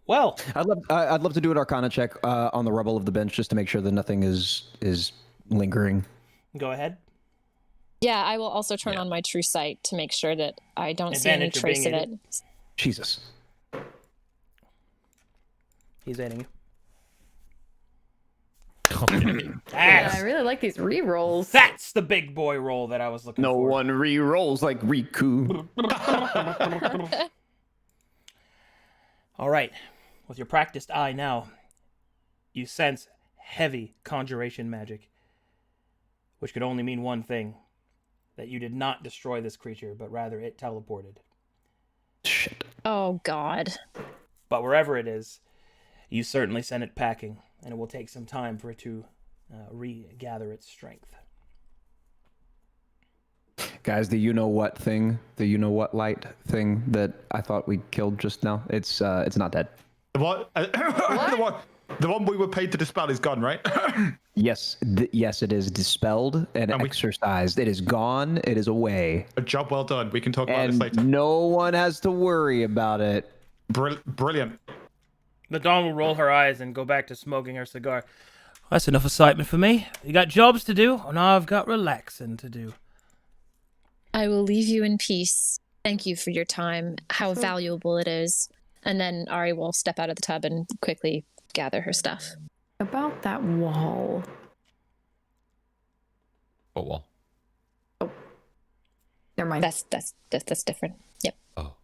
Well, I'd love to do an Arcana check on the rubble of the bench just to make sure that nothing is lingering. go ahead. Yeah, I will also turn on my true sight to make sure that I don't see any Advantage for being trace of it. aided. Jesus. He's aiding you. Okay. Yeah, I really like these re-rolls. That's the big boy roll that I was looking No for. one re-rolls like Riku. All right. With your practiced eye now, you sense heavy conjuration magic, which could only mean one thing: that you did not destroy this creature, but rather it teleported. Shit. Oh god. But wherever it is, you certainly sent it packing, and it will take some time for it to regather its strength. Guys, the you-know-what thing, the you-know-what light thing that I thought we killed just now, it's not dead. What? The one we were paid to dispel is gone, right? Yes, yes, it is dispelled and exorcised. It is gone. It is away. A job well done. We can talk about this And later. no one has to worry about it. Brilliant. The Dawn will roll her eyes and go back to smoking her cigar. That's enough excitement for me. You got jobs to do, and I've got relaxing to do. I will leave you in peace. Thank you for your time. How valuable it is. And then Ari will step out of the tub and quickly gather her stuff. About that wall. Oh, well. Never mind. That's different. Yep. Oh.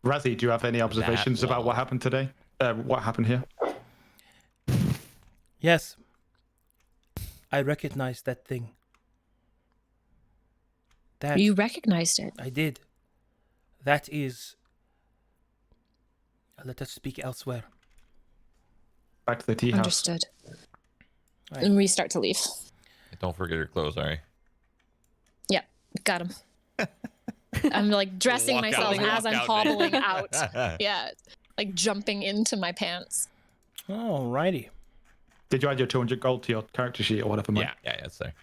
Razzie, do you have any observations about what happened today? What happened here? Yes. I recognized that thing. That You recognized it. I did. That is... Let us speak elsewhere. Back to the tea house. Understood. Right. And we start to leave. Don't forget your clothes, Ari. Yep. Got him. I'm like dressing Walk myself out, as walk I'm out, hobbling Nate. out. Yeah. Like jumping into my pants. Alrighty. Did you add your 200 gold to your character sheet or whatever? Mike? Yeah, it's there.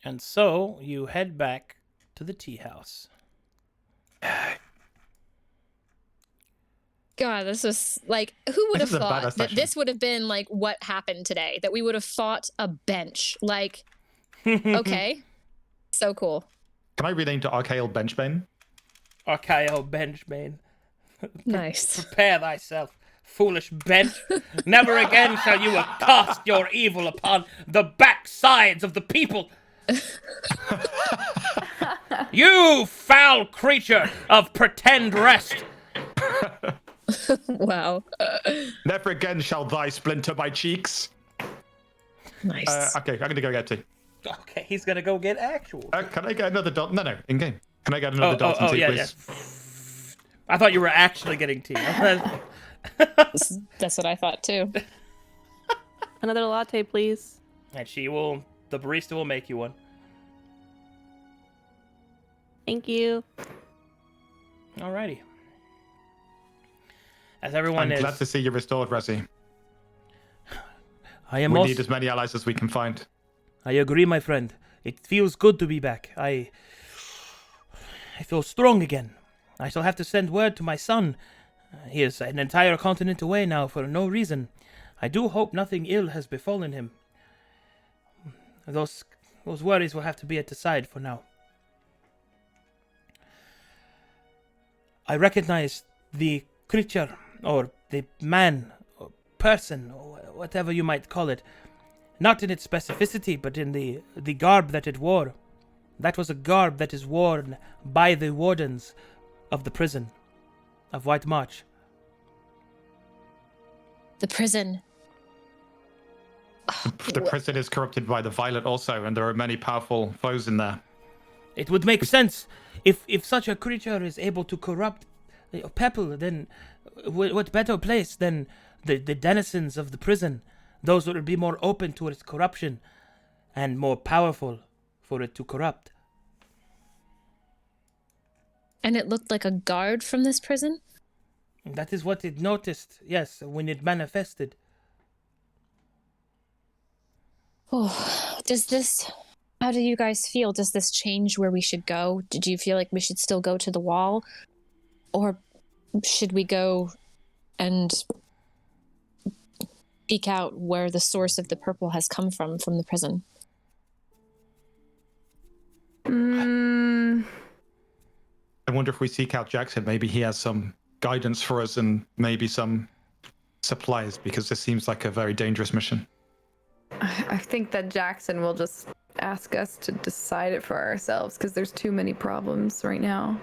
And so you head back to the tea house. God, this was like, who would have This is a thought badass that session. this would have been like what happened today? That we would have fought a bench. Like, okay. So cool. Can I rename to Archaeal Benchbane? Archaeo Benchbane. Nice. Prepare thyself, foolish bench. Never again shall you cast your evil upon the backsides of the people. You foul creature of pretend rest. Wow. Never again shall thy splinter my cheeks. Nice. Okay, I'm gonna go get tea. Okay, he's gonna go get actual. Can I get another Dalton? No, in game. Can I get another Dalton tea, yeah, please? yeah. I thought you were actually getting tea. That's what I thought too. Another latte, please. And the barista will make you one. Thank you. Alrighty. As everyone I'm is, glad to see you restored, Razzie. I am We also. need as many allies as we can find. I agree, my friend. It feels good to be back. I feel strong again. I shall have to send word to my son. He is an entire continent away now for no reason. I do hope nothing ill has befallen him. Those worries will have to be at the side for now. I recognize the creature, or the man, or person, or whatever you might call it. Not in its specificity, but in the garb that it wore. That was a garb that is worn by the wardens of the prison of White March. The prison. The prison is corrupted by the violet also, and there are many powerful foes in there. It would make sense if such a creature is able to corrupt people. Then, what better place than the denizens of the prison? Those that would be more open to its corruption, and more powerful for it to corrupt. And it looked like a guard from this prison? That is what it noticed. Yes, when it manifested. Oh, how do you guys feel? Does this change where we should go? Did you feel like we should still go to the wall? Or should we go and peek out where the source of the purple has come from the prison? I wonder if we seek out Jackson, maybe he has some guidance for us and maybe some supplies, because this seems like a very dangerous mission. I think that Jackson will just ask us to decide it for ourselves because there's too many problems right now.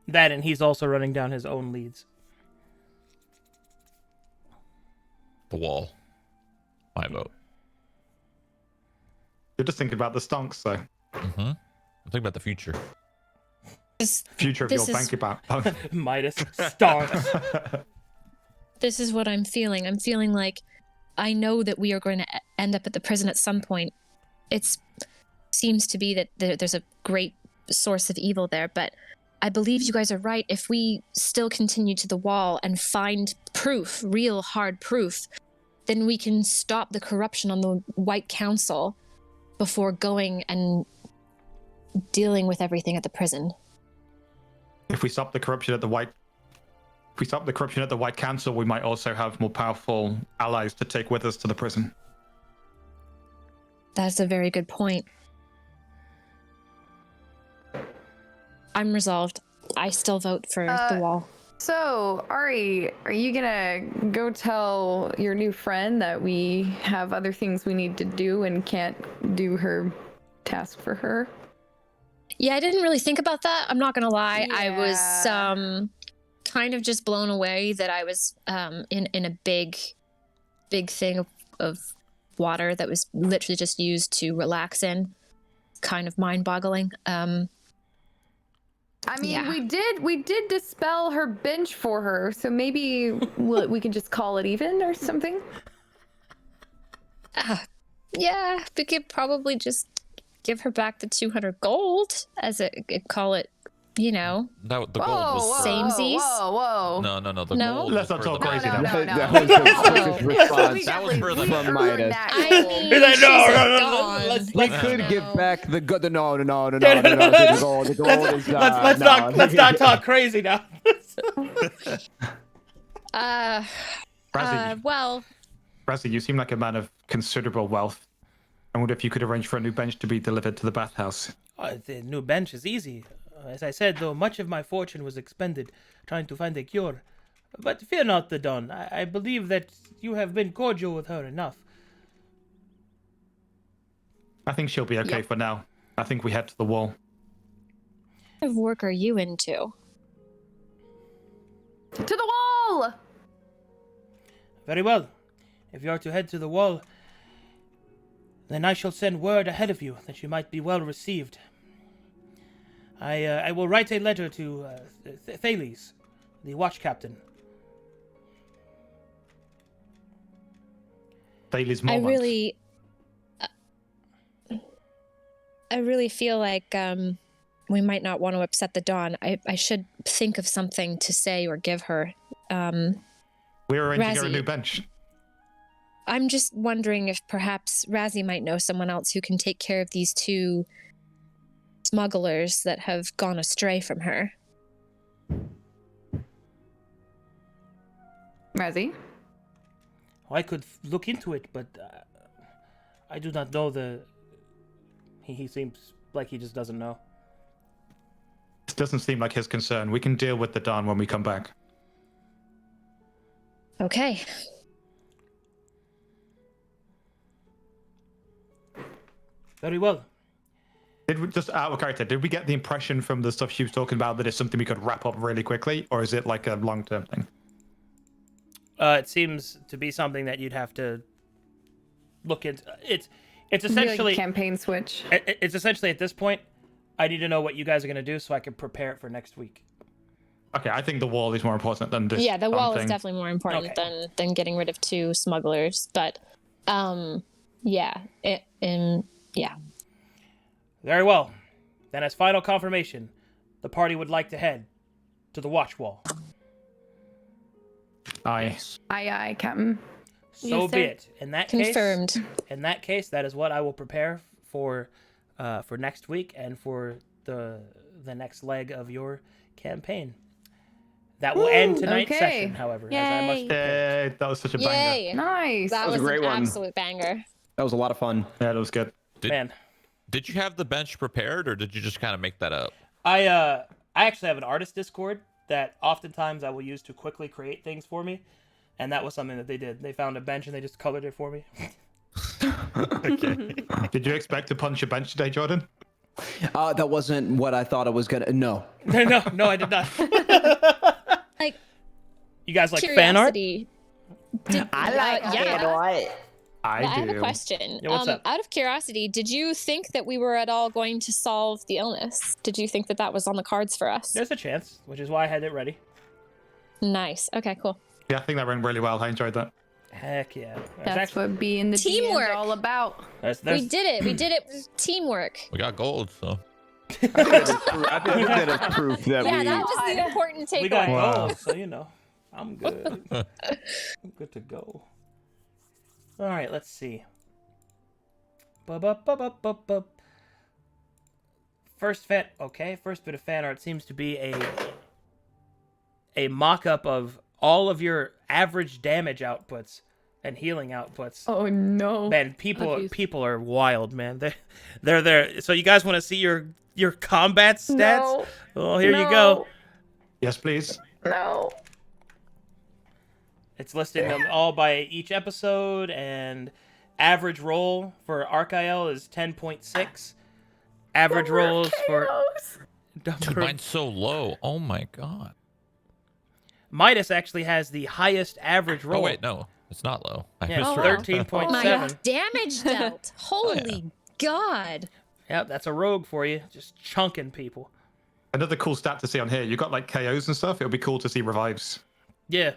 That, and he's also running down his own leads. The wall. My vote. You're just thinking about the stonks, though. Mm-hmm. I'm thinking about the future. Future of your bank account. Midas starts. This is what I'm feeling. I'm feeling like I know that we are going to end up at the prison at some point. It seems to be that there's a great source of evil there, but I believe you guys are right. If we still continue to the wall and find proof, real hard proof, then we can stop the corruption on the White Council before going and dealing with everything at the prison. If we stop the corruption at the White Council, we might also have more powerful allies to take with us to the prison. That's a very good point. I'm resolved. I still vote for the wall. So, Ari, are you gonna go tell your new friend that we have other things we need to do and can't do her task for her? Yeah, I didn't really think about that. I'm not gonna lie. Yeah. I was kind of just blown away that I was in a big thing of water that was literally just used to relax in. Kind of mind-boggling. I mean, yeah. we did dispel her bench for her, so maybe we can just call it even or something. Yeah, we could probably just give her back the 200 gold, as call it, you know. The gold was Samesies. Whoa. No. The No? gold Let's was not for talk the crazy No. That was his response. That was for the from Midas. I mean, He's like, no, she's no, gone. We let's- could No. give back the good. No. The gold. The gold is. Let's not talk crazy now. Well, Razzie, you seem like a man of considerable wealth. I wonder if you could arrange for a new bench to be delivered to the bathhouse. The new bench is easy. As I said, though, much of my fortune was expended trying to find a cure. But fear not, the Don. I believe that you have been cordial with her enough. I think she'll be okay for now. I think we head to the wall. what kind of work are you into? To the wall! Very well. If you are to head to the wall, then I shall send word ahead of you that you might be well received. I will write a letter to Thales, the watch captain. Thales I Mormont. really feel like we might not want to upset the Dawn. I should think of something to say or give her. We're arranging her a Razzie. new bench. I'm just wondering if perhaps Razzie might know someone else who can take care of these two smugglers that have gone astray from her. Razzie? I could look into it, but I do not know He seems like he just doesn't know. This doesn't seem like his concern. We can deal with the Dawn when we come back. Okay. Very well. Did we, just out of character, did we get the impression from the stuff she was talking about that it's something we could wrap up really quickly, or is it like a long-term thing? It seems to be something that you'd have to look into. It's Be like essentially campaign switch. It's essentially at this point, I need to know what you guys are gonna do so I can prepare it for next week. Okay, I think the wall is more important than this. Yeah, the wall is thing. definitely more important Okay. than getting rid of 2 smugglers. But yeah, yeah. Very well. Then, as final confirmation, the party would like to head to the watch wall. Aye. Aye, Captain. So Yes, be sir. it. In that Confirmed. case, that is what I will prepare for next week and for the next leg of your campaign. That will end tonight's okay. session, however. As I must Yay. prepare. That was such a banger. Yay! Nice. That was was a great an one. absolute banger. That was a lot of fun. Yeah, that was good. Man, Did you have the bench prepared, or did you just kind of make that up? I actually have an artist Discord that oftentimes I will use to quickly create things for me, and that was something that they did. They found a bench and they just colored it for me. Okay. Did you expect to punch a bench today, Jordan? That wasn't what I thought it was gonna. No. no, I did not. Like, You guys like fan art? curiosity. Oh, I like yeah. I I have do. a question. Yeah, what's up? Out of curiosity, did you think that we were at all going to solve the illness? Did you think that that was on the cards for us? There's a chance, which is why I had it ready. Nice. Okay, cool. Yeah, I think that went really well. I enjoyed that. Heck yeah. That's what being the Teamwork. DM's all about. There's, We did it. We did it with teamwork. We got gold, so. I think that is proof that Yeah, we. that was the important we got takeaway. Wow. gold, so you know, I'm good. I'm good to go. All right, let's see. Ba-ba-ba-ba-ba-ba. First bit of fan art seems to be a mock-up of all of your average damage outputs and healing outputs. Oh no. Man, people are wild, man. They're there. So you guys want to see your combat stats? No. Well, here you go. Yes, please. No. It's listing them all by each episode, and average roll for Arcael is 10.6. Average rolls for Dude, mine's so low. Oh my god. Midas actually has the highest average roll. Oh wait, no, it's not low. I Yeah, misread. 13.7. My damage dealt. Holy God. Yep, that's a rogue for you, just chunking people. Another cool stat to see on here. You got like KOs and stuff. It would be cool to see revives. Yeah.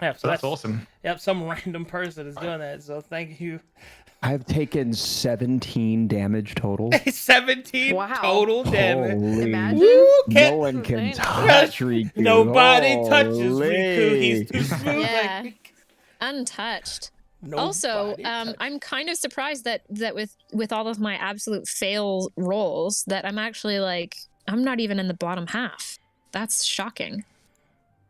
Yeah, So that's awesome. Yep, some random person is doing that, so thank you. I've taken 17 damage total. 17 Wow. total damage. Holy. Imagine. Woo, No one can touch Riku. Nobody touches Holy. Riku. He's too smooth. Yeah. Like, Untouched. nobody Also, touches. I'm kind of surprised that with all of my absolute fail rolls that I'm actually like, I'm not even in the bottom half. That's shocking.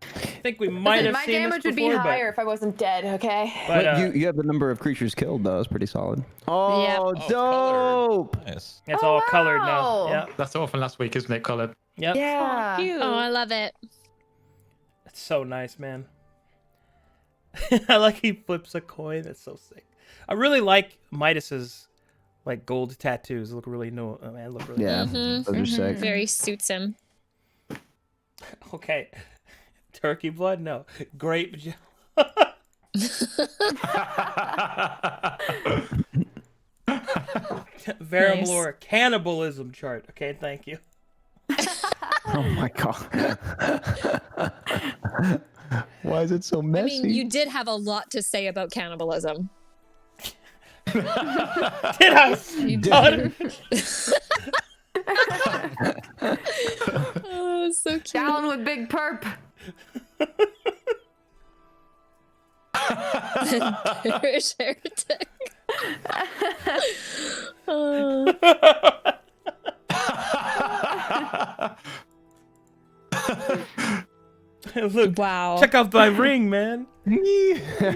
I think we might have my seen damage this would be before, higher if I wasn't dead, okay? but You have the number of creatures killed, though. It's pretty solid. Oh, Yep. Oh, dope. colored. Nice. it's Oh, all colored now. wow. Yep. That's all from last week, isn't it, colored? Yep. Yeah. Oh, I love it. It's so nice, man. I like he flips a coin. That's so sick. I really like Midas's like gold tattoos. Look really new. Oh, man, look really Yeah, Mhm. those are sick. Very suits him. Okay. Turkey blood? No. Grape jelly. Verimlore cannibalism chart. Okay, thank you. Oh my god. Why is it so I messy? mean, you did have a lot to say about cannibalism. Did I? You did. Oh, so cute. Down with Big Perp. Irish heretic. Oh. Look, Wow. check out my ring, man. Oh, Look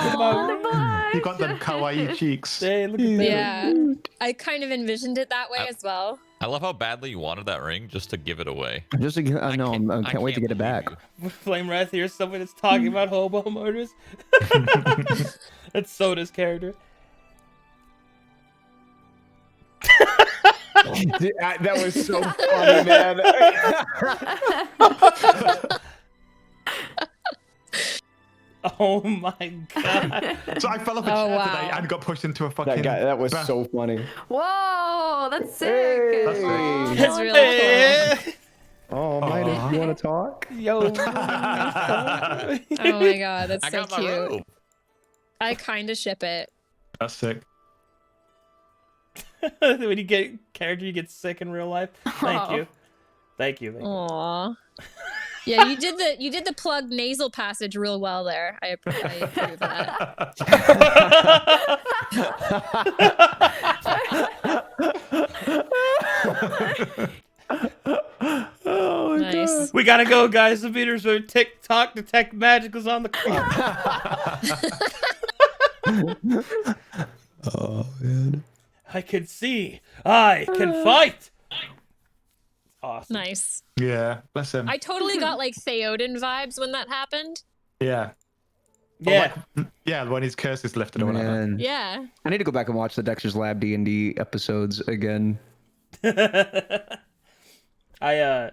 at my ring. you got them kawaii cheeks. Hey, look at that. Yeah. I kind of envisioned it that way as well. I love how badly you wanted that ring just to give it away. Just to, I know, I can't wait to get it back. believe you. Flame Wrath here, someone that's talking about hobo murders. That's Soda's character. That was so funny, man. Oh my god. So I fell off a Oh, chair wow. today and got pushed into a fucking. That guy, that was bath. so funny. Whoa, that's sick. Hey. That's Aw, That's that really was cool. Oh, Midas, you want to talk? Yo. Oh my god, that's I so got my cute. robe. I kind of ship it. That's sick. When you get character, you get sick in real life. Thank you. Thank you. Aw. Yeah, you did the plug nasal passage real well there. I approve that. Oh, Nice. We gotta go, guys. The meters are TikTok detect magic is on the clock. Oh, man. I can see. I can fight. Awesome. Nice. Yeah, bless him. I totally got like Theoden vibes when that happened. Yeah. Yeah. Or yeah, when his curse is lifted or whatever. Man. Yeah. I need to go back and watch the Dexter's Lab D&D episodes again. I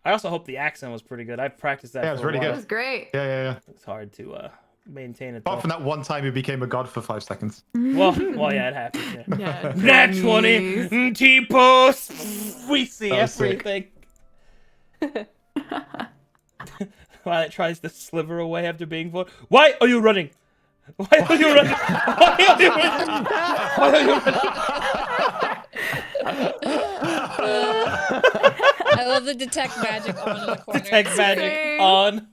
also hope the accent was pretty good. I've practiced that. Yeah, it was for a really while. It was great. Yeah. It's hard to maintain it. Apart though. from that one time he became a god for 5 seconds. Well, yeah, it happens. Yeah. Yeah. Nat 20 T-post. We see That was sick. everything. While it tries to sliver away after being voted. Why are you running? Why are you running? Why are you running? Why are you running? I love the detect magic on in the corner. Detect magic Same. on.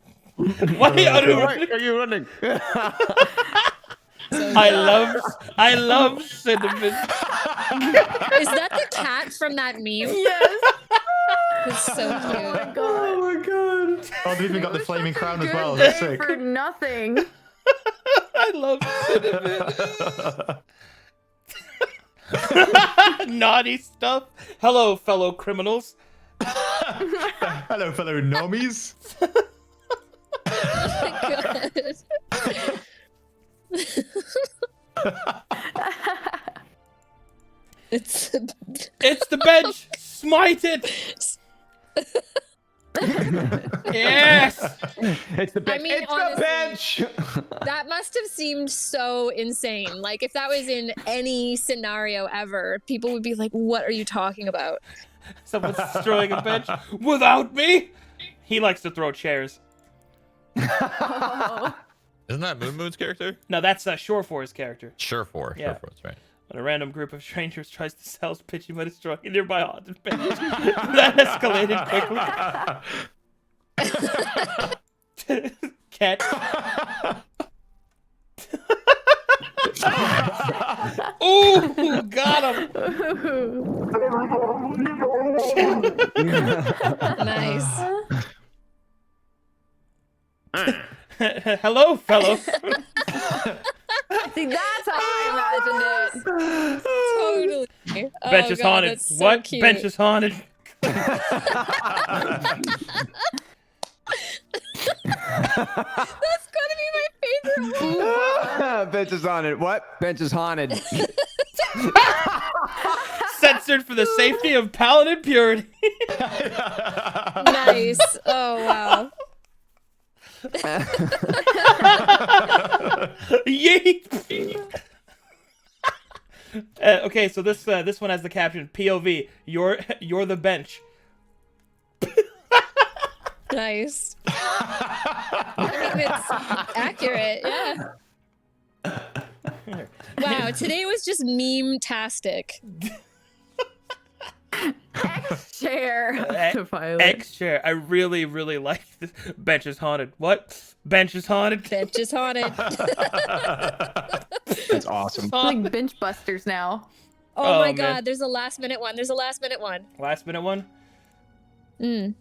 Why are you running? Are you running? So I love cinnamon. Is that the cat from that meme? Yes. It's so cute. Oh my god. Oh, my God. Oh, they've even got the flaming crown as Good well. day That's sick. for nothing. I love cinnamon. Naughty stuff. Hello, fellow criminals. Hello, fellow normies. Oh my god. It's It's the bench. Smite it. Yes. It's the bench. mean, it's honestly- the bench. that must have seemed so insane. Like if that was in any scenario ever, people would be like, "What are you talking about?" Someone's destroying a bench without me. He likes to throw chairs. Oh. Isn't that Moon Moon's character? No, that's Shorefore's character. Sure, Yeah. that's right. When a random group of strangers tries to souse pitching by destroying a nearby haunted bench, that escalated quickly. Catch. Ooh, got him. Nice. Hello, fellow. See, that's how I imagined it. Totally. Bench Oh, is God, haunted. that's so What? cute. Bench is haunted. That's gonna be my favorite one. Bench is on it. What? Bench is haunted. Censored for the safety of paladin purity. Nice. Oh wow. Yeet. Okay, so this one has the caption POV. You're the bench. Nice. I mean, it's accurate. Yeah. Wow. Today was just meme-tastic. Chair. To Violet. X chair. I really, really like this. Bench is haunted. What? Bench is haunted. Bench is haunted. That's awesome. It's like bench busters now. Oh, Oh, my man. God. There's a last minute one. Last minute one. Mm.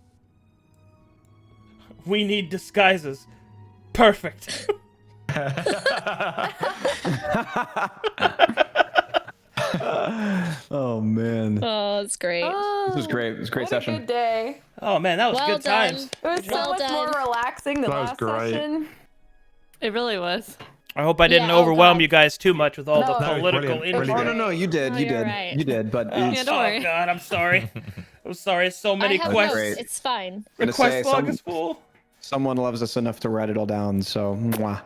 We need disguises. Perfect. Oh, man. Oh, that's great. Oh, This was great. It was a great what session. A good day. Oh man, that was Well good done. times. It was so Well much more done. relaxing than That was last great. session. It really was. I hope I didn't Yeah, oh, overwhelm God. you guys too much with all No. the That was political brilliant, really intrigue. Oh, no, you did. Oh, You you're did. right. You did. But Oh, it's don't worry. God, I'm sorry. I'm sorry. So I many have questions. notes. It's fine. The Gonna quest say log some- is full. Someone loves us enough to write it all down, so mwah.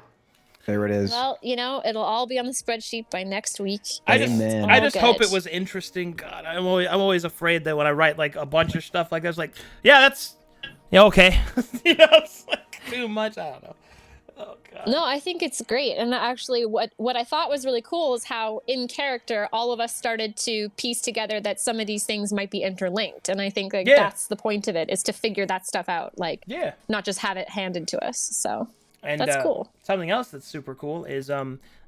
There it is. Well, it'll all be on the spreadsheet by next week. I Amen. just hope it was interesting. God, I'm always afraid that when I write like a bunch of stuff like this, like, yeah, okay. It's like too much. I don't know. Oh god. No, I think it's great. And actually what I thought was really cool is how in character all of us started to piece together that some of these things might be interlinked. And I think that's the point of it, is to figure that stuff out, not just have it handed to us. So and that's cool. Something else that's super cool is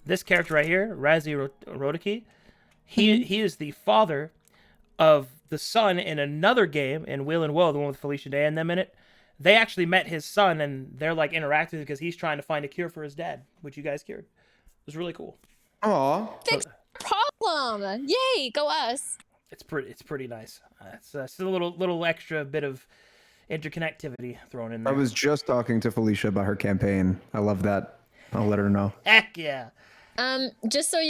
this character right here, Razi Rodiki. He is the father of the son in another game in Will and Woe, the one with Felicia Day and them in it. They actually met his son, and they're like interacting because he's trying to find a cure for his dad, which you guys cured. It was really cool. Aw. Fix problem! Yay, go us! It's pretty nice. It's a little extra bit of interconnectivity thrown in there. I was just talking to Felicia about her campaign. I love that. I'll let her know. Heck yeah! Just so you